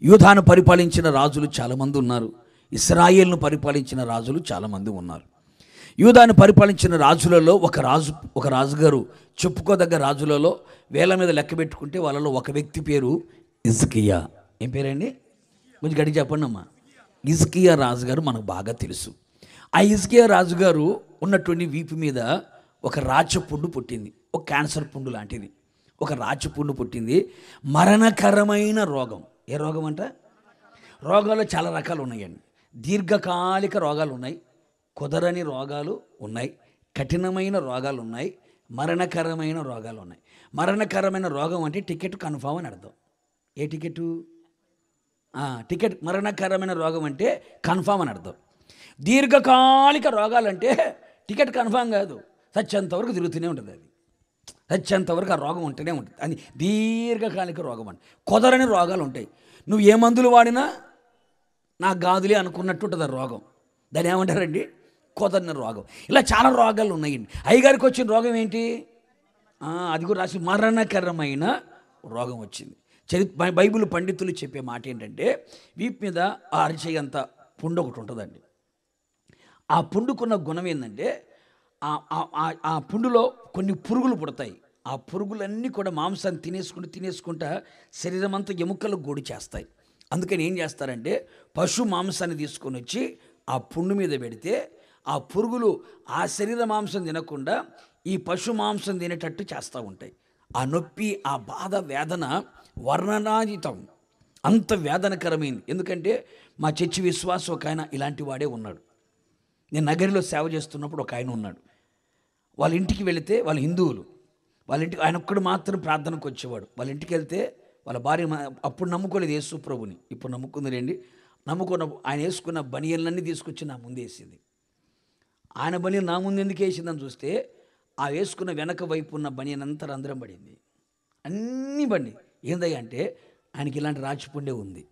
యూదాను పరిపాలించిన రాజులు చాలామంది ఉన్నారు, ఇశ్రాయేలును పరిపాలించిన రాజులు చాలామంది ఉన్నారు. యూదాను పరిపాలించిన రాజులలో ఒక రాజుగారు, చెప్పుకోదగ్గ రాజులలో వేల మీద లెక్క పెట్టుకుంటే వాళ్ళలో ఒక వ్యక్తి పేరు హిజ్కియా. ఏం పేరండి? కొంచెం గడికి చెప్పండి అమ్మా. హిజ్కియా రాజుగారు మనకు బాగా తెలుసు. ఆ హిజ్కియా రాజుగారు ఉన్నటువంటి వీపు మీద ఒక రాచపుండు పుట్టింది, ఒక క్యాన్సర్ పుండు లాంటిది. ఒక రాచపుండు పుట్టింది, మరణకరమైన రోగం. ఏ రోగం అంట? రోగాలు చాలా రకాలు ఉన్నాయండి. దీర్ఘకాలిక రోగాలు ఉన్నాయి, కుదరని రోగాలు ఉన్నాయి, కఠినమైన రోగాలు ఉన్నాయి, మరణకరమైన రోగాలు ఉన్నాయి. మరణకరమైన రోగం అంటే టికెట్ కన్ఫామ్ అని అర్థం. ఏ టికెట్? మరణకరమైన రోగం అంటే కన్ఫామ్ అని అర్థం. దీర్ఘకాలిక రోగాలంటే టికెట్ కన్ఫామ్ కాదు, చచ్చేంతవరకు తిరుగుతూనే ఉంటుంది. అది చచ్చేంతవరకు ఆ రోగం ఉంటూనే ఉంటుంది. అది దీర్ఘకాలిక రోగం అండి. కుదరని రోగాలు ఉంటాయి. నువ్వు ఏ మందులు వాడినా నాకు గాదులే అనుకున్నట్టు ఉంటుంది ఆ రోగం. దాన్ని ఏమంటారండి? కుదరని రోగం. ఇలా చాలా రోగాలు ఉన్నాయండి. అయ్యగారికి వచ్చిన రోగం ఏంటి? అది కూడా రాసి మరణకరమైన రోగం వచ్చింది. బైబిల్ పండితులు చెప్పే మాట ఏంటంటే, వీపు మీద ఆ అరిచేయంత పుండు ఒకటి ఉంటుందండి. ఆ పుండుకున్న గుణం ఏంటంటే ఆ పుండులో కొన్ని పురుగులు పుడతాయి. ఆ పురుగులన్నీ కూడా మాంసాన్ని తినేసుకుంటా శరీరం అంతా ఎముకలు గూడి చేస్తాయి. అందుకని ఏం చేస్తారంటే పశు మాంసాన్ని తీసుకొని వచ్చి ఆ పుండు మీద పెడితే ఆ పురుగులు ఆ శరీర మాంసం తినకుండా ఈ పశు మాంసం తినేటట్టు చేస్తూ ఉంటాయి. ఆ నొప్పి, ఆ బాధ, వేదన వర్ణనాతీతం, అంత వేదనకరమైంది. ఎందుకంటే మా చర్చి విశ్వాసం ఒక ఆయన ఇలాంటి వాడే ఉన్నాడు. నేను నగరిలో సేవ చేస్తున్నప్పుడు ఒక ఆయన ఉన్నాడు. వాళ్ళ ఇంటికి వెళితే, వాళ్ళ హిందువులు, వాళ్ళ ఇంటికి ఆయన ఒక్కడు మాత్రం ప్రార్థనకు వచ్చేవాడు. వాళ్ళ ఇంటికి వెళ్తే వాళ్ళ భార్య అప్పుడు నమ్ముకోలేదు యేసు ప్రభుని, ఇప్పుడు నమ్ముకుంది రండి. నమ్ముకున్న ఆయన వేసుకున్న బనియన్లన్నీ తీసుకొచ్చి నా ముందు వేసింది. ఆయన బనియన్ నా ముందు ఎందుకు వేసిందని చూస్తే ఆ వేసుకున్న వెనక వైపు ఉన్న బనియన్ అంతా రంధ్రం పడింది, అన్నీ బండి. ఏందయ్యా అంటే ఆయనకి ఇలాంటి రాచిపుండే ఉంది.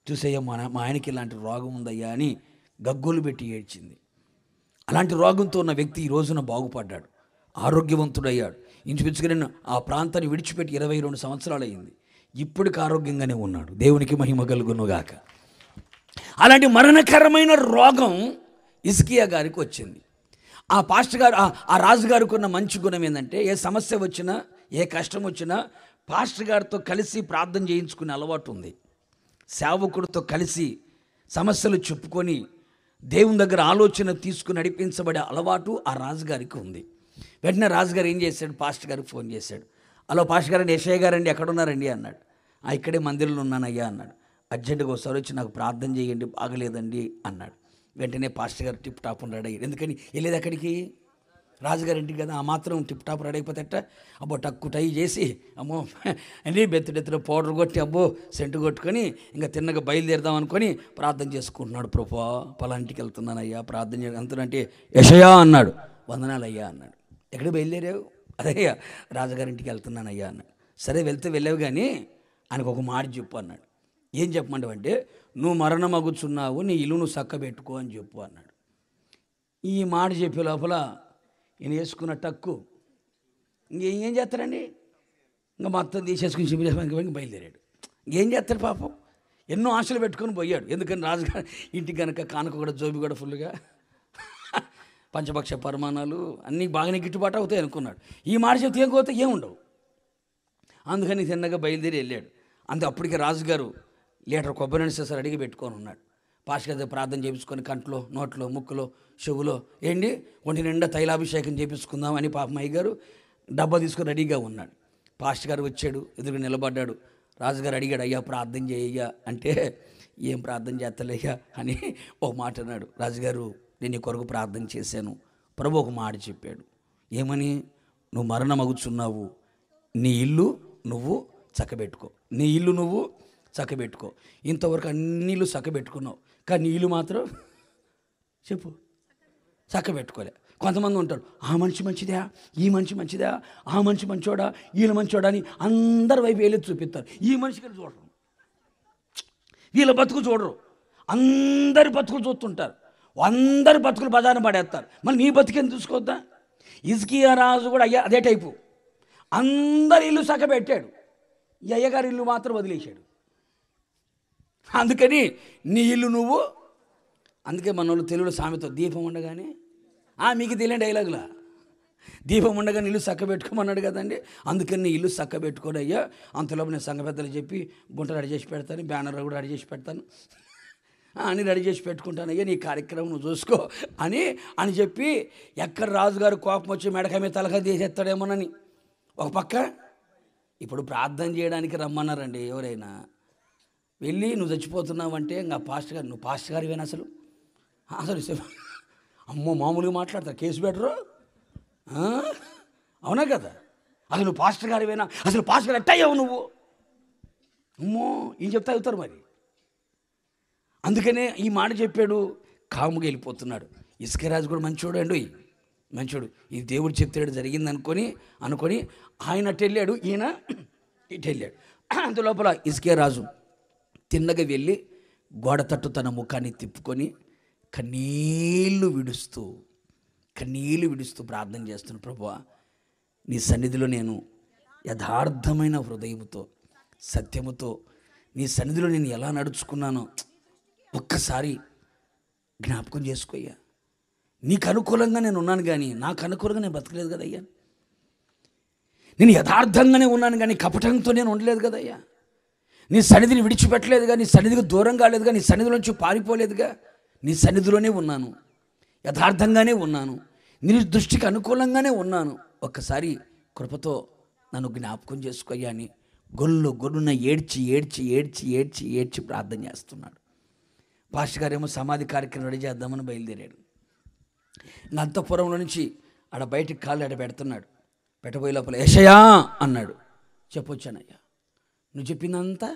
చూసేయ్యా మా ఆయనకి ఇలాంటి రోగం ఉందయ్యా అని గగ్గోలు పెట్టి ఏడ్చింది. అలాంటి రోగంతో ఉన్న వ్యక్తి ఈ రోజున బాగుపడ్డాడు, ఆరోగ్యవంతుడయ్యాడు. ఇంచుమించుగా నేను ఆ ప్రాంతాన్ని విడిచిపెట్టి 22 సంవత్సరాలు అయింది. ఇప్పటికి ఆరోగ్యంగానే ఉన్నాడు. దేవునికి మహిమ కలుగునుగాక. అలాంటి మరణకరమైన రోగం హిజ్కియా గారికి వచ్చింది. ఆ పాస్టర్ గారు, ఆ రాజుగారికి ఉన్న మంచి గుణం ఏంటంటే ఏ సమస్య వచ్చినా, ఏ కష్టం వచ్చినా పాస్టర్ గారితో కలిసి ప్రార్థన చేయించుకునే అలవాటు ఉంది. సేవకుడితో కలిసి సమస్యలు చెప్పుకొని దేవుని దగ్గర ఆలోచన తీసుకుని నడిపించబడే అలవాటు ఆ రాజుగారికి ఉంది. వెంటనే రాజుగారు ఏం చేశాడు, పాస్టర్ గారికి ఫోన్ చేశాడు. హలో పాస్టర్ గారండి, యెషయా గారండి, ఎక్కడున్నారండి అన్నాడు. ఇక్కడే మందిరంలో ఉన్నానయ్యా అన్నాడు. అర్జెంటుగా ఒకసారి వచ్చి నాకు ప్రార్థన చేయండి, బాగలేదండి అన్నాడు. వెంటనే పాస్టర్ గారు టిప్ టాప్ రెడీ అయ్యాడు. ఎందుకని వెళ్ళేది ఎక్కడికి, రాజుగారి ఇంటికి కదా. ఆ మాత్రం టిప్ టాప్ రెడీ అయిపోతేట అబ్బో టక్కు టై చేసి అమ్మో అని బెత్తుడెత్తులో పౌడర్ కొట్టి అబ్బో సెంటు కొట్టుకొని ఇంకా తిన్నగా బయలుదేరదాం అనుకొని ప్రార్థన చేసుకుంటున్నాడు. ప్రభువా పలాంటికి వెళ్తున్నానయ్యా, ప్రార్థన చేయ అంతనంటే యెషయా అన్నాడు. వందనాలయ్యా అన్నాడు. ఎక్కడికి బయలుదేరావు? అదయ్యా రాజుగారింటికి వెళ్తున్నానయ్యా అన్నాడు. సరే వెళ్ళావు కానీ ఆయనకు ఒక మాట చెప్పు అన్నాడు. ఏం చెప్పమంటావు అంటే నువ్వు మరణమగుచున్నావు, నీ ఇల్లు నువ్వు చక్కబెట్టుకో అని చెప్పు అన్నాడు. ఈ మాట చెప్పే లోపల ఈయన వేసుకున్న టక్కు ఇంకేం చేస్తారండి, ఇంకా మొత్తం తీసేసుకుని చెప్పి బయలుదేరాడు. ఇంకేం చేస్తాడు పాపం, ఎన్నో ఆశలు పెట్టుకొని పోయాడు. ఎందుకని రాజుగారు ఇంటికి కనుక కానుక కూడా జోబి కూడా ఫుల్గా పంచభక్ష పరిమాణాలు అన్నీ బాగానే గిట్టుబాటు అవుతాయి అనుకున్నాడు. ఈ మాట చెప్తే ఏం కోతే ఏముండవు. అందుకని తిన్నగా బయలుదేరి వెళ్ళాడు. అప్పటికే రాజుగారు లీటర్ కొబ్బరి నూనె సార్ అడిగి పెట్టుకొని ఉన్నాడు. పాస్టర్ గారి ప్రార్థన చేయించుకొని కంట్లో, నోట్లో, ముక్కులో, చెవులో ఏంటి ఒంటి నిండా తైలాభిషేకం చేయించుకుందాం అని పాపమయ్య గారు డబ్బా తీసుకొని రెడీగా ఉన్నాడు. పాస్టర్ గారు వచ్చాడు, ఎదురుగా నిలబడ్డాడు. రాజుగారు అడిగాడు, అయ్యా ప్రార్థన చేయయ్యా అంటే ఏం ప్రార్థన చేస్తలేయ్యా అని ఒక మాట అన్నాడు. రాజుగారు నేను నీ కొరకు ప్రార్థన చేశాను, ప్రభు ఒక మాట చెప్పాడు. ఏమని? నువ్వు మరణమగుచున్నావు, నీ ఇల్లు నువ్వు చక్కబెట్టుకో, నీ ఇల్లు నువ్వు చక్కబెట్టుకో. ఇంతవరకు అన్ని ఇల్లు చక్కబెట్టుకున్నావు, కానీ నీ ఇల్లు మాత్రం చెప్పు చక్కబెట్టుకోలే. కొంతమంది ఉంటారు, ఆ మనిషి మంచిదా, ఈ మనిషి మంచిదా, ఆ మనిషి మంచోడా, వీళ్ళ మంచోడా అని అందరి వైపు వెళ్ళి చూపిస్తారు. ఈ మనిషికి చూడరు, వీళ్ళ బతుకు చూడరు, అందరి బతుకులు చూస్తుంటారు. అందరి బతుకులు బజారున పడేస్తారు. మళ్ళీ నీ బతుకేం చూసుకోవద్దా? హిజ్కియా రాజు కూడా అదే టైపు. అందరి ఇల్లు చక్కబెట్టాడు, ఈ అయ్యగారి ఇల్లు మాత్రం వదిలేశాడు. అందుకని నీ ఇల్లు నువ్వు, అందుకే మన వాళ్ళు తెలుగులో సామెత దీపం ఉండగానే మీకు తెలియని డైలాగులా, దీపం ఉండగానే ఇల్లు చక్కబెట్టుకోమన్నాడు కదండి. అందుకని నీ ఇల్లు చక్కబెట్టుకోడు అయ్యా, అంతలోపు నేను సంఘ పెద్దలు చెప్పి గుంట రెడీ చేసి పెడతాను, బ్యానర్ కూడా రెడీ చేసి పెడతాను అని రెడీ చేసి పెట్టుకుంటాను అయ్యా, నీ కార్యక్రమం నువ్వు చూసుకో అని చెప్పి ఎక్కడ రాజుగారు కోపం వచ్చి మెడక మీద తలక తీసేస్తాడేమోనని ఒక పక్క. ఇప్పుడు ప్రార్థన చేయడానికి రమ్మన్నారండి ఎవరైనా, వెళ్ళి నువ్వు చచ్చిపోతున్నావంటే ఇంకా పాస్టర్ గారు, నువ్వు పాస్టర్ గారివేనా అసలు అమ్మో మామూలుగా మాట్లాడతారు, కేసు బెటరు, అవునా కదా? అసలు నువ్వు పాస్టర్ గారివేనా, అసలు పాస్టర్ గారు ఎట్టయ్యావు నువ్వు, అమ్మో ఏం చెప్తా అవుతారు మరి. అందుకనే ఈ మాట చెప్పాడు, కాముగా వెళ్ళిపోతున్నాడు. హిజ్కియా కూడా మంచోడు అండి, మంచోడు. ఈ దేవుడు చెప్తాడు జరిగింది అనుకొని ఆయన అటు వెళ్ళాడు, ఈయన ఇటు వెళ్ళాడు. అంత లోపల హిజ్కియా రాజు తిన్నగా వెళ్ళి గోడ తట్టు తన ముఖాన్ని తిప్పుకొని కన్నీళ్లు విడుస్తూ ప్రార్థన చేస్తున్నాడు. ప్రభువా నీ సన్నిధిలో నేను యథార్థమైన హృదయముతో, సత్యముతో నీ సన్నిధిలో నేను ఎలా నడుచుకున్నానో ఒక్కసారి జ్ఞాపకం చేసుకోయ్యా. నీకు అనుకూలంగా నేను ఉన్నాను కానీ నాకు అనుకూలంగా నేను బ్రతకలేదు కదయ్యా. నేను యథార్థంగానే ఉన్నాను కానీ కపటంతో నేను ఉండలేదు కదయ్యా. నీ సన్నిధిని విడిచిపెట్టలేదుగా, నీ సన్నిధికి దూరం కాలేదుగా, నీ సన్నిధిలోంచి పారిపోలేదుగా. నీ సన్నిధిలోనే ఉన్నాను, యథార్థంగానే ఉన్నాను, నీ దృష్టికి అనుకూలంగానే ఉన్నాను. ఒక్కసారి కృపతో నన్ను జ్ఞాపకం చేసుకోయ్యా అని గొల్లున ఏడ్చి ఏడ్చి ఏడ్చి ఏడ్చి ఏడ్చి ప్రార్థన చేస్తున్నాడు. పాస్టర్ గారేమో సమాధి కార్యక్రమం రెడీ చేద్దామని బయలుదేరాడు. ఇంకా అంతఃపురంలో నుంచి ఆడ బయటికి కాళ్ళు ఆడ పెడుతున్నాడు. పెట్టబోయే లోపల యెషయా అన్నాడు. చెప్పొచ్చానయ్యా, నువ్వు చెప్పిందంతా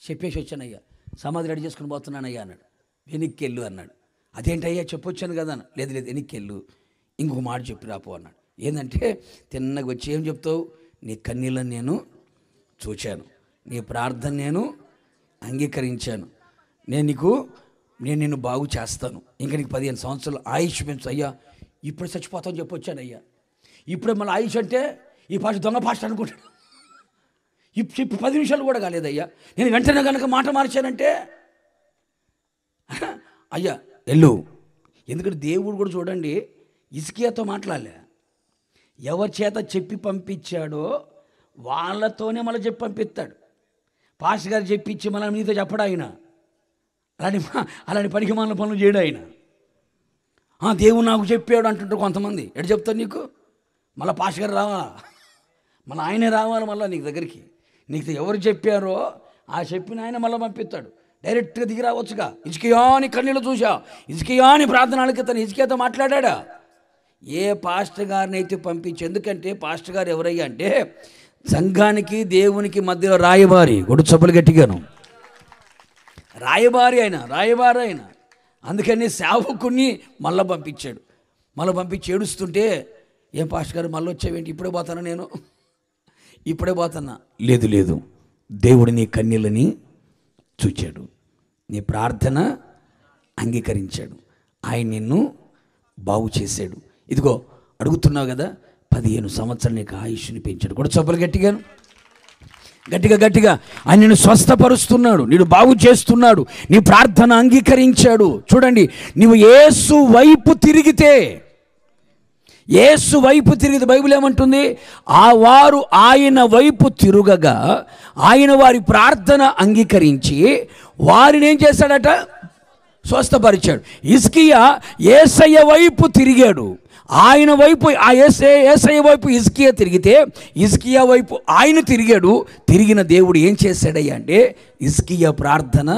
చెప్పేసి వచ్చానయ్యా, సమాధి రెడీ చేసుకుని పోతున్నానయ్యా అన్నాడు. వెనక్కి వెళ్ళు అన్నాడు. అదేంటయ్యా చెప్పొచ్చాను కదా అన్న. లేదు లేదు వెనక్కి వెళ్ళు, ఇంకొక మాట చెప్పి రాపో అన్నాడు. ఏంటంటే తిన్నగా వచ్చి ఏం చెప్తావు, నీ కన్నీళ్ళని నేను చూచాను, నీ ప్రార్థన నేను అంగీకరించాను, నేను నిన్ను బాగు చేస్తాను, ఇంకా నీకు 15 సంవత్సరాలు ఆయుష్ పెంచు. అయ్యా ఇప్పుడు చచ్చిపోతాను చెప్పొచ్చానయ్యా. ఇప్పుడే మళ్ళీ ఆయుష్ అంటే ఈ పాట దొంగ పాట అనుకుంటాడు. ఇప్పుడు 10 నిమిషాలు కూడా కాలేదయ్యా, నేను వెంటనే కనుక మాట మార్చానంటే అయ్యా వెళ్ళు. ఎందుకంటే దేవుడు కూడా చూడండి హిజ్కియాతో మాట్లాడలే, ఎవరి చేత చెప్పి పంపించాడో వాళ్ళతోనే మళ్ళీ చెప్పి పంపిస్తాడు. పాస్టర్ గారు చెప్పించి మళ్ళీ మీతో చెప్పడు ఆయన. అలాంటి పనికి మన పనులు చేయడు ఆయన. దేవుడు నాకు చెప్పాడు అంటుంటారు కొంతమంది. ఎటు చెప్తారు నీకు? మళ్ళీ పాస్టర్ గారు రావాలా, మళ్ళీ ఆయనే రావాలి మళ్ళీ నీకు దగ్గరికి. నీకు ఎవరు చెప్పారో ఆ చెప్పిన ఆయన మళ్ళీ పంపిస్తాడు. డైరెక్ట్గా దిగి రావచ్చుగా. హిజ్కియాని కన్నీళ్ళు చూసా, హిజ్కియాని ప్రార్థనలకి తను హిజ్కియాతో మాట్లాడా. ఏ పాస్టర్ గారిని అయితే పంపించి, ఎందుకంటే పాస్టర్ గారు ఎవరయ్యా అంటే సంఘానికి దేవునికి మధ్యలో రాయబారి. గొడ్డు చప్పులు గట్టిగాను రాయబారి ఆయన. అందుకని సేవకుని మళ్ళీ పంపించాడు. మళ్ళీ పంపించి ఏడుస్తుంటే, ఏం పాస్టర్ గారు మళ్ళీ వచ్చావేంటి, ఇప్పుడే పోతానా నేను, ఇప్పుడే పోతున్నా. లేదు లేదు, దేవుడు నీ కన్నీళ్ళని చూచాడు, నీ ప్రార్థన అంగీకరించాడు, ఆయన నిన్ను బాగు చేశాడు. ఇదిగో అడుగుతున్నావు కదా, 15 సంవత్సరాలు నీకు ఆయుష్ని పెంచాడు. కూడా చొప్పులు గట్టిగా ఆయన నిన్ను స్వస్థపరుస్తున్నాడు, నిన్ను బాగు చేస్తున్నాడు, నీ ప్రార్థన అంగీకరించాడు. చూడండి, నువ్వు యేసు వైపు తిరిగితే బైబిల్ ఏమంటుంది, ఆ వారు ఆయన వైపు తిరుగగా ఆయన వారి ప్రార్థన అంగీకరించి వారిని ఏం చేశాడట, స్వస్థపరిచాడు. హిజ్కియా యేసయ్య వైపు తిరిగాడు, ఆయన వైపు యేసయ్య వైపు హిజ్కియా తిరిగితే హిజ్కియా వైపు ఆయన తిరిగాడు. తిరిగిన దేవుడు ఏం చేశాడయ్యా అంటే హిజ్కియా ప్రార్థన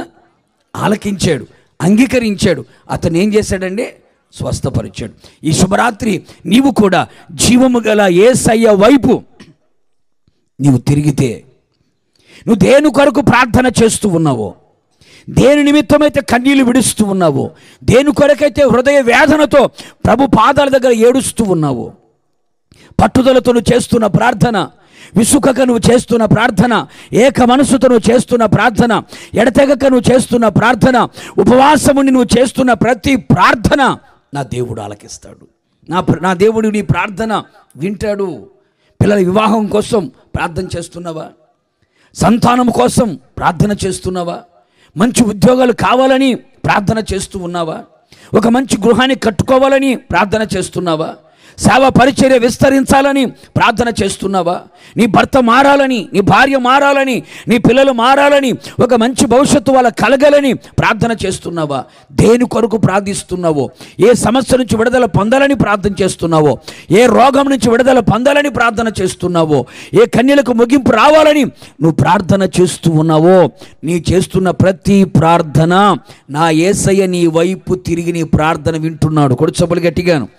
ఆలకించాడు, అంగీకరించాడు. అతను ఏం చేశాడండి, స్వస్థపరిచాడు. ఈ శుభరాత్రి నీవు కూడా జీవము గల యేసయ్య వైపు నీవు తిరిగితే, నువ్వు దేని కొరకు ప్రార్థన చేస్తూ ఉన్నావో, దేని నిమిత్తమైతే కన్నీళ్లు విడుస్తూ ఉన్నావో, దేని కొరకైతే హృదయ వేదనతో ప్రభు పాదాల దగ్గర ఏడుస్తూ ఉన్నావో, పట్టుదలతో నువ్వు చేస్తున్న ప్రార్థన, విసుకక నువ్వు చేస్తున్న ప్రార్థన, ఏక మనసుతో నువ్వు చేస్తున్న ప్రార్థన, ఎడతెగక నువ్వు చేస్తున్న ప్రార్థన, ఉపవాసముని నువ్వు చేస్తున్న ప్రతి ప్రార్థన నా దేవుడు ఆలకిస్తాడు. నా దేవుడు నీ ప్రార్థన వింటాడు. పిల్లల వివాహం కోసం ప్రార్థన చేస్తున్నావా? సంతానం కోసం ప్రార్థన చేస్తున్నావా? మంచి ఉద్యోగాలు కావాలని ప్రార్థన చేస్తూ ఉన్నావా? ఒక మంచి గృహాన్ని కట్టుకోవాలని ప్రార్థన చేస్తున్నావా? సేవా పరిచర్య విస్తరించాలని ప్రార్థన చేస్తున్నావా? నీ భర్త మారాలని, నీ భార్య మారాలని, నీ పిల్లలు మారాలని, ఒక మంచి భవిష్యత్తు వాళ్ళ కలగాలని ప్రార్థన చేస్తున్నావా? దేని కొరకు ప్రార్థిస్తున్నావో, ఏ సమస్య నుంచి విడుదల పొందాలని ప్రార్థన చేస్తున్నావో, ఏ రోగం నుంచి విడుదల పొందాలని ప్రార్థన చేస్తున్నావో, ఏ కన్యలకు ముగింపు రావాలని నువ్వు ప్రార్థన చేస్తూ ఉన్నావో, నీ చేస్తున్న ప్రతి ప్రార్థన నా యేసయ్య నీ వైపు తిరిగి నీ ప్రార్థన వింటున్నాడు. కొడుచబులు గట్టిగాను.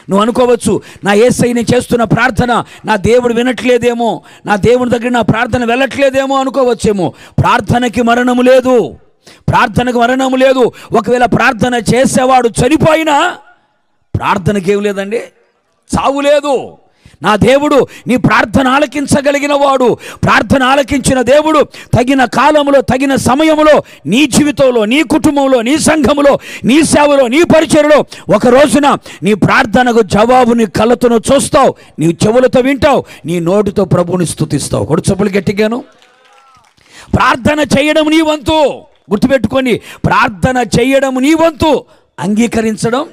నువ్వు అనుకోవచ్చు, నా యేసయ్య నేను చేస్తున్న ప్రార్థన నా దేవుడు వినట్లేదేమో, నా దేవుని దగ్గర నా ప్రార్థన వెళ్ళట్లేదేమో అనుకోవచ్చేమో. ప్రార్థనకి మరణము లేదు. ఒకవేళ ప్రార్థన చేసేవాడు చనిపోయినా ప్రార్థనకి ఏం లేదండి, చావు లేదు. నా దేవుడు నీ ప్రార్థన ఆలకించగలిగిన వాడు. ప్రార్థన ఆలకించిన దేవుడు తగిన కాలంలో, తగిన సమయంలో నీ జీవితంలో, నీ కుటుంబంలో, నీ సంఘములో, నీ సేవలో, నీ పరిచర్యలో ఒక రోజున నీ ప్రార్థనకు జవాబు నీ కళ్ళతో చూస్తావు, నీ చెవులతో వింటావు, నీ నోటితో ప్రభువుని స్తుతిస్తావు. కొడు చెప్పులు గట్టిగాను. ప్రార్థన చేయడం నీ వంతు. గుర్తుపెట్టుకోండి, ప్రార్థన చేయడం నీ వంతు, అంగీకరించడం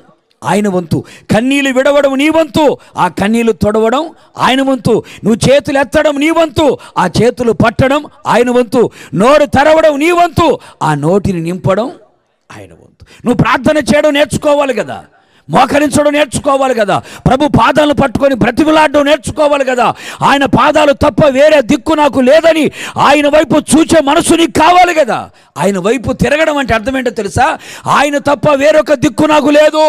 ఆయన వంతు. కన్నీళ్ళు విడవడం నీ వంతు, ఆ కన్నీళ్ళు తొడవడం ఆయన వంతు. నువ్వు చేతులు ఎత్తడం నీ వంతు, ఆ చేతులు పట్టడం ఆయన వంతు. నోరు తెరవడం నీ వంతు, ఆ నోటిని నింపడం ఆయన వంతు. నువ్వు ప్రార్థన చేయడం నేర్చుకోవాలి కదా, మోకరించడం నేర్చుకోవాలి కదా, ప్రభు పాదాలను పట్టుకొని బ్రతిమలాడడం నేర్చుకోవాలి కదా. ఆయన పాదాలు తప్ప వేరే దిక్కు నాకు లేదని ఆయన వైపు చూచే మనసు నీకు కావాలి కదా. ఆయన వైపు తిరగడం అంటే అర్థం ఏంటో తెలుసా? ఆయన తప్ప వేరొక దిక్కు నాకు లేదు,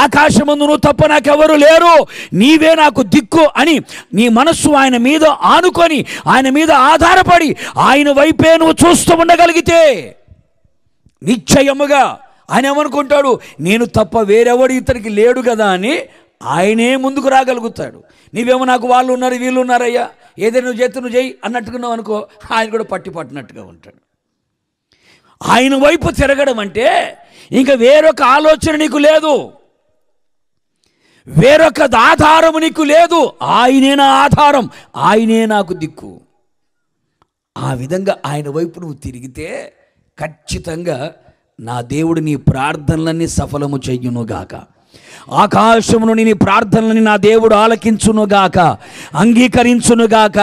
ఆకాశమందు నువ్వు తప్ప నాకెవరు లేరు, నీవే నాకు దిక్కు అని నీ మనస్సు ఆయన మీద ఆనుకొని, ఆయన మీద ఆధారపడి ఆయన వైపే నువ్వు చూస్తూ ఉండగలిగితే నిశ్చయముగా ఆయన ఏమనుకుంటాడు, నేను తప్ప వేరెవడు ఇతనికి లేడు కదా అని ఆయనే ముందుకు రాగలుగుతాడు. నీవేమో నాకు వాళ్ళు ఉన్నారు వీళ్ళు ఉన్నారయ్యా, ఏదైనా నువ్వు చేస్తే నువ్వు చేయి అన్నట్టుకున్నావు అనుకో, ఆయన కూడా పట్టినట్టుగా ఉంటాడు. ఆయన వైపు తిరగడం అంటే ఇంకా వేరొక ఆలోచన నీకు లేదు, వేరొక ఆధారము నీకు లేదు. ఆయనే నా ఆధారం, ఆయనే నాకు దిక్కు. ఆ విధంగా ఆయన వైపు నువ్వు తిరిగితే ఖచ్చితంగా నా దేవుడు నీ ప్రార్థనలన్నీ సఫలము చెయ్యునుగాక. ఆకాశమును నీ ప్రార్థనలని నా దేవుడు ఆలకించునుగాక, అంగీకరించునుగాక.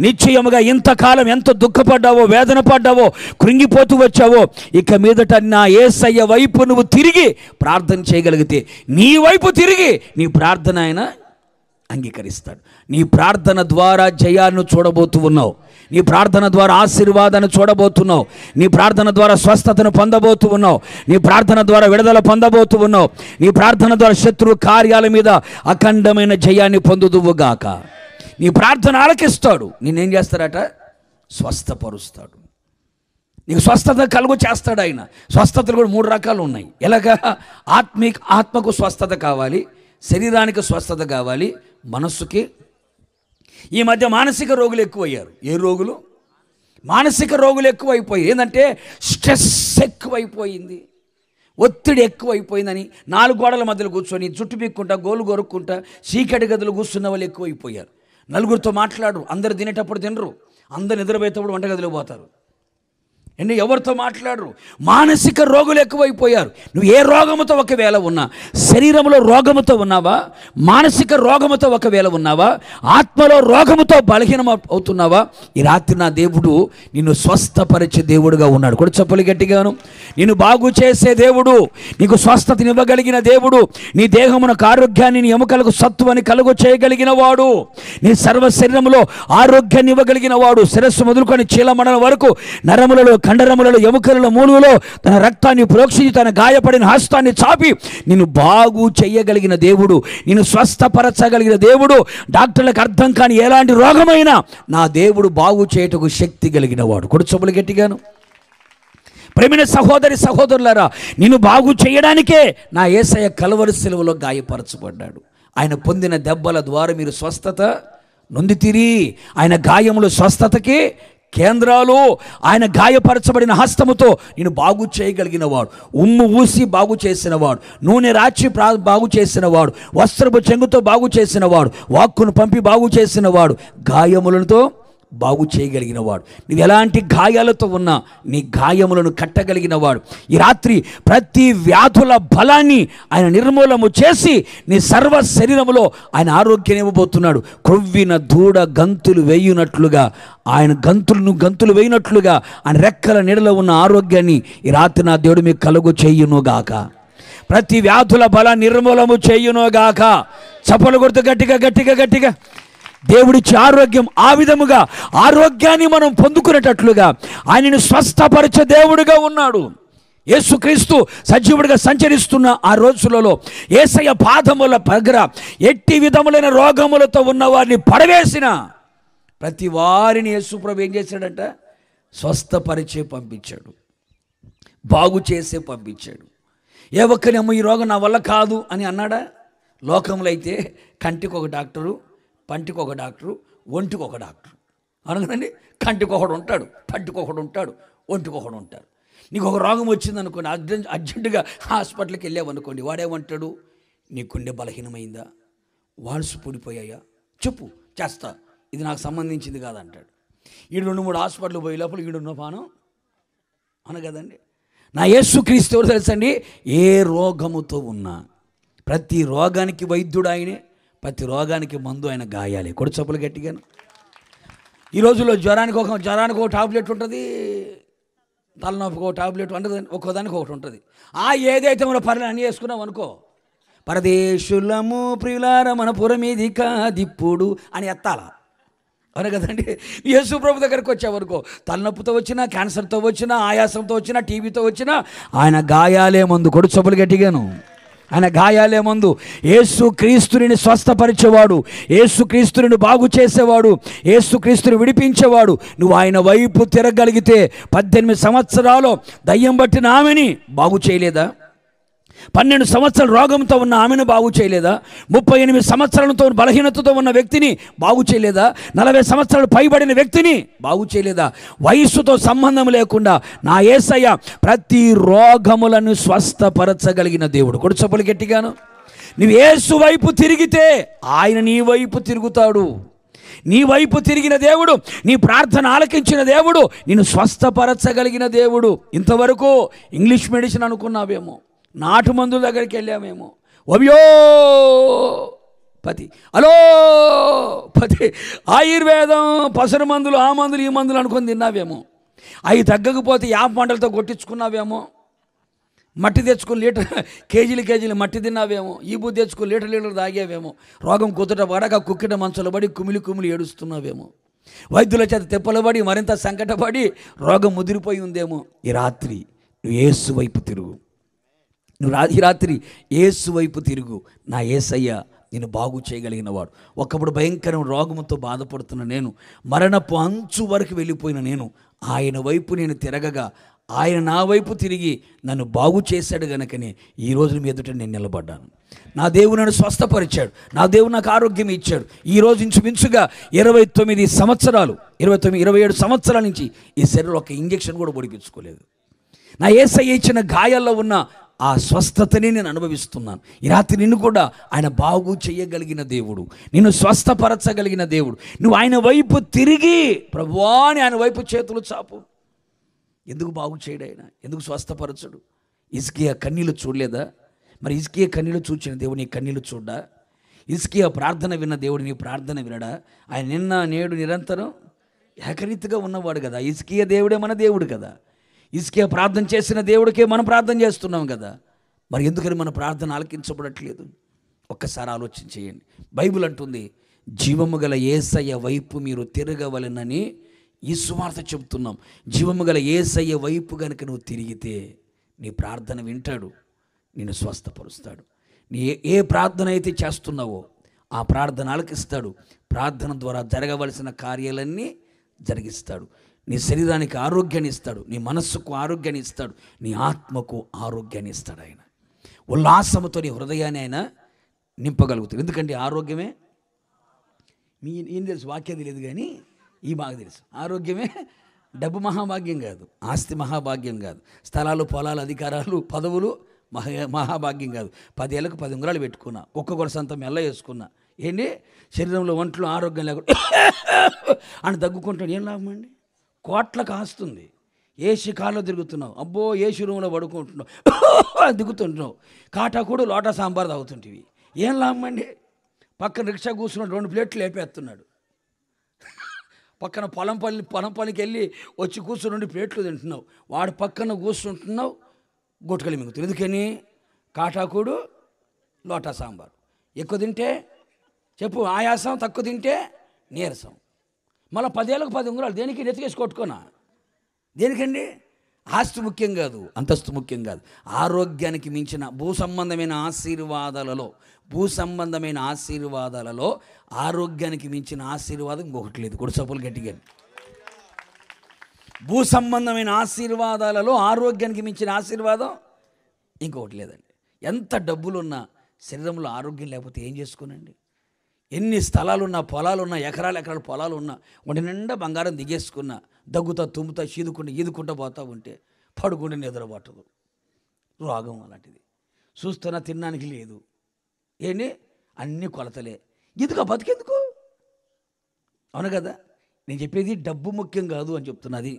నిశ్చయముగా ఇంతకాలం ఎంత దుఃఖపడ్డావో, వేదన పడ్డావో, కృంగిపోతూ వచ్చావో, ఇక మీదట నా యేసయ్య వైపు నువ్వు తిరిగి ప్రార్థన చేయగలిగితే, నీ వైపు తిరిగి నీ ప్రార్థన ఆయన అంగీకరిస్తాడు. నీ ప్రార్థన ద్వారా జయాన్ని చూడబోతూ ఉన్నావు, నీ ప్రార్థన ద్వారా ఆశీర్వాదాన్ని చూడబోతున్నావు, నీ ప్రార్థన ద్వారా స్వస్థతను పొందబోతూ ఉన్నావు, నీ ప్రార్థన ద్వారా విడుదల పొందబోతూ ఉన్నావు, నీ ప్రార్థన ద్వారా శత్రు కార్యాల మీద అఖండమైన జయాన్ని పొందుదువుగాక. నీ ప్రార్థన ఆలకిస్తాడు, నేనేం చేస్తాడట? స్వస్థపరుస్తాడు, నీకు స్వస్థత కలుగు చేస్తాడు ఆయన. స్వస్థతలు కూడా 3 రకాలు ఉన్నాయి. ఎలాగా? ఆత్మకు స్వస్థత కావాలి, శరీరానికి స్వస్థత కావాలి, మనస్సుకి. ఈ మధ్య మానసిక రోగులు ఎక్కువయ్యారు. ఏ రోగులు? మానసిక రోగులు ఎక్కువైపోయి. ఏంటంటే స్ట్రెస్ ఎక్కువైపోయింది, ఒత్తిడి ఎక్కువైపోయిందని 4 గోడల మధ్యలో కూర్చొని జుట్టు పీక్కుంటా, గోలు గొరుక్కుంటా, చీకటి గదులు కూర్చున్న వాళ్ళు ఎక్కువైపోయారు. నలుగురితో మాట్లాడు, అందరు తినేటప్పుడు తినరు, అందరు నిద్రపోయేటప్పుడు వంటగదిలో పోతారు. ఎవరితో మాట్లాడరు. మానసిక రోగులు ఎక్కువైపోయారు. నువ్వు ఏ రోగముతో ఒకవేళ ఉన్నా, శరీరంలో రోగముతో ఉన్నావా, మానసిక రోగముతో ఒకవేళ ఉన్నావా, ఆత్మలో రోగముతో బలహీనం అవుతున్నావా, ఈ రాత్రి నా దేవుడు నిన్ను స్వస్థపరిచే దేవుడుగా ఉన్నాడు. కూడా చెప్పలు గట్టిగాను. నిన్ను బాగు చేసే దేవుడు, నీకు స్వస్థతనివ్వగలిగిన దేవుడు, నీ దేహమునకు ఆరోగ్యాన్ని, నీ ఎముకలకు సత్తువని కలుగు చేయగలిగిన వాడు, నీ సర్వ శరీరంలో ఆరోగ్యాన్ని ఇవ్వగలిగిన వాడు, శిరస్సు మొదలుకొని చీలమండలం వరకు నరములలో, కండరములలో, ఎముకలలో, మూలుగులో తన రక్తాన్ని ప్రోక్షించి తన గాయపడిన హస్తాన్ని చాపి నిన్ను బాగు చేయగలిగిన దేవుడు, నిన్ను స్వస్థపరచగలిగిన దేవుడు. డాక్టర్లకు అర్థం కాని ఎలాంటి రోగమైనా నా దేవుడు బాగు చేయటకు శక్తి కలిగిన వాడు. కొడుచొబులు గట్టిగాను. ప్రేమైన సహోదరి సహోదరులారా, నిన్ను బాగు చేయడానికే నా యేసయ్య కల్వరి శిలువలో గాయపరచబడ్డాడు. ఆయన పొందిన దెబ్బల ద్వారా మీరు స్వస్థత నొందితిరి. ఆయన గాయములు స్వస్థతకి కేంద్రాలు. ఆయన గాయపరచబడిన హస్తముతో నేను బాగు చేయగలిగిన వాడు, ఉమ్ము ఊసి బాగు చేసినవాడు, నూనె రాచి బాగు చేసినవాడు, వస్త్రపు చెంగుతో బాగు చేసినవాడు, వాక్కును పంపి బాగు చేసినవాడు, గాయములతో బాగు చేయగలిగిన వాడు. నువ్వు ఎలాంటి గాయాలతో ఉన్నా నీ గాయములను కట్టగలిగిన వాడు. ఈ రాత్రి ప్రతి వ్యాధుల బలాన్ని ఆయన నిర్మూలము చేసి నీ సర్వ శరీరములో ఆయన ఆరోగ్యం ఇవ్వబోతున్నాడు. క్రొవ్విన దూడ గంతులు వేయునట్లుగా, ఆయన గంతులు వేయినట్లుగా ఆయన రెక్కల నీడలో ఉన్న ఆరోగ్యాన్ని ఈ రాత్రి నా దేవుడు మీకు కలుగు చేయునుగాక. ప్రతి వ్యాధుల బలాన్ని నిర్మూలము చేయునుగాక. చప్పలు కొడుతూ గట్టిగా గట్టిగా గట్టిగా దేవుడిచ్చే ఆరోగ్యం, ఆ విధముగా ఆరోగ్యాన్ని మనం పొందుకునేటట్లుగా ఆయనను స్వస్థపరిచే దేవుడిగా ఉన్నాడు. యేసుక్రీస్తు సజీవుడిగా సంచరిస్తున్న ఆ రోజులలో యేసయ్య పాదముల పగర ఎట్టి విధములైన రోగములతో ఉన్న వారిని పడవేసిన ప్రతి వారిని యేసుప్రభు ఏం చేశాడంట? స్వస్థపరిచే పంపించాడు, బాగు చేసే పంపించాడు. ఏ ఒక్కనేమో ఈ రోగం నా వల్ల కాదు అని అన్నాడా? లోకంలో అయితే కంటికి ఒక డాక్టరు, పంటికి ఒక డాక్టరు, ఒంటికి ఒక డాక్టరు. అనగానండి, కంటికి ఒకడు ఉంటాడు, పంటికి ఒకడు ఉంటాడు, ఒంటికి ఒకడు ఉంటాడు. నీకు ఒక రోగం వచ్చిందనుకోండి, అర్జెంటుగా హాస్పిటల్కి వెళ్ళావనుకోండి, వాడేమంటాడు? నీ గుండె బలహీనమైందా, వాల్స్ పొడిపోయాయా, చెప్పు చేస్తా, ఇది నాకు సంబంధించింది కాదంటాడు. 2-3 హాస్పిటల్ పోయే లోపల ఈడున్న పానం అనగదండి. నా యేసుక్రీస్తు ఎవరు తెలుసండి? ఏ రోగముతో ఉన్నా ప్రతి రోగానికి వైద్యుడు ఆయనే, ప్రతి రోగానికి మందు ఆయన గాయాలే. కొడు చప్పులు గట్టిగాను. ఈ రోజుల్లో జ్వరానికి ఒక టాబ్లెట్ ఉంటుంది, తలనొప్పికి ఒక టాబ్లెట్ ఉంటుంది, ఒక్కోదానికి ఒకటి ఉంటుంది. ఏదైతే మనం పర్లేదు అని చేసుకున్నాం అనుకో, పరదేశులము ప్రియులార మన పురమీది కాదిప్పుడు అని ఎత్తాల. అవును కదండి. యేసు ప్రభు దగ్గరికి వచ్చేవరకు తలనొప్పితో వచ్చినా, క్యాన్సర్తో వచ్చినా, ఆయాసంతో వచ్చినా, టీబీతో వచ్చినా ఆయన గాయాలే మందు. కొడు చప్పులు గట్టిగాను. ఆయన గాయాలే మందు. యేసు క్రీస్తుని స్వస్థపరిచేవాడు, యేసు క్రీస్తుని బాగు చేసేవాడు, యేసు క్రీస్తుని విడిపించేవాడు. నువ్వు ఆయన వైపు తిరగలిగితే 18 సంవత్సరాలు దయ్యం పట్టిన ఆమెని బాగు చేయలేదా? 12 సంవత్సరాలు రోగంతో ఉన్న ఆమెను బాగు చేయలేదా? 38 సంవత్సరాలతో బలహీనతతో ఉన్న వ్యక్తిని బాగు చేయలేదా? 40 సంవత్సరాలు పైబడిన వ్యక్తిని బాగు చేయలేదా? వయస్సుతో సంబంధం లేకుండా నా యేసయ్య ప్రతి రోగములను స్వస్థపరచగలిగిన దేవుడు. కొడు చప్పులు గట్టిగాను. నువ్వు యేసు వైపు తిరిగితే ఆయన నీ వైపు తిరుగుతాడు. నీ వైపు తిరిగిన దేవుడు, నీ ప్రార్థన ఆలకించిన దేవుడు, నిన్ను స్వస్థపరచగలిగిన దేవుడు. ఇంతవరకు ఇంగ్లీష్ మెడిసిన్ అనుకున్నావేమో, నాటు మందుల దగ్గరికి వెళ్ళామేమో, పతి ఆయుర్వేదం, పసరు మందులు, ఆ మందులు, ఈ మందులు అనుకొని తిన్నావేమో. అవి తగ్గకపోతే యాప మంటలతో కొట్టించుకున్నావేమో. మట్టి తెచ్చుకుని కేజీలు మట్టి తిన్నావేమో. ఈ బుద్ధి తెచ్చుకుని లీటర్లు తాగేవేమో. రోగం కుదుట పడక కుక్కిట మంచలు పడి కుమిలి ఏడుస్తున్నావేమో. వైద్యుల చేత తెప్పలబడి మరింత సంకటపడి రోగం ముదిరిపోయి ఉందేమో. ఈ రాత్రి నువ్వు యేసు వైపు తిరుగు. ఈ రాత్రి యేసు వైపు తిరుగు. నా యేసయ్య నేను బాగు చేయగలిగిన వాడు. ఒకప్పుడు భయంకరం రోగంతో బాధపడుతున్న నేను, మరణపు అంచు వరకు వెళ్ళిపోయిన నేను, ఆయన వైపు నేను తిరగగా ఆయన నా వైపు తిరిగి నన్ను బాగు చేశాడు గనుకనే ఈరోజు మీ ఎదుట నేను నిలబడ్డాను. నా దేవుడు నన్ను స్వస్థపరిచాడు. నా దేవుడు నాకు ఆరోగ్యం ఇచ్చాడు. ఈరోజు ఇంచుమించుగా 27 సంవత్సరాల నుంచి ఈ శరీరం ఒక ఇంజెక్షన్ కూడా పొడిపించుకోలేదు. నా యేసయ్య ఇచ్చిన గాయాల్లో ఉన్న ఆ స్వస్థతని నేను అనుభవిస్తున్నాను. ఈ రాత్రి నిన్ను కూడా ఆయన బాగు చేయగలిగిన దేవుడు, నిన్ను స్వస్థపరచగలిగిన దేవుడు. నువ్వు ఆయన వైపు తిరిగి ప్రభువా అని ఆయన వైపు చేతులు చాపు. ఎందుకు బాగు చేయడు ఆయన? ఎందుకు స్వస్థపరచడు? హిజ్కియా కన్నీళ్ళు చూడలేదా? మరి హిజ్కియా కన్నీళ్ళు చూచిన దేవుడు నీ కన్నీళ్ళు చూడ్డా? హిజ్కియా ప్రార్థన విన్న దేవుడు నీ ప్రార్థన వినడా? ఆయన నిన్న నేడు నిరంతరం ఏకరీతిగా ఉన్నవాడు కదా. హిజ్కియా దేవుడే మన దేవుడు కదా. హిజ్కియా ప్రార్థన చేసిన దేవుడికే మనం ప్రార్థన చేస్తున్నాం కదా. మరి ఎందుకని మన ప్రార్థన ఆలకించబడట్లేదు? ఒక్కసారి ఆలోచన చేయండి. బైబిల్ అంటుంది, జీవము గల యేసయ్య వైపు మీరు తిరగవలెనని ఈ సువార్త చెబుతున్నాం. జీవము గల యేసయ్య వైపు కనుక నువ్వు తిరిగితే నీ ప్రార్థన వింటాడు, నిన్ను స్వస్థపరుస్తాడు. నీ ఏ ప్రార్థన అయితే చేస్తున్నావో ఆ ప్రార్థన ఆలకిస్తాడు. ప్రార్థన ద్వారా జరగవలసిన కార్యాలన్నీ జరిగిస్తాడు. నీ శరీరానికి ఆరోగ్యాన్ని ఇస్తాడు, నీ మనస్సుకు ఆరోగ్యాన్ని ఇస్తాడు, నీ ఆత్మకు ఆరోగ్యాన్ని ఇస్తాడు. ఆయన ఉల్లాసముతో నీ హృదయాన్ని ఆయన నింపగలుగుతాడు. ఎందుకంటే ఆరోగ్యమే ఏం తెలుసు, వాక్యం తెలియదు కానీ ఈ బాగా తెలుసు. ఆరోగ్యమే డబ్బు మహాభాగ్యం కాదు, ఆస్తి మహాభాగ్యం కాదు, స్థలాలు, పొలాలు, అధికారాలు, పదవులు మహాభాగ్యం కాదు. 10 ఏళ్ళకు 10 ఉంగరాలు పెట్టుకున్నా, ఒక్క కొరసంత మెల్ల వేసుకున్నా, ఏంటి శరీరంలో ఒంట్లో ఆరోగ్యం లేకుండా అని దగ్గుకుంటాడు. ఏం లాభం అండి? కోట్లకు ఆస్తుంది. ఏసీ కార్లో తిరుగుతున్నావు, అబ్బో ఏసీ రూమ్లో పడుకుంటున్నావు, దిగుతుంటున్నావు, కాటాకుడు లోటా సాంబార్ తాగుతుంటివి. ఏం లాభం అండి? పక్కన రిక్షా కూర్చున్నాడు, 2 ప్లేట్లు లేపేస్తున్నాడు. పక్కన పొలం పనికి వెళ్ళి వచ్చి కూర్చుని 2 ప్లేట్లు తింటున్నావు. వాడు పక్కన కూర్చుంటున్నావు, గుట్టకలు మింగుతుంది. ఎందుకని? కాటాకుడు లోటా సాంబార్. ఎక్కువ తింటే చెప్పు ఆయాసం, తక్కువ తింటే నీరసం. మళ్ళీ 10 ఏళ్ళకు 10 ఉంగరాలు దేనికి? నెతికేసి కొట్టుకోనా? దేనికండి? ఆస్తి ముఖ్యం కాదు, అంతస్తు ముఖ్యం కాదు. ఆరోగ్యానికి మించిన భూ సంబంధమైన ఆశీర్వాదాలలో ఆరోగ్యానికి మించిన ఆశీర్వాదం ఇంకొకటి లేదు. కొడు చప్పులు గట్టిగా. భూ సంబంధమైన ఆశీర్వాదాలలో ఆరోగ్యానికి మించిన ఆశీర్వాదం ఇంకొకటి లేదండి. ఎంత డబ్బులున్నా శరీరంలో ఆరోగ్యం లేకపోతే ఏం చేసుకోనండి? ఎన్ని స్థలాలున్నా, పొలాలున్నా, ఎకరాల పొలాలు ఉన్నా, ఒంటి నిండా బంగారం దిగేసుకున్నా, దగ్గుతా తుమ్ముతా ఈదుకుంటా పోతా ఉంటే పడుకుంటే నిద్రపట్టదు. రోగం అలాంటిది. చూస్తున్నా తినడానికి లేదు. ఏంటి? అన్ని కొలతలే. ఎందుకు బతికెందుకు? అవును కదా. నేను చెప్పేది డబ్బు ముఖ్యం కాదు అని చెప్తున్నది,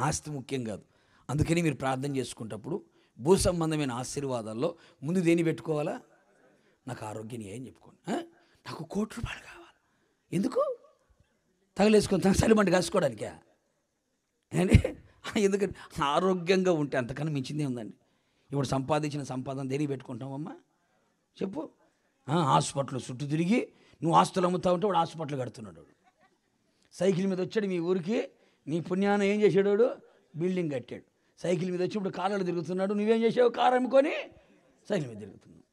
ఆస్తి ముఖ్యం కాదు. అందుకని మీరు ప్రార్థన చేసుకునేటప్పుడు భూ సంబంధమైన ఆశీర్వాదాల్లో ముందు దేని పెట్టుకోవాలా? నాకు ఆరోగ్యం ఏం చెప్పుకోండి, నాకు ₹1,00,00,000 కావాలి. ఎందుకు? తగలేసుకొని చలిమంట కాసుకోవడానికా? అండి, ఎందుకంటే ఆరోగ్యంగా ఉంటే అంతకన్నా మించిందే ఉందండి. ఇప్పుడు సంపాదించిన సంపాదన దేనికి పెట్టుకుంటామమ్మా చెప్పు? హాస్పిటల్ చుట్టూ తిరిగి నువ్వు ఆస్తులు అమ్ముతా ఉంటే వాడు హాస్పిటల్ కడుతున్నాడు. సైకిల్ మీద వచ్చాడు మీ ఊరికి, నీ పుణ్యాన ఏం చేసాడు? బిల్డింగ్ కట్టాడు. సైకిల్ మీద వచ్చి ఇప్పుడు కాళ్ళు తిరుగుతున్నాడు. నువ్వేం చేసావు? కారు అమ్ముకొని సైకిల్ మీద తిరుగుతున్నావు.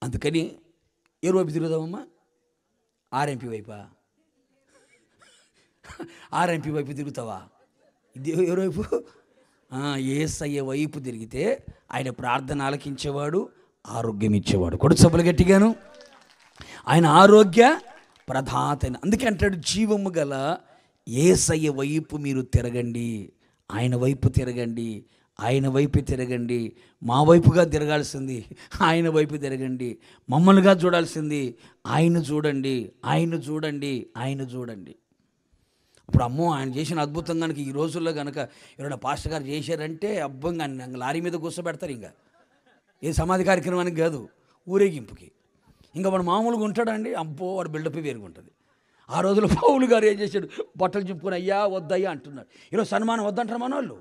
అందుకని ఏ వైపు తిరుగుతామమ్మా? ఆర్ఎంపీ వైపా? ఆర్ఎంపీ వైపు తిరుగుతావా? ఇది ఎవరి వైపు? యేసయ్య వైపు తిరిగితే ఆయన ప్రార్థన ఆలకించేవాడు, ఆరోగ్యం ఇచ్చేవాడు. కొడుకు సభలు గట్టిగాను. ఆయన ఆరోగ్య ప్రదాత. అందుకే అంటాడు, జీవము గల యేసయ్య వైపు మీరు తిరగండి, ఆయన వైపు తిరగండి, ఆయన వైపు తిరగండి. మా వైపుగా తిరగాల్సింది ఆయన వైపు తిరగండి, మమ్మల్నిగా చూడాల్సింది ఆయన చూడండి, ఆయన చూడండి, ఆయన చూడండి. ఇప్పుడు అమ్మో ఆయన చేసిన అద్భుతం కనుక ఈ రోజుల్లో కనుక ఎవరైనా పాస్టర్ గారు చేశారంటే అబ్బంగా లారీ మీద కూర్చోబెడతారు. ఇంకా ఏ సమాధి కార్యక్రమానికి కాదు, ఊరేగింపుకి. ఇంకా వాడు మామూలుగా ఉంటాడండి, అబ్బో వాడు బిల్డప్ వేరుగుంటుంది. ఆ రోజుల్లో పౌలు గారు ఏం చేశాడు? బట్టలు చింపుకొని అయ్యా వద్దయ్యా అంటున్నాడు. ఈరోజు సన్మానం వద్దంటారు మన వాళ్ళు.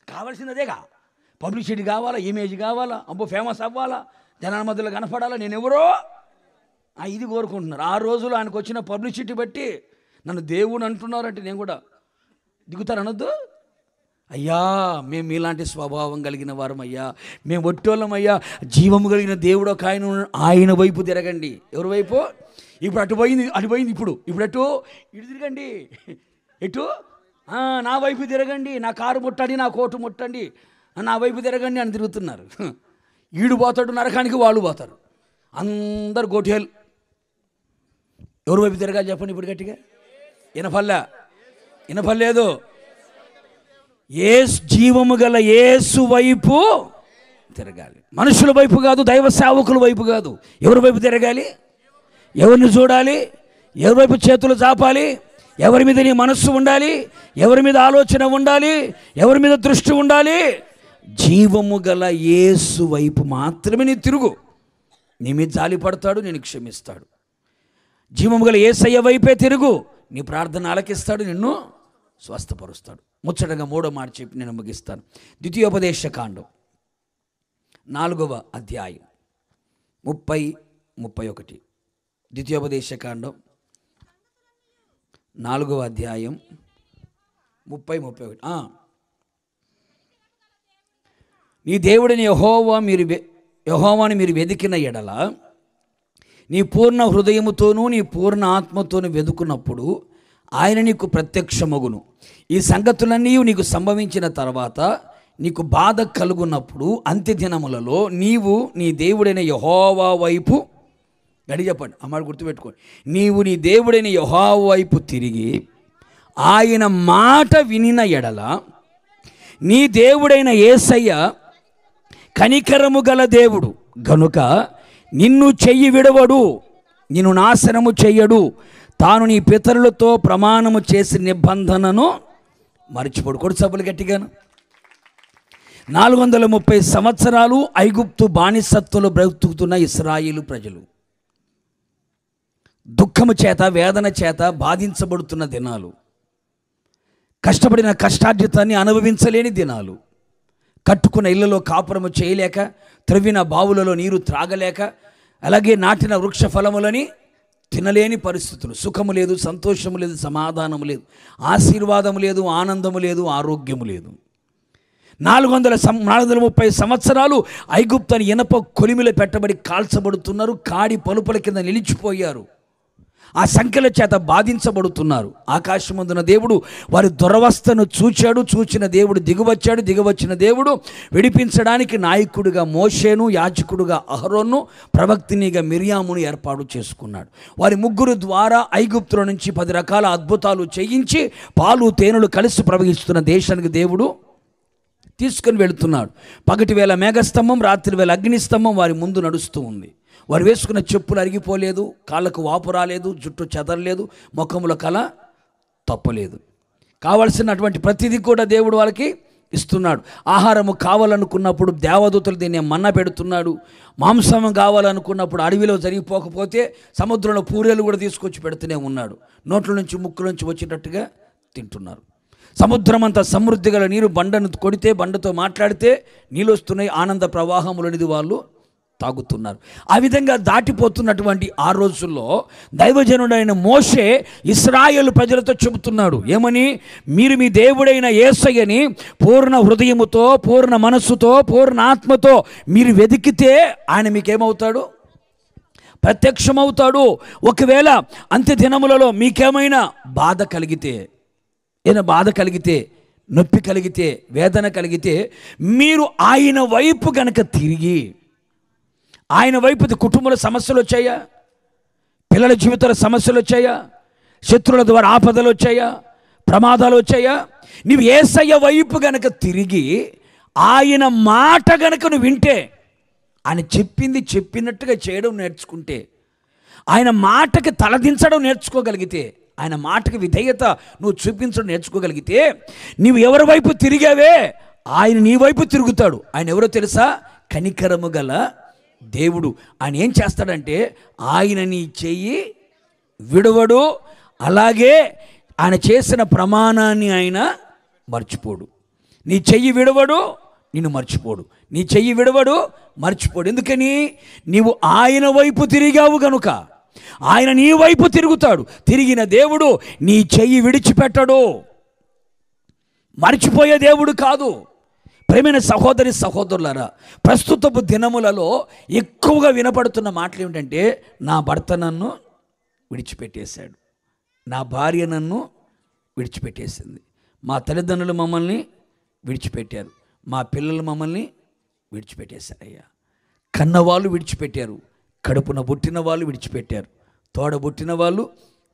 కావాల్సిందేగా, పబ్లిసిటీ కావాలా, ఇమేజ్ కావాలా, అబ్బో ఫేమస్ అవ్వాలా, జనాల మధ్యలో కనపడాలా, నేను ఎవరో ఇది కోరుకుంటున్నారు. ఆ రోజుల్లో ఆయనకు వచ్చిన పబ్లిసిటీ బట్టి నన్ను దేవుడు అంటున్నారంటే నేను కూడా దిగుతారనొద్దు. అయ్యా మేము మీలాంటి స్వభావం కలిగిన వారం అయ్యా, మేము ఒట్టోళ్ళం అయ్యా, జీవము కలిగిన దేవుడు ఒక ఆయన వైపు తిరగండి. ఎవరి వైపు? ఇప్పుడు అటు పోయింది ఇప్పుడు ఎటు? ఇటు తిరగండి. ఎటు? నా వైపు తిరగండి, నా కారు ముట్టండి, నా కోటు ముట్టండి, నా వైపు తిరగండి అని తిరుగుతున్నారు. ఈడు పోతాడు నరకానికి, వాళ్ళు పోతారు, అందరు గోటేలు. ఎవరి వైపు తిరగాలి చెప్పండి ఇప్పుడు గట్టిగా? వినపడలేదు. జీవము గల యేసు వైపు తిరగాలి, మనుషుల వైపు కాదు, దైవ సేవకుల వైపు కాదు. ఎవరి వైపు తిరగాలి? ఎవరిని చూడాలి? ఎవరి వైపు చేతులు చాపాలి? ఎవరి మీద నీ మనస్సు ఉండాలి? ఎవరి మీద ఆలోచన ఉండాలి? ఎవరి మీద దృష్టి ఉండాలి? జీవము గల యేసు వైపు మాత్రమే నీ తిరుగు. నీ మీద జాలి పడతాడు, నేను క్షమిస్తాడు. జీవము గల యేసయ్య వైపే తిరుగు, నీ ప్రార్థన ఆలకిస్తాడు, నిన్ను స్వస్థపరుస్తాడు. ముచ్చటగా 3వ మాట చెప్పి నేను ముగిస్తాను. ద్వితీయోపదేశకాండం 4వ అధ్యాయం 30-31. ద్వితీయోపదేశకాండం 4వ అధ్యాయం 30-31. నీ దేవుడిని యెహోవాను మీరు వెదికిన ఎడల, నీ పూర్ణ హృదయముతోనూ నీ పూర్ణ ఆత్మతోనూ వెదుకున్నప్పుడు ఆయన నీకు ప్రత్యక్షమగును. ఈ సంగతులన్నీ నీకు సంభవించిన తర్వాత నీకు బాధ కలుగున్నప్పుడు అంత్య దినములలో నీవు నీ దేవుడైన యెహోవా వైపు, గడి చెప్పండి అమ్మాట గుర్తుపెట్టుకోండి, నీవు నీ దేవుడైన యెహోవా వైపు తిరిగి ఆయన మాట వినిన ఎడల, నీ దేవుడైన యేసయ్య కనికరము గల దేవుడు గనుక నిన్ను చెయ్యి విడవడు, నిన్ను నాశనము చెయ్యడు, తాను నీ పితరులతో ప్రమాణము చేసి నిబంధనను మర్చిపోడు. కొడు సభలు గట్టిగాను. 430 సంవత్సరాలు ఐగుప్తు బానిసత్వంలో బ్రతుకుతున్న ఇశ్రాయేలు ప్రజలు దుఃఖము చేత, వేదన చేత బాధించబడుతున్న దినాలు, కష్టపడిన కష్టార్జితాన్ని అనుభవించలేని దినాలు, కట్టుకున్న ఇళ్లలో కాపురము చేయలేక, త్రవ్విన బావులలో నీరు త్రాగలేక, అలాగే నాటిన వృక్ష ఫలములని తినలేని పరిస్థితులు, సుఖము లేదు, సంతోషము లేదు, సమాధానము లేదు, ఆశీర్వాదము లేదు, ఆనందము లేదు, ఆరోగ్యము లేదు. 430 సంవత్సరాలు ఐగుప్తుని ఇనప కొలిమిలో పెట్టబడి కాల్చబడుతున్నారు, కాడి పలుపుల కింద నిలిచిపోయారు, ఆ సంఖ్యల చేత బాధించబడుతున్నారు. ఆకాశమందున దేవుడు వారి దురవస్థను చూచాడు, చూచిన దేవుడు దిగువచ్చాడు, దిగువచ్చిన దేవుడు విడిపించడానికి నాయకుడిగా మోషేను, యాజకుడుగా అహరోను, ప్రవక్తినిగా మిర్యామును ఏర్పాటు చేసుకున్నాడు. వారి ముగ్గురు ద్వారా ఐగుప్తుల నుంచి 10 రకాల అద్భుతాలు చేయించి పాలు తేనెలు కలిసి ప్రవహిస్తున్న దేశానికి దేవుడు తీసుకుని వెళుతున్నాడు. పగటి వేళ మేఘస్తంభం, రాత్రి వేళ అగ్నిస్తంభం వారి ముందు నడుస్తూ ఉంది. వారు వేసుకున్న చెప్పులు అరిగిపోలేదు, కాళ్ళకు వాపు రాలేదు, జుట్టు చెదరలేదు, ముఖముల కళ తప్పలేదు. కావలసినటువంటి ప్రతిదీ కూడా దేవుడు వాళ్ళకి ఇస్తున్నాడు. ఆహారము కావాలనుకున్నప్పుడు దేవదూతలు దీన్ని మన్నా పెడుతున్నాడు. మాంసం కావాలనుకున్నప్పుడు అడవిలో జరిగిపోకపోతే సముద్రంలో పూరేలు కూడా తీసుకొచ్చి పెడుతూనే ఉన్నాడు. నోట్ల నుంచి ముక్కుల నుంచి వచ్చేటట్టుగా తింటున్నారు. సముద్రం అంతా సమృద్ధి గల నీరు, బండను కొడితే బండతో మాట్లాడితే నీళ్ళు వస్తున్నాయి, ఆనంద ప్రవాహములనేది వాళ్ళు తాగుతున్నారు. ఆ విధంగా దాటిపోతున్నటువంటి ఆ రోజుల్లో దైవజనుడైన మోషే ఇశ్రాయేలు ప్రజలతో చెబుతున్నాడు. ఏమని? మీరు మీ దేవుడైన యేసయ్యని పూర్ణ హృదయముతో, పూర్ణ మనస్సుతో, పూర్ణ ఆత్మతో మీరు వెతికితే ఆయన మీకేమవుతాడు? ప్రత్యక్షమవుతాడు. ఒకవేళ అంత్య దినములలో మీకేమైనా బాధ కలిగితే, ఏదైనా బాధ కలిగితే, నొప్పి కలిగితే, వేదన కలిగితే మీరు ఆయన వైపు గనక తిరిగి, ఆయన వైపు కుటుంబంలో సమస్యలు వచ్చాయా, పిల్లల జీవితంలో సమస్యలు వచ్చాయా, శత్రువుల ద్వారా ఆపదలు వచ్చాయా, ప్రమాదాలు వచ్చాయా, నీవు యేసయ్య వైపు గనక తిరిగి ఆయన మాట గనక నువ్వు వింటే, ఆయన చెప్పింది చెప్పినట్టుగా చేయడం నేర్చుకుంటే, ఆయన మాటకి తలదించడం నేర్చుకోగలిగితే, ఆయన మాటకి విధేయత నువ్వు చూపించడం నేర్చుకోగలిగితే, నీవు ఎవరి వైపు తిరిగావే ఆయన నీ వైపు తిరుగుతాడు. ఆయన ఎవరో తెలుసా? కనికరము గల దేవుడు. ఆయన ఏం చేస్తాడంటే ఆయన నీ చెయ్యి విడవడు, అలాగే ఆయన చేసిన ప్రమాణాన్ని ఆయన మర్చిపోడు. నీ చెయ్యి విడవడు, నిన్ను మర్చిపోడు. నీ చెయ్యి విడవడు, మర్చిపోడు. ఎందుకని? నీవు ఆయన వైపు తిరిగావు గనుక ఆయన నీ వైపు తిరుగుతాడు. తిరిగిన దేవుడు నీ చెయ్యి విడిచిపెట్టడు, మర్చిపోయే దేవుడు కాదు. ప్రేమైన సహోదరి సహోదరులారా, ప్రస్తుతపు దినములలో ఎక్కువగా వినపడుతున్న మాటలు ఏమిటంటే, నా భర్త నన్ను విడిచిపెట్టేశాడు, నా భార్య నన్ను విడిచిపెట్టేసింది, మా తల్లిదండ్రులు మమ్మల్ని విడిచిపెట్టారు, మా పిల్లలు మమ్మల్ని విడిచిపెట్టేశారయ్యా. కన్నవాళ్ళు విడిచిపెట్టారు, కడుపున పుట్టిన వాళ్ళు విడిచిపెట్టారు, తోడబుట్టిన వాళ్ళు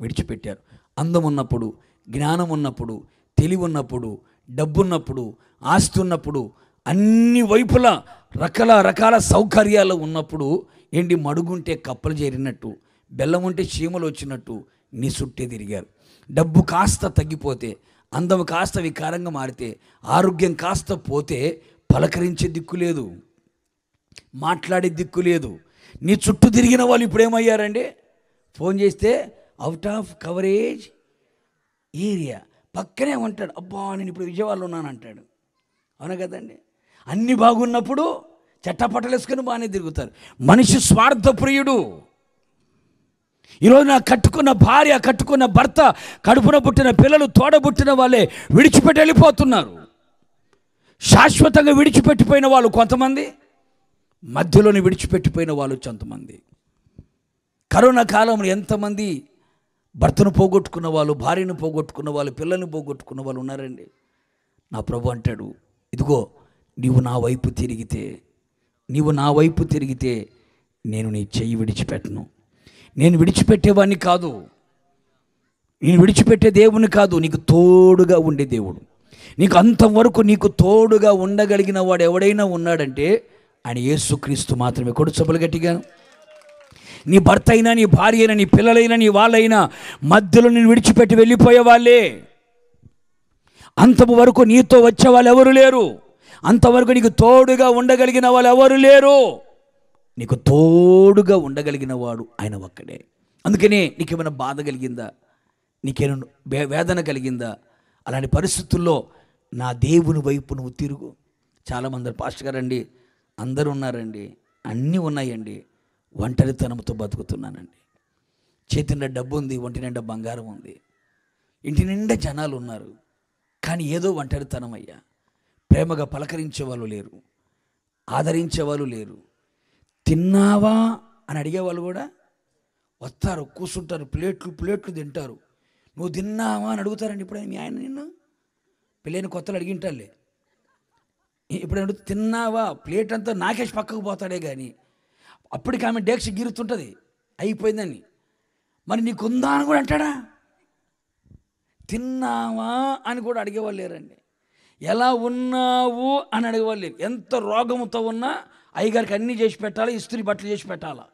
విడిచిపెట్టారు. అందం ఉన్నప్పుడు, జ్ఞానం ఉన్నప్పుడు, తెలివి ఉన్నప్పుడు, డబ్బున్నప్పుడు, ఆస్తి ఉన్నప్పుడు, అన్ని వైపులా రకరకాల సౌకర్యాలు ఉన్నప్పుడు ఏంటి, మడుగుంటే కప్పలు చేరినట్టు, బెల్లం ఉంటే చీమలు వచ్చినట్టు నీ చుట్టే తిరిగారు. డబ్బు కాస్త తగ్గిపోతే, అందం కాస్త వికారంగా మారితే, ఆరోగ్యం కాస్త పోతే పలకరించే దిక్కు లేదు, మాట్లాడే దిక్కు లేదు. నీ చుట్టూ తిరిగిన వాళ్ళు ఇప్పుడు ఏమయ్యారండి? ఫోన్ చేస్తే అవుట్ ఆఫ్ కవరేజ్ ఏరియా, పక్కనే ఉంటాడు. అబ్బా నేను ఇప్పుడు విజయవాడలో ఉన్నాను అంటాడు. అవునా కదండి? అన్నీ బాగున్నప్పుడు చట్టపట్టలేసుకొని బాగానే తిరుగుతారు. మనిషి స్వార్థప్రియుడు. ఈరోజు నా కట్టుకున్న భార్య, కట్టుకున్న భర్త, కడుపున పుట్టిన పిల్లలు, తోడబుట్టిన వాళ్ళే విడిచిపెట్టి వెళ్ళిపోతున్నారు. శాశ్వతంగా విడిచిపెట్టిపోయిన వాళ్ళు కొంతమంది, మధ్యలోనే విడిచిపెట్టిపోయిన వాళ్ళు కొంతమంది. కరోనా కాలంలో ఎంతమంది భర్తను పోగొట్టుకున్న వాళ్ళు, భార్యను పోగొట్టుకున్న వాళ్ళు, పిల్లల్ని పోగొట్టుకున్న వాళ్ళు ఉన్నారండి. నా ప్రభు అంటాడు, ఇదిగో నీవు నా వైపు తిరిగితే, నీవు నా వైపు తిరిగితే నేను నీ చెయ్యి విడిచిపెట్టను. నేను విడిచిపెట్టేవాడిని కాదు, నేను విడిచిపెట్టే దేవుని కాదు, నీకు తోడుగా ఉండే దేవుడు. నీకు అంతవరకు నీకు తోడుగా ఉండగలిగిన వాడు ఎవడైనా ఉన్నాడంటే ఆయన యేసుక్రీస్తు మాత్రమే. కొడు చొప్పులు గట్టిగా. నీ భర్త అయినా, నీ భార్య అయినా, నీ పిల్లలైనా, నీ వాళ్ళైనా మధ్యలో నేను విడిచిపెట్టి వెళ్ళిపోయే వాళ్ళే. అంతవరకు నీతో వచ్చే వాళ్ళు ఎవరు లేరు, అంతవరకు నీకు తోడుగా ఉండగలిగిన వాళ్ళు ఎవరు లేరు. నీకు తోడుగా ఉండగలిగిన వాడు ఆయన ఒక్కడే. అందుకనే నీకేమైనా బాధ కలిగిందా, నీకేమైనా వేదన కలిగిందా, అలాంటి పరిస్థితుల్లో నా దేవుని వైపు నువ్వు తిరుగు. చాలామంది పాస్టర్ గారండి, అందరూ ఉన్నారండి, అన్నీ ఉన్నాయండి, ఒంటరితనంతో బతుకుతున్నానండి, చేతి నిండా డబ్బు ఉంది, ఒంటి నిండా బంగారం ఉంది, ఇంటి నిండా జనాలు ఉన్నారు, కానీ ఏదో ఒంటరితనం అయ్యా. ప్రేమగా పలకరించే వాళ్ళు లేరు, ఆదరించే వాళ్ళు లేరు. తిన్నావా అని అడిగేవాళ్ళు కూడా వస్తారు, కూర్చుంటారు, ప్లేట్లు తింటారు. నువ్వు తిన్నావా అని అడుగుతారండి. ఇప్పుడు మీ ఆయన నిన్ను పెళ్ళైన కొత్తలు అడిగింటాలే, ఇప్పుడు అడుగు తిన్నావా, ప్లేట్ అంతా నాకేసి పక్కకు పోతాడే కానీ అప్పటికి ఆమె డేక్ష గిరుతుంటుంది అయిపోయిందని. మరి నీకుందా అని కూడా అంటాడా? తిన్నావా అని కూడా అడిగేవాళ్ళు లేరండి. ఎలా ఉన్నావు అని అడిగేవాళ్ళు లేరు. ఎంత రోగముతో ఉన్నా అయ్యగారికి అన్నీ చేసి పెట్టాలా, ఇస్త్రీ బట్టలు చేసి పెట్టాలా.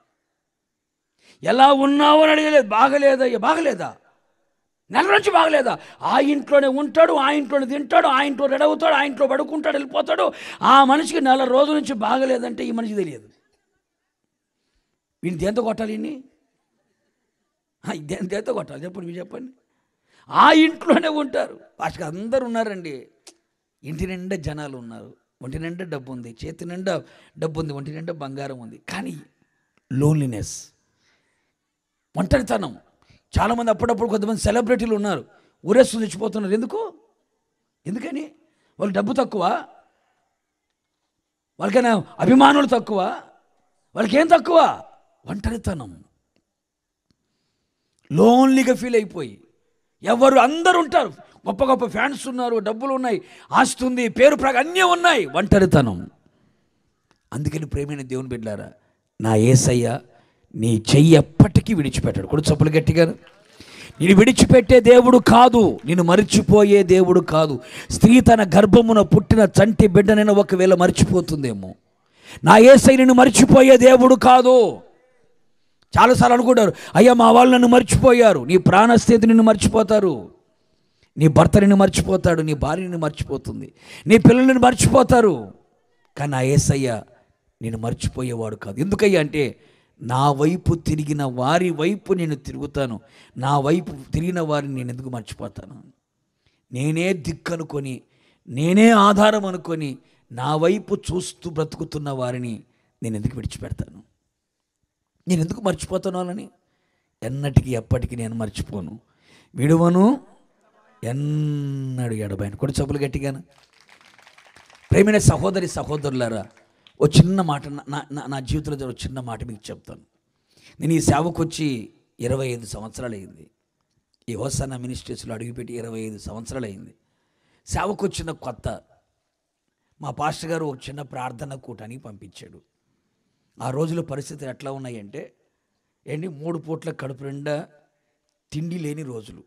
ఎలా ఉన్నావు అని అడగలేదు. బాగలేదయ్యా, బాగలేదా, నెల నుంచి బాగలేదా? ఆ ఇంట్లోనే ఉంటాడు, ఆ ఇంట్లోనే తింటాడు, ఆ ఇంట్లో రెడీ అవుతాడు, ఆ ఇంట్లో పడుకుంటాడు, వెళ్ళిపోతాడు. ఆ మనిషికి నెల రోజుల నుంచి బాగలేదంటే ఈ మనిషికి తెలియదు. వీడిని దేంతో కొట్టాలి? ఇన్ని దేంతో కొట్టాలి చెప్పండి, మీరు చెప్పండి. ఆ ఇంట్లోనే ఉంటారు. వాటికి అందరూ ఉన్నారండి. ఇంటి నిండా జనాలు ఉన్నారు, ఒంటి నిండా డబ్బు ఉంది, చేతి నిండా డబ్బు ఉంది, ఒంటి నిండా బంగారం ఉంది. కానీ లోన్లీనెస్, ఒంటరితనం. చాలామంది అప్పుడప్పుడు కొంతమంది సెలబ్రిటీలు ఉన్నారు, ఊరేస్తూ తెచ్చిపోతున్నారు. ఎందుకని? వాళ్ళు డబ్బు తక్కువ, వాళ్ళకైనా అభిమానులు తక్కువ, వాళ్ళకేం తక్కువ? ఒంటరితనం. లోన్లీగా ఫీల్ అయిపోయి ఎవరు అందరూ ఉంటారు, గొప్ప గొప్ప ఫ్యాన్స్ ఉన్నారు, డబ్బులు ఉన్నాయి, ఆస్తి ఉంది, పేరు అన్నీ ఉన్నాయి, ఒంటరితనం. అందుకని ప్రేమైన దేవుని బిడ్డలారా, నా యేసయ్య నీ చెయ్యి ఎప్పటికీ విడిచిపెట్టాడు. కూడా చప్పులు గట్టిగా. నేను విడిచిపెట్టే దేవుడు కాదు, నేను మర్చిపోయే దేవుడు కాదు. స్త్రీ తన గర్భమున పుట్టిన చంటి బిడ్డనైనా ఒకవేళ మర్చిపోతుందేమో, నా యేసయ్య నిన్ను మర్చిపోయే దేవుడు కాదు. చాలాసార్లు అనుకుంటారు, అయ్యా మా వాళ్ళు నన్ను మర్చిపోయారు. నీ ప్రాణస్థితి నిన్ను మర్చిపోతారు, నీ భర్త నిన్ను మర్చిపోతాడు, నీ భార్య నిన్ను మర్చిపోతుంది, నీ పిల్లలను మర్చిపోతారు. కానీ నా యేసయ్య నేను మర్చిపోయేవాడు కాదు. ఎందుకయ్యా అంటే, నా వైపు తిరిగిన వారి వైపు నేను తిరుగుతాను, నా వైపు తిరిగిన వారిని నేను ఎందుకు మర్చిపోతాను? నేనే దిక్కు అనుకొని, నేనే ఆధారం అనుకొని, నా వైపు చూస్తూ బ్రతుకుతున్న వారిని నేను ఎందుకు విడిచిపెడతాను? నేను ఎందుకు మర్చిపోతాను వాళ్ళని? ఎన్నటికి ఎప్పటికీ నేను మర్చిపోను, విడువను, ఎన్నడు ఎడబాయను. కూడా చెప్పులు గట్టిగాను. ప్రేమైన సహోదరి సహోదరులారా, ఓ చిన్న మాట నా జీవితంలో జరిగిన చిన్న మాట మీకు చెప్తాను. నేను ఈ సేవకు వచ్చి 25 సంవత్సరాలు అయింది. ఈ హోసన్నా మినిస్ట్రీస్లో అడుగుపెట్టి 25 సంవత్సరాలు అయింది. సేవకు వచ్చిన కొత్త మా పాస్టర్ గారు ఒక చిన్న ప్రార్థన కూటానికి పంపించాడు. ఆ రోజుల పరిస్థితులు ఎట్లా ఉన్నాయంటే, 3 పూట్ల కడుపు నిండా తిండి లేని రోజులు,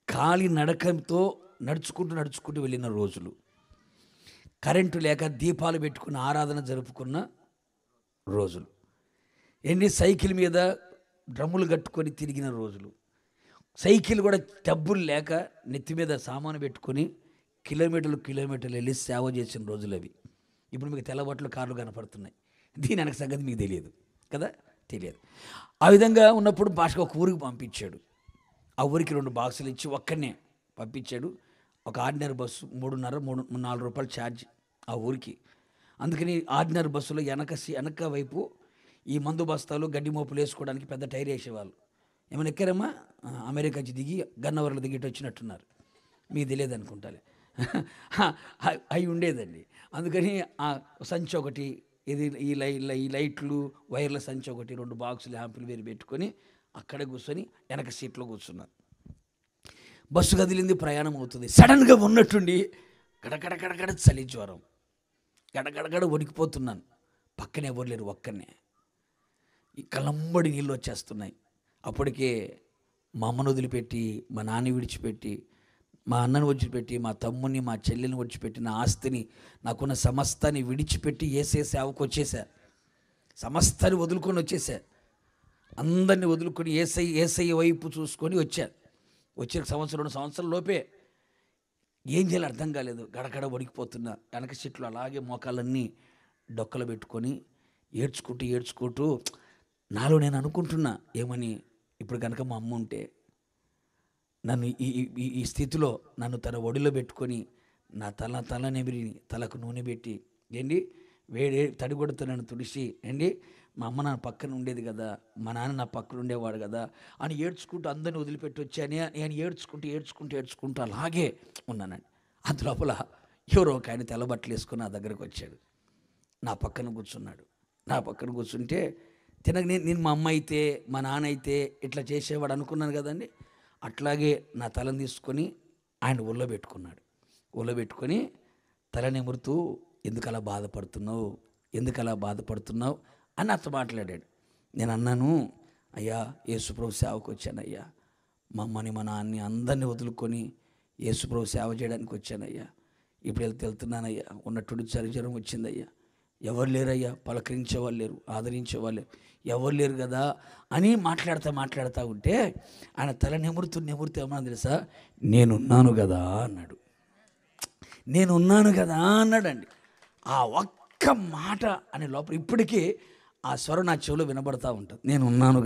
కాలి నడకతో నడుచుకుంటూ వెళ్ళిన రోజులు, కరెంటు లేక దీపాలు పెట్టుకుని ఆరాధన జరుపుకున్న రోజులు, సైకిల్ మీద డ్రమ్ములు కట్టుకొని తిరిగిన రోజులు, సైకిల్ కూడా డబ్బులు లేక నెత్తి మీద సామాను పెట్టుకొని కిలోమీటర్లు వెళ్ళి సేవ చేసిన రోజులు అవి. ఇప్పుడు మీకు తెల్లబట్టలు కార్లు కనపడుతున్నాయి. దీని వెనక సంగతి మీకు తెలియదు కదా, తెలియదు. ఆ విధంగా ఉన్నప్పుడు భాషకు ఒక ఊరికి పంపించాడు. ఆ ఊరికి 2 బాక్సులు ఇచ్చి ఒక్కనే పంపించాడు. ఒక ఆర్డినరీ బస్సు 3.5-4 రూపాయలు ఛార్జ్ ఆ ఊరికి. అందుకని ఆర్డినరీ బస్సులో వెనక వైపు ఈ మందు బస్తాలు గడ్డి మోపులు వేసుకోవడానికి పెద్ద టైర్ వేసేవాళ్ళు. ఏమైనా ఎక్కారమ్మా? అమెరికా నుంచి దిగి గన్నవరంలో దిగి వచ్చినట్టున్నారు, మీకు తెలియదు అనుకుంటాలే. అవి ఉండేదండి. అందుకని ఆ సంచి ఒకటి, ఇది ఈ లైట్లు వైర్ల సంచి ఒకటి, 2 బాక్సులు యాంపులు వేరు పెట్టుకొని అక్కడే కూర్చొని వెనక సీట్లో కూర్చున్నారు. బస్సు కదిలింది, ప్రయాణం అవుతుంది. సడన్గా ఉన్నట్టుండి గడగడ చలి జ్వరం, గడగడ వణికిపోతున్నాను. పక్కనే ఎవరు లేరు, ఒక్కనే. ఈ కలంబడి నీళ్ళు వచ్చేస్తున్నాయి. అప్పటికే మా అమ్మను వదిలిపెట్టి, మా నాన్న విడిచిపెట్టి, మా అన్నను విడిచిపెట్టి, మా తమ్ముని, మా చెల్లెని విడిచిపెట్టి, నా ఆస్తిని, నాకున్న సమస్తాన్ని విడిచిపెట్టి యేసయ్య సేవకు వచ్చేసా. సమస్తాన్ని వదులుకొని వచ్చేసా. అందరినీ వదులుకొని యేసయ్య వైపు చూసుకొని వచ్చా. వచ్చే 1-2 సంవత్సరాల లోపే ఏం చేయాలో అర్థం కాలేదు. గడగడ వణికిపోతున్నా. వెనక సీట్లు అలాగే మోకాళ్ళన్నీ డొక్కలు పెట్టుకొని ఏడ్చుకుంటూ నాలో నేను అనుకుంటున్నా, ఏమని, ఇప్పుడు కనుక మా అమ్మ ఉంటే నన్ను ఈ స్థితిలో నన్ను తన ఒడిలో పెట్టుకొని నా తల నెమిరి తలకు నూనె పెట్టి వేడి తడిగొడుతూ నన్ను తుడిచి మా అమ్మ నా పక్కన ఉండేది కదా, మా నాన్న నా పక్కన ఉండేవాడు కదా అని ఏడ్చుకుంటూ అందరిని వదిలిపెట్టి వచ్చాను. నేను ఏడ్చుకుంటూ అలాగే ఉన్నానండి. అందులోపల ఎవరో ఒక ఆయన తెల్లబట్టలు వేసుకొని నా దగ్గరకు వచ్చాడు. నా పక్కన కూర్చున్నాడు. నా పక్కన కూర్చుంటే నేను మా అమ్మ అయితే, మా నాన్న అయితే ఇట్లా చేసేవాడు అనుకున్నాను కదండి. అట్లాగే నా తలను తీసుకొని ఆయన ఒళ్ళో పెట్టుకున్నాడు. ఒళ్ళో పెట్టుకొని తల నిమురుతూ, ఎందుకు అలా బాధపడుతున్నావు అని నాతో మాట్లాడాడు. నేను అన్నాను, అయ్యా యేసుప్రభు సేవకు వచ్చానయ్యా, మా అమ్మని మా నాన్నని అందరినీ వదులుకొని యేసుప్రభు సేవ చేయడానికి వచ్చానయ్యా. ఇప్పుడు వెళ్తున్నానయ్యా, ఉన్నట్టుండి జ్వరం వచ్చిందయ్యా, ఎవరు లేరయ్యా, పలకరించేవాళ్ళు లేరు, ఆదరించేవాళ్ళు లేరు, ఎవరు లేరు కదా అని మాట్లాడుతూ ఉంటే ఆయన తల నెమురుతూ ఏమన్నా తెలుసా, నేనున్నాను కదా అన్నాడు. నేనున్నాను కదా అన్నాడండి. ఆ ఒక్క మాట అనే లోపల ఇప్పటికీ ఆ స్వరం నా చెవిలో వినబడతా ఉంటుంది. నేనున్నాను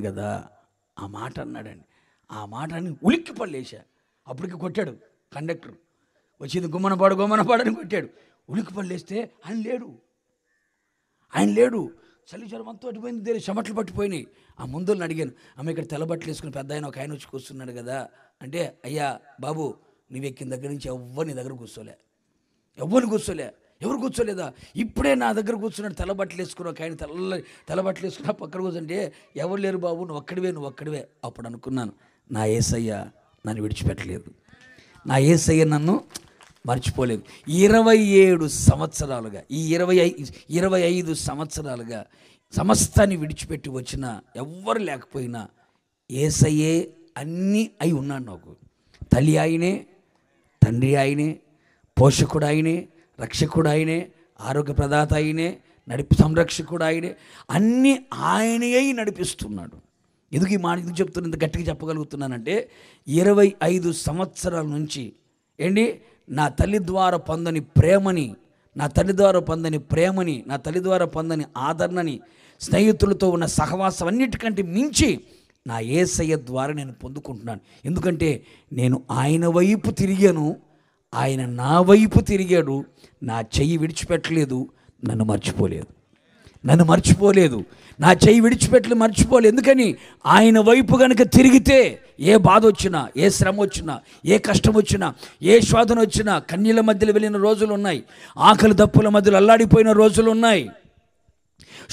కదా ఆ మాట అన్నాడండి. ఆ మాట అని ఉలిక్కి పడలేసా. అప్పటికి కొట్టాడు కండక్టర్, వచ్చింది గుమ్మనపాడు అని కొట్టాడు. ఉలిక్కి పడలేస్తే ఆయన లేడు. చలి జ్వరం అంతా పట్టిపోయింది, చెమట్లు పట్టిపోయినాయి. ఆ ముందుని అడిగాను, అమ్మ ఇక్కడ తెల్లబట్టలు వేసుకుని పెద్ద ఆయన ఒక ఆయన వచ్చి కూర్చున్నాడు కదా అంటే, అయ్యా బాబు నువ్వు ఎక్కిన దగ్గర నుంచి ఎవరు నీ దగ్గర కూర్చోలే. ఎవరు కూర్చోలేదా? ఇప్పుడే నా దగ్గర కూర్చున్నాడు తెల్లబట్టలు వేసుకుని ఒక ఆయన తెల్లబట్టలు వేసుకున్నా పక్కన కూర్చుంటే, ఎవరు లేరు బాబు, నువ్వు ఒక్కడివే. అప్పుడు అనుకున్నాను, నా యేసయ్య నన్ను విడిచిపెట్టలేదు, నా యేసయ్య నన్ను మర్చిపోలేదు. 27 సంవత్సరాలుగా, ఈ 25 సంవత్సరాలుగా సమస్తాన్ని విడిచిపెట్టి వచ్చిన ఎవ్వరు లేకపోయినా యేసయ్యే అన్నీ అయి ఉన్నాడు నాకు. తల్లి ఆయనే, తండ్రి ఆయనే, పోషకుడు ఆయనే, రక్షకుడు ఆయనే, ఆరోగ్య ప్రదాత ఆయనే, సంరక్షకుడు ఆయనే, అన్నీ ఆయనే అయి నడిపిస్తున్నాడు. ఎందుకు ఈ మాట ఎందుకు చెప్తున్నా, ఇంత గట్టిగా చెప్పగలుగుతున్నానంటే 25 సంవత్సరాల నుంచి నా తల్లి ద్వారా పొందని ప్రేమని, నా తల్లి ద్వారా పొందని ఆదరణని, స్నేహితులతో ఉన్న సహవాసం అన్నిటికంటే మించి నా యేసయ్య ద్వారా నేను పొందుకుంటున్నాను. ఎందుకంటే నేను ఆయన వైపు తిరిగాను, ఆయన నా వైపు తిరిగాడు. నా చెయ్యి విడిచిపెట్టలేదు, నన్ను మర్చిపోలేదు, నా చెయ్యి మర్చిపోలేదు. ఎందుకని ఆయన వైపు కనుక తిరిగితే ఏ బాధ వచ్చినా, ఏ శ్రమ వచ్చినా, ఏ కష్టం వచ్చినా, ఏ శోధన వచ్చినా, కన్నీళ్ళ మధ్యలో వెళ్ళిన రోజులు ఉన్నాయి, ఆకలి దప్పుల మధ్యలో అల్లాడిపోయిన రోజులు ఉన్నాయి,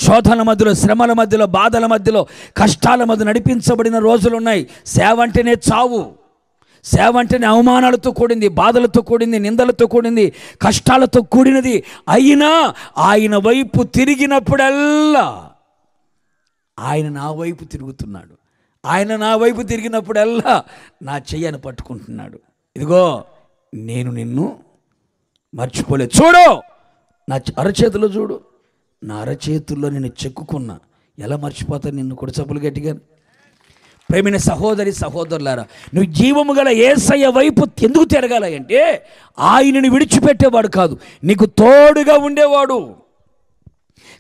శోధనల మధ్యలో, శ్రమల మధ్యలో, బాధల మధ్యలో, కష్టాల మధ్య నడిపించబడిన రోజులు ఉన్నాయి. సేవ అంటేనే చావు, సేవ అంటేనే అవమానాలతో కూడింది, బాధలతో కూడింది, నిందలతో కూడింది, కష్టాలతో కూడినది. అయినా ఆయన వైపు తిరిగినప్పుడల్లా ఆయన నా వైపు తిరుగుతున్నాడు. ఆయన నా వైపు తిరిగినప్పుడల్లా నా చెయ్యను పట్టుకుంటున్నాడు. ఇదిగో నేను నిన్ను మర్చిపోలేదు, చూడు నా అరచేతిలో చూడు, నా అరచేతుల్లో నేను చెక్కుకున్నా, ఎలా మర్చిపోతాను నిన్ను? కూడా చప్పులు గట్టిగా. ప్రేమైన సహోదరులారా, నువ్వు జీవము గల యేసయ్య వైపు ఎందుకు తిరగాలి అంటే, ఆయనని విడిచిపెట్టేవాడు కాదు, నీకు తోడుగా ఉండేవాడు.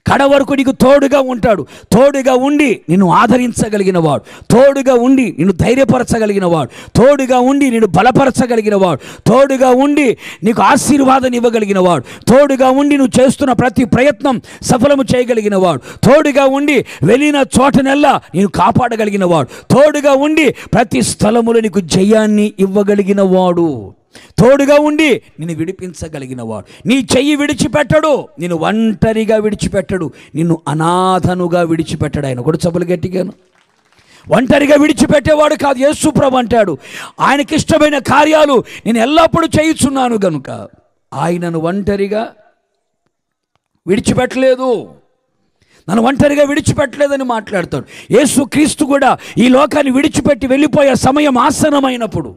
కడ వరకు నీకు తోడుగా ఉంటాడు. తోడుగా ఉండి నిన్ను ఆదరించగలిగిన వాడు, తోడుగా ఉండి నిన్ను ధైర్యపరచగలిగిన వాడు, తోడుగా ఉండి నిన్ను బలపరచగలిగిన వాడు, తోడుగా ఉండి నీకు ఆశీర్వాదాన్ని ఇవ్వగలిగిన వాడు, తోడుగా ఉండి నువ్వు చేస్తున్న ప్రతి ప్రయత్నం సఫలము చేయగలిగిన వాడు, తోడుగా ఉండి వెళ్ళిన చోటనెల్లా నేను కాపాడగలిగిన వాడు, తోడుగా ఉండి ప్రతి స్థలములో నీకు జయాన్ని ఇవ్వగలిగిన వాడు, తోడుగా ఉండి నిన్ను విడిపించగలిగిన వాడు. నీ చెయ్యి విడిచిపెట్టడు, నిన్ను ఒంటరిగా విడిచిపెట్టడు, నిన్ను అనాథనుగా విడిచిపెట్టడు. ఆయన కూడా చప్పులు గట్టిగాను. ఒంటరిగా విడిచిపెట్టేవాడు కాదు. యేసు ప్రభువు అంటాడు, ఆయనకిష్టమైన కార్యాలు నేను ఎల్లప్పుడూ చేయుచున్నాను గనుక ఆయనను ఒంటరిగా విడిచిపెట్టలేదు, నన్ను ఒంటరిగా విడిచిపెట్టలేదని మాట్లాడతాడు. యేసు క్రీస్తు కూడా ఈ లోకాన్ని విడిచిపెట్టి వెళ్ళిపోయే సమయం ఆసన్నమైనప్పుడు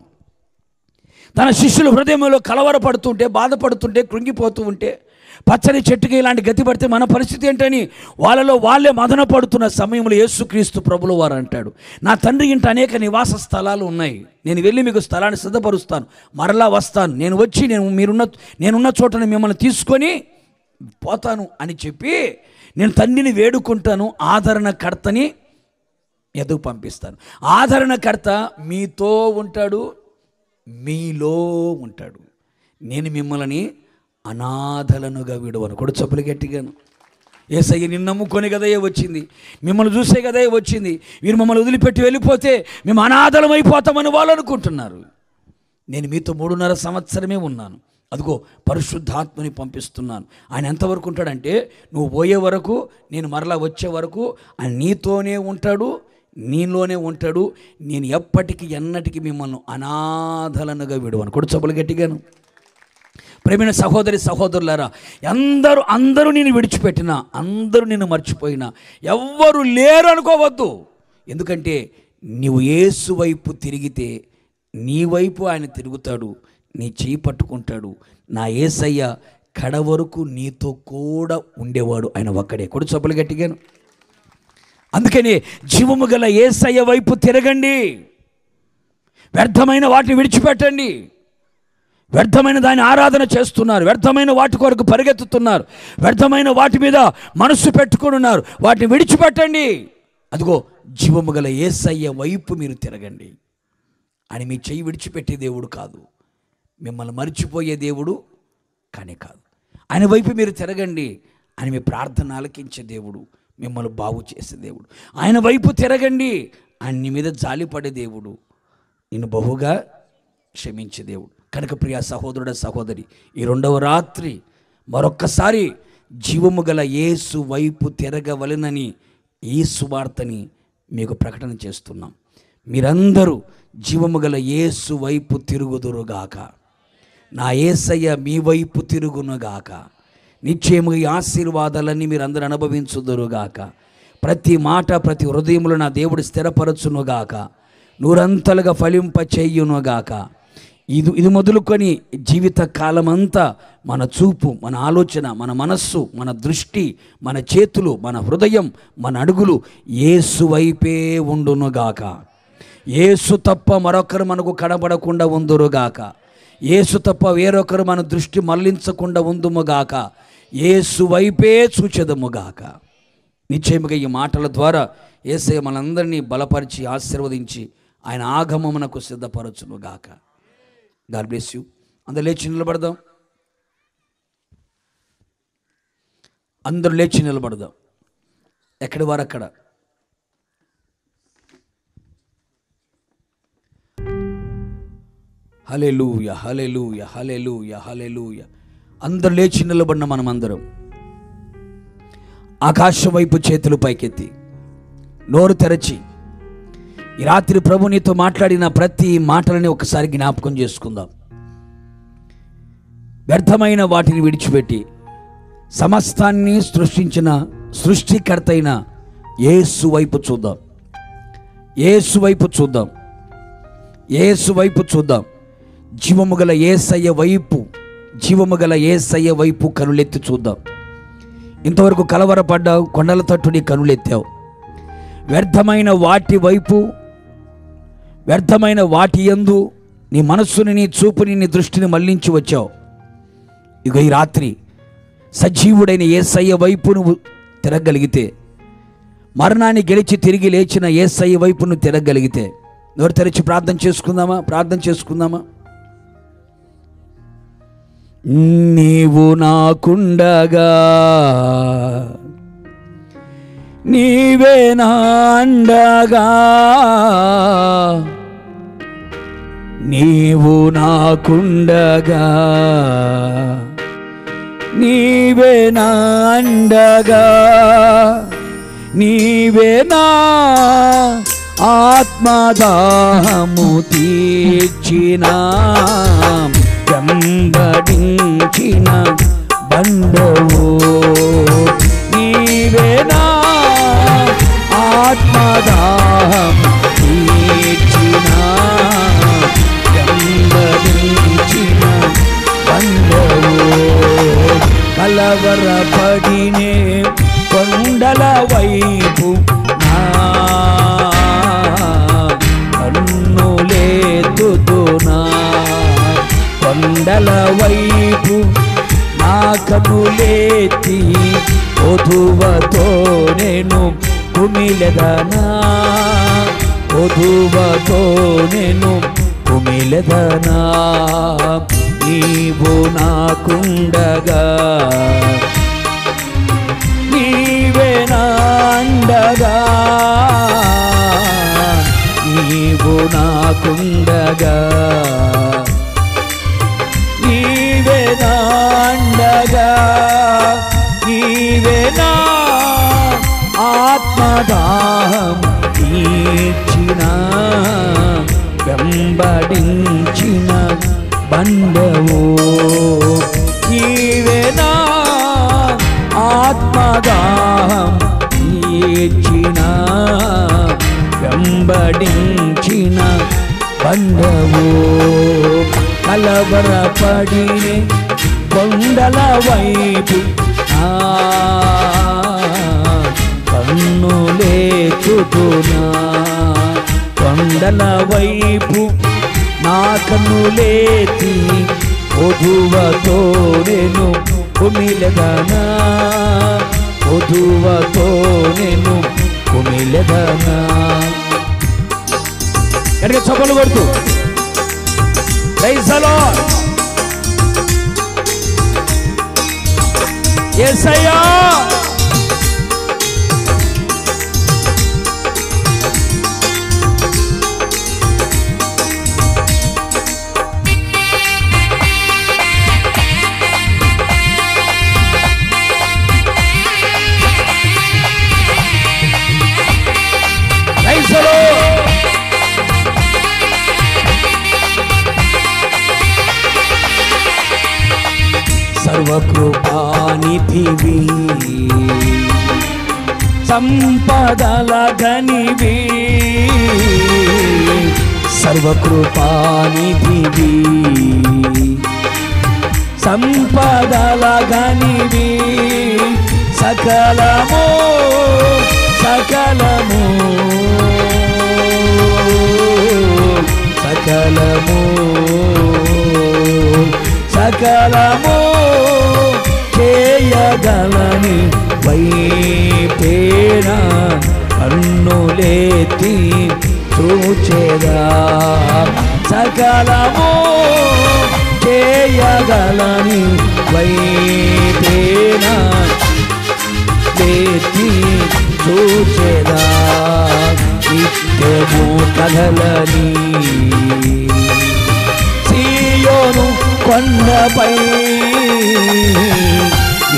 తన శిష్యులు హృదయంలో కలవరపడుతుంటే, బాధపడుతుంటే, కృంగిపోతూ ఉంటే, పచ్చని చెట్టుకి ఇలాంటి గతి పడితే మన పరిస్థితి ఏంటని వాళ్ళలో వాళ్ళే మదన పడుతున్న సమయంలో యేసుక్రీస్తు ప్రభుల వారు అంటాడు, నా తండ్రి ఇంట అనేక నివాస స్థలాలు ఉన్నాయి, నేను వెళ్ళి మీకు స్థలాన్ని సిద్ధపరుస్తాను, మరలా వస్తాను, నేను వచ్చి నేనున్న చోటని మిమ్మల్ని తీసుకొని పోతాను అని చెప్పి నేను తండ్రిని వేడుకుంటాను, ఆదరణకర్తని ఎదుగు పంపిస్తాను. ఆదరణకర్త మీతో ఉంటాడు, మీలో ఉంటాడు. నేను మిమ్మల్ని అనాథలనుగా విడవను. కూడా చెప్పులు గట్టిగాను. యేసయ్య నిన్ను నమ్ముకొని కదా వచ్చింది, మిమ్మల్ని చూసే కదా వచ్చింది. మీరు మమ్మల్ని వదిలిపెట్టి వెళ్ళిపోతే మేము అనాథలమైపోతామని వాళ్ళు అనుకుంటున్నారు. నేను మీతో 3.5 సంవత్సరమే ఉన్నాను, అదిగో పరిశుద్ధాత్మని పంపిస్తున్నాను. ఆయన ఎంతవరకు ఉంటాడంటే, నువ్వు పోయే వరకు, నేను మరలా వచ్చే వరకు ఆయన నీతోనే ఉంటాడు, నీలోనే ఉంటాడు. నేను ఎప్పటికీ ఎన్నటికీ మిమ్మల్ని అనాథలనుగా విడువను. కూడా చెప్పులు గట్టిగాను. ప్రేమైన సహోదరులారా, అందరూ నేను విడిచిపెట్టినా, అందరూ నిన్ను మర్చిపోయినా, ఎవ్వరు లేరు అనుకోవద్దు. ఎందుకంటే నీవు యేసు వైపు తిరిగితే నీ వైపు ఆయన తిరుగుతాడు, నీ చేయి పట్టుకుంటాడు. నా యేసయ్య కడవరకు నీతో కూడా ఉండేవాడు ఆయన ఒక్కడే. కొడు చప్పలు గట్టిగాను. అందుకని జీవము గల యేసయ్య వైపు తిరగండి. వ్యర్థమైన వాటిని విడిచిపెట్టండి. వ్యర్థమైన దాన్ని ఆరాధన చేస్తున్నారు, వ్యర్థమైన వాటి కొరకు పరిగెత్తుతున్నారు, వ్యర్థమైన వాటి మీద మనస్సు పెట్టుకొని ఉన్నారు. వాటిని విడిచిపెట్టండి. అదిగో జీవము గల యేసయ్య వైపు మీరు తిరగండి. ఆయన మీ చెయ్యి విడిచిపెట్టే దేవుడు కాదు, మిమ్మల్ని మర్చిపోయే దేవుడు కానే కాదు. ఆయన వైపు మీరు తిరగండి. ఆయన మీ ప్రార్థన ఆలకించే దేవుడు, మిమ్మల్ని బాగు చేసే దేవుడు. ఆయన వైపు తిరగండి. ఆయన నీ మీద జాలిపడే దేవుడు, నిన్ను బహుగా క్షమించే దేవుడు. కనుక ప్రియ సహోదరుడ సహోదరి, ఈ 2వ రాత్రి మరొక్కసారి జీవము గల యేసు వైపు తిరగవలెనని ఈ సువార్తని మీకు ప్రకటన చేస్తున్నాం. మీరందరూ జీవము గల యేసు వైపు తిరుగుదురుగాక. నా యేసయ్య మీ వైపు తిరుగునుగాక. నిశ్చయముగా ఈ ఆశీర్వాదాలన్నీ మీరందరూ అనుభవించుదురుగాక. ప్రతి మాట ప్రతి హృదయములో నా దేవుడు స్థిరపరచునుగాక, నూరంతలుగా ఫలింప చేయునుగాక. ఇది మొదలుకొని జీవిత కాలమంతా మన చూపు, మన ఆలోచన, మన మనస్సు, మన దృష్టి, మన చేతులు, మన హృదయం, మన అడుగులు యేసు వైపే ఉండునుగాక. యేసు తప్ప మరొకరు మనకు కనబడకుండా ఉందురుగాక. యేసు తప్ప వేరొకరు మన దృష్టి మళ్లించకుండా ఉందుముగాక. యేసు వైపే చూచెదముగాక. నిశ్చయముగా ఈ మాటల ద్వారా యేసయ్య మనందరినీ బలపరిచి ఆశీర్వదించి ఆయన ఆగమమునకు సిద్ధపరచునుగాక. God bless you. అందరూ లేచి నిలబడదాం. అందరూ లేచి నిలబడదాం. ఎక్కడి వారు అక్కడ. హల్లెలూయా, హల్లెలూయా, హల్లెలూయా, హల్లెలూయా. అందరూ లేచి నిలబడిన మనమందరం ఆకాశం వైపు చేతులు పైకెత్తి నోరు తెరచి ఈ రాత్రి ప్రభు నీతో మాట్లాడిన ప్రతి మాటలని ఒకసారి జ్ఞాపకం చేసుకుందాం. వ్యర్థమైన వాటిని విడిచిపెట్టి సమస్తాన్ని సృష్టించిన సృష్టికర్త అయిన యేసు వైపు చూద్దాం. యేసు వైపు చూద్దాం. యేసు వైపు చూద్దాం. జీవము గల యేసయ్య వైపు, జీవము గల యేసయ్య వైపు కనులెత్తి చూద్దాం. ఇంతవరకు కలవరపడ్డావు, కొండల తట్టు నీ కనులెత్తావు. వ్యర్థమైన వాటి వైపు, వ్యర్థమైన వాటి యందు నీ మనస్సుని, నీ చూపుని, నీ దృష్టిని మళ్లించి వచ్చావు. ఇక ఈ రాత్రి సజీవుడైన యేసయ్య వైపు నువ్వు తిరగగలిగితే, మరణాన్ని గెలిచి తిరిగి లేచిన యేసయ్య వైపు నువ్వు తిరగగలిగితే, నోరు తెరిచి ప్రార్థన చేసుకుందామా? ప్రార్థన చేసుకుందామా? నీవు నాకుండగా, నీవే నా అండగా, నీవు నాకుండగా, నీవే నా అండగా, నీవే నా ఆత్మదాహము తీర్చిన వెంబడించిన బండవు, నీవే నా ఆత్మదాహము తీర్చిన వెంబడించిన బండవు. కలవరపడినే కొండల వైపు నా కన్నులెత్తుతునా, కొండల వైపు నా కన్నులెత్తి వధువతో నేను కుమిలెదనా, వధువతో నేను కుమిలెదనా. నీవు నాకుండగా, నీవే నా అండగా, నీవు నాకుండగా, నీవే నా అండగా, నీవే నా ఆత్మదాహం తీర్చిన వెంబడించిన బండవు, నీవే నా ఆత్మదాహం తీర్చిన వెంబడించిన బండవు. కలవరపడినే కొండల వైపు కన్నులేతుతున్నా, కొండల వైపు నా కన్నులేతి వధువతో నేను కుమిలెదనా, వధువతో నేను కుమిలెదనా. గట్టిగా చప్పట్లు కొడుతూ praise the lord. Yesayya praise the lord. సర్వకృపానిధివి సంపదల ఘనివి, సర్వకృపానిధివి సంపదల ఘనివి, సకలము సకలము సకలము సకలము చేయగలని వైపేన కన్నులేతి చూచెదా, సకలము చేయగలని వైపేన లేతి చూచెదా, నిత్యము కదలని సియోను కొండపై,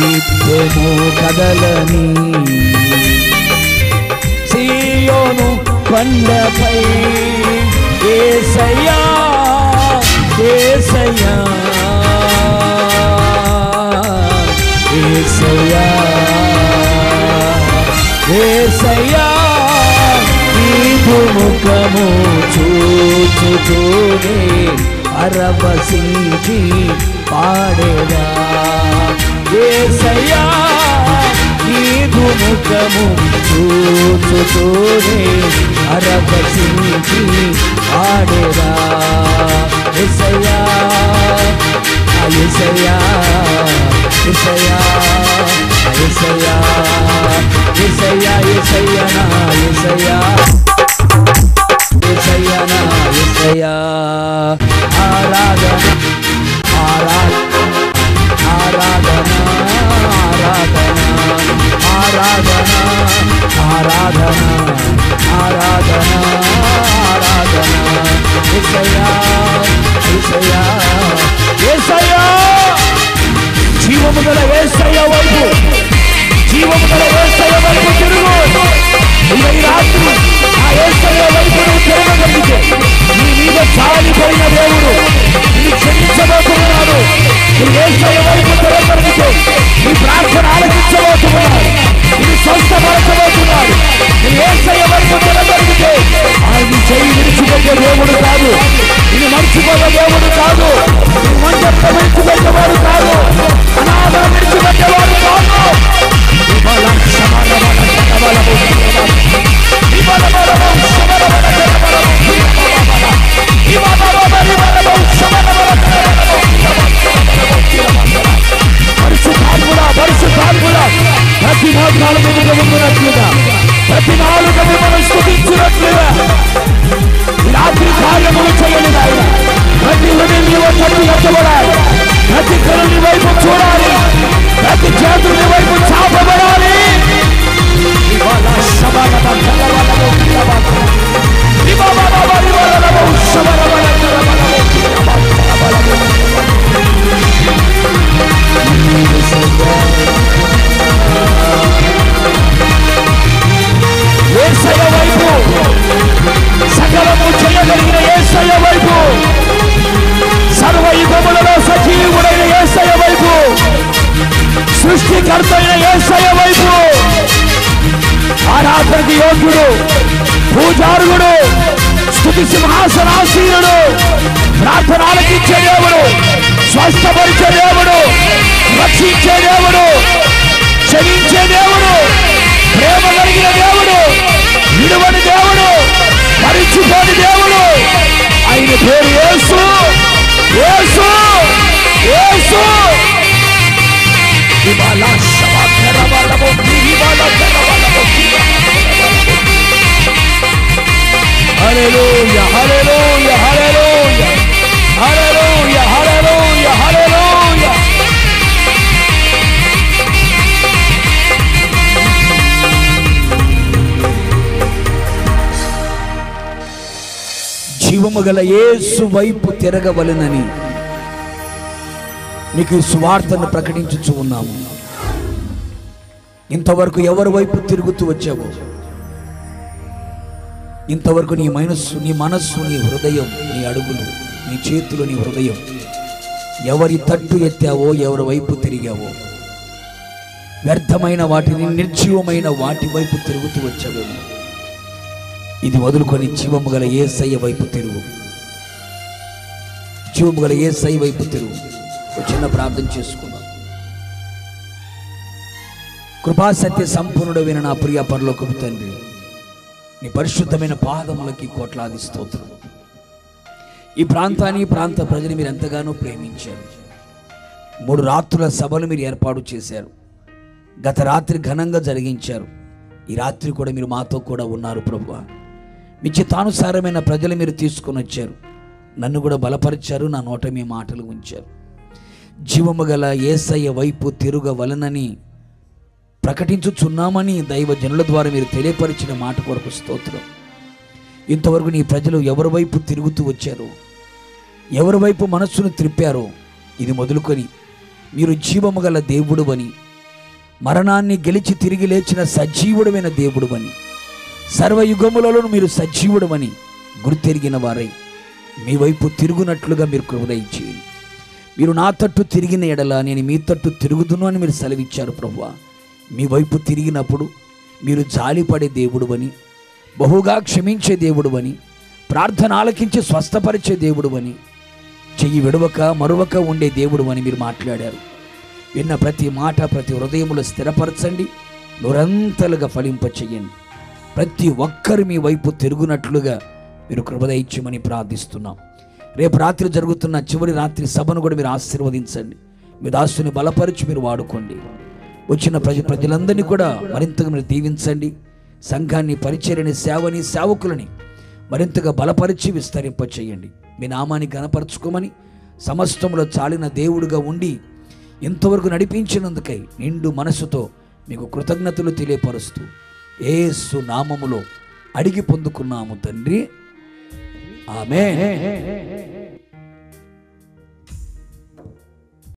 నిత్యము కదలని సియోను కొండపై, యేసయ్యా యేసయ్యా యేసయ్యా యేసయ్యా, నీదు ముఖము చూచుతూనే అరవసించి పాడేదా, యేసయ్యా నీదు ముఖము చూచుతూనే అరవసించి పాడేదా, యేసయ్యా యేసయ్యా యేసయ్యా యేసయ్యా యేసయ్యా యేసయ్యా నా యేసయ్యా యేసయ్యా నా యేసయ్యా, ఆరాధన ఆరాధన ఆరాధన ఆరాధన ఆరాధన ఆరాధన ఆరాధన, యేసయ్యా యేసయ్యా యేసయ్యా, జీవము గల యేసయ్య వైపు, జీవము గల యేసయ్య వైపు తిరుగు. ఈ రాత్రి ఆ యేసయ్య వైపు నువ్వు తిరగగలిగితే నీ మీద జాలిపోయిన దేవుడు నిన్ను క్షమించబోతున్నాడు. నువ్వు యేసయ్య వైపు తిరగగలిగితే నీ ప్రార్థన ఆలకించబోతున్నాడు, నిన్ను స్వస్థపరచబోతున్నాడు. నువ్వు యేసయ్య వైపు తిరగగలిగితే ఆయన చేయి విడిచిపెట్టే దేవుడు కాదు, నిన్ను మర్చిపోయే దేవుడు కాదు, నువ్వు మంచంత విడిచిపెట్టేవాడు కాదు, అనాథ విడిచిపెట్టేవాడు కాదు. ప్రతి నాలుగు ఉన్నట్లుగా ప్రతి నాలుగు మనం స్తుతించినట్లుగా రాత్రి కార్యములు చేయాలి ఆయన. ప్రతి హృదయం తట్టు ఎత్తబడాలి, ప్రతి కరుని వైపు చూడాలి, ప్రతి చేతుని వైపు చాపబడాలి. యేసయ్య వైపు, సకలము చేయగలిగిన యేసయ్య వైపు, సర్వయుగములలో సజీవుడైన యేసయ్య వైపు, సృష్టికర్త అయిన యేసయ్య వైపు, ఆరాధనకి యోగ్యుడు, పూజారుడు, స్తుతి సింహాసనాసీనుడు, ప్రార్థన ఆలకించే దేవుడు, స్వస్థపరిచే దేవుడు, హల్లెలూయా హల్లెలూయా హల్లెలూయా హల్లెలూయా హల్లెలూయా హల్లెలూయా. జీవము గల యేసు వైపు తిరగవలెనని నీకు ఈ సువార్తను ప్రకటించుచు ఉన్నాము. ఇంతవరకు ఎవరి వైపు తిరుగుతూ వచ్చావు? ఇంతవరకు నీ మనస్సు నీ హృదయం, నీ అడుగులు, నీ చేతులు, నీ హృదయం ఎవరి తట్టు ఎత్తావో, ఎవరి వైపు తిరిగావో? వ్యర్థమైన వాటిని, నిర్జీవమైన వాటి వైపు తిరుగుతూ వచ్చావేమో. ఇది వదులుకొని జీవము గల యేసయ్య వైపు తిరుగు. జీవము గల యేసయ్య వైపు తిరుగు. ఒక చిన్న ప్రార్థన చేసుకుందాం. కృపా సత్య సంపూర్ణుడైన నా ప్రియ పరలోకపు తండ్రి, నీ పరిశుద్ధమైన పాదములకి కోట్లాది స్తోత్రం. ఈ ప్రాంతాన్ని, ప్రాంత ప్రజలు మీరు ఎంతగానో ప్రేమించారు. 3 రాత్రుల సభలు మీరు ఏర్పాటు చేశారు. గత రాత్రి ఘనంగా జరిగించారు. ఈ రాత్రి కూడా మీరు మాతో కూడా ఉన్నారు ప్రభువా. మీ చిత్తానుసారమైన ప్రజలు మీరు తీసుకొని వచ్చారు. నన్ను కూడా బలపరిచారు. నా నోట మీ మాటలు ఉంచారు. జీవము గల యేసయ్య వైపు తిరగవలెనని ప్రకటించుచున్నామని దైవ జనుల ద్వారా మీరు తెలియపరిచిన మాట కొరకు స్తోత్రం. ఇంతవరకు నీ ప్రజలు ఎవరి వైపు తిరుగుతూ వచ్చారో, ఎవరి వైపు మనస్సును త్రిప్పారో, ఇది మొదలుకొని మీరు జీవము గల దేవుడు అని, మరణాన్ని గెలిచి తిరిగి లేచిన సజీవుడమైన దేవుడు అని, సర్వయుగములలో మీరు సజీవుడు అని గుర్తెరిగిన వారై మీ వైపు తిరుగునట్లుగా మీరు కృప దయచేయండి. మీరు నా తట్టు తిరిగిన ఎడల నేను మీ తట్టు తిరుగుదును అని మీరు సెలవిచ్చారు ప్రభువా. మీ వైపు తిరిగినప్పుడు మీరు జాలిపడే దేవుడు అని, బహుగా క్షమించే దేవుడు అని, ప్రార్థన ఆలకించి స్వస్థపరిచే దేవుడు అని, చెయ్యి విడవక మరువక ఉండే దేవుడు అని మీరు మాట్లాడారు. విన్న ప్రతి మాట ప్రతి హృదయములో స్థిరపరచండి, నిరంతరంగా ఫలింపచేయండి. ప్రతి ఒక్కరు మీ వైపు తిరుగునట్లుగా మీరు కృప దయచేయమని ప్రార్థిస్తున్నాం. రేపు రాత్రి జరుగుతున్న చివరి రాత్రి సభను కూడా మీరు ఆశీర్వదించండి. మీ దాసుని బలపరిచి మీరు వాడుకోండి. వచ్చిన ప్రజలందరినీ కూడా మరింతగా మీరు దీవించండి. సంఘాన్ని, పరిచర్యని, సేవని, సేవకులని మరింతగా బలపరిచి విస్తరింపచేయండి. మీ నామాన్ని ఘనపరచుకోమని, సమస్తంలో చాలిన దేవుడుగా ఉండి ఇంతవరకు నడిపించినందుకై నిండు మనసుతో మీకు కృతజ్ఞతలు తెలియపరుస్తూ యేసు నామములో అడిగి పొందుకున్నాము తండ్రి. ఆమేన్.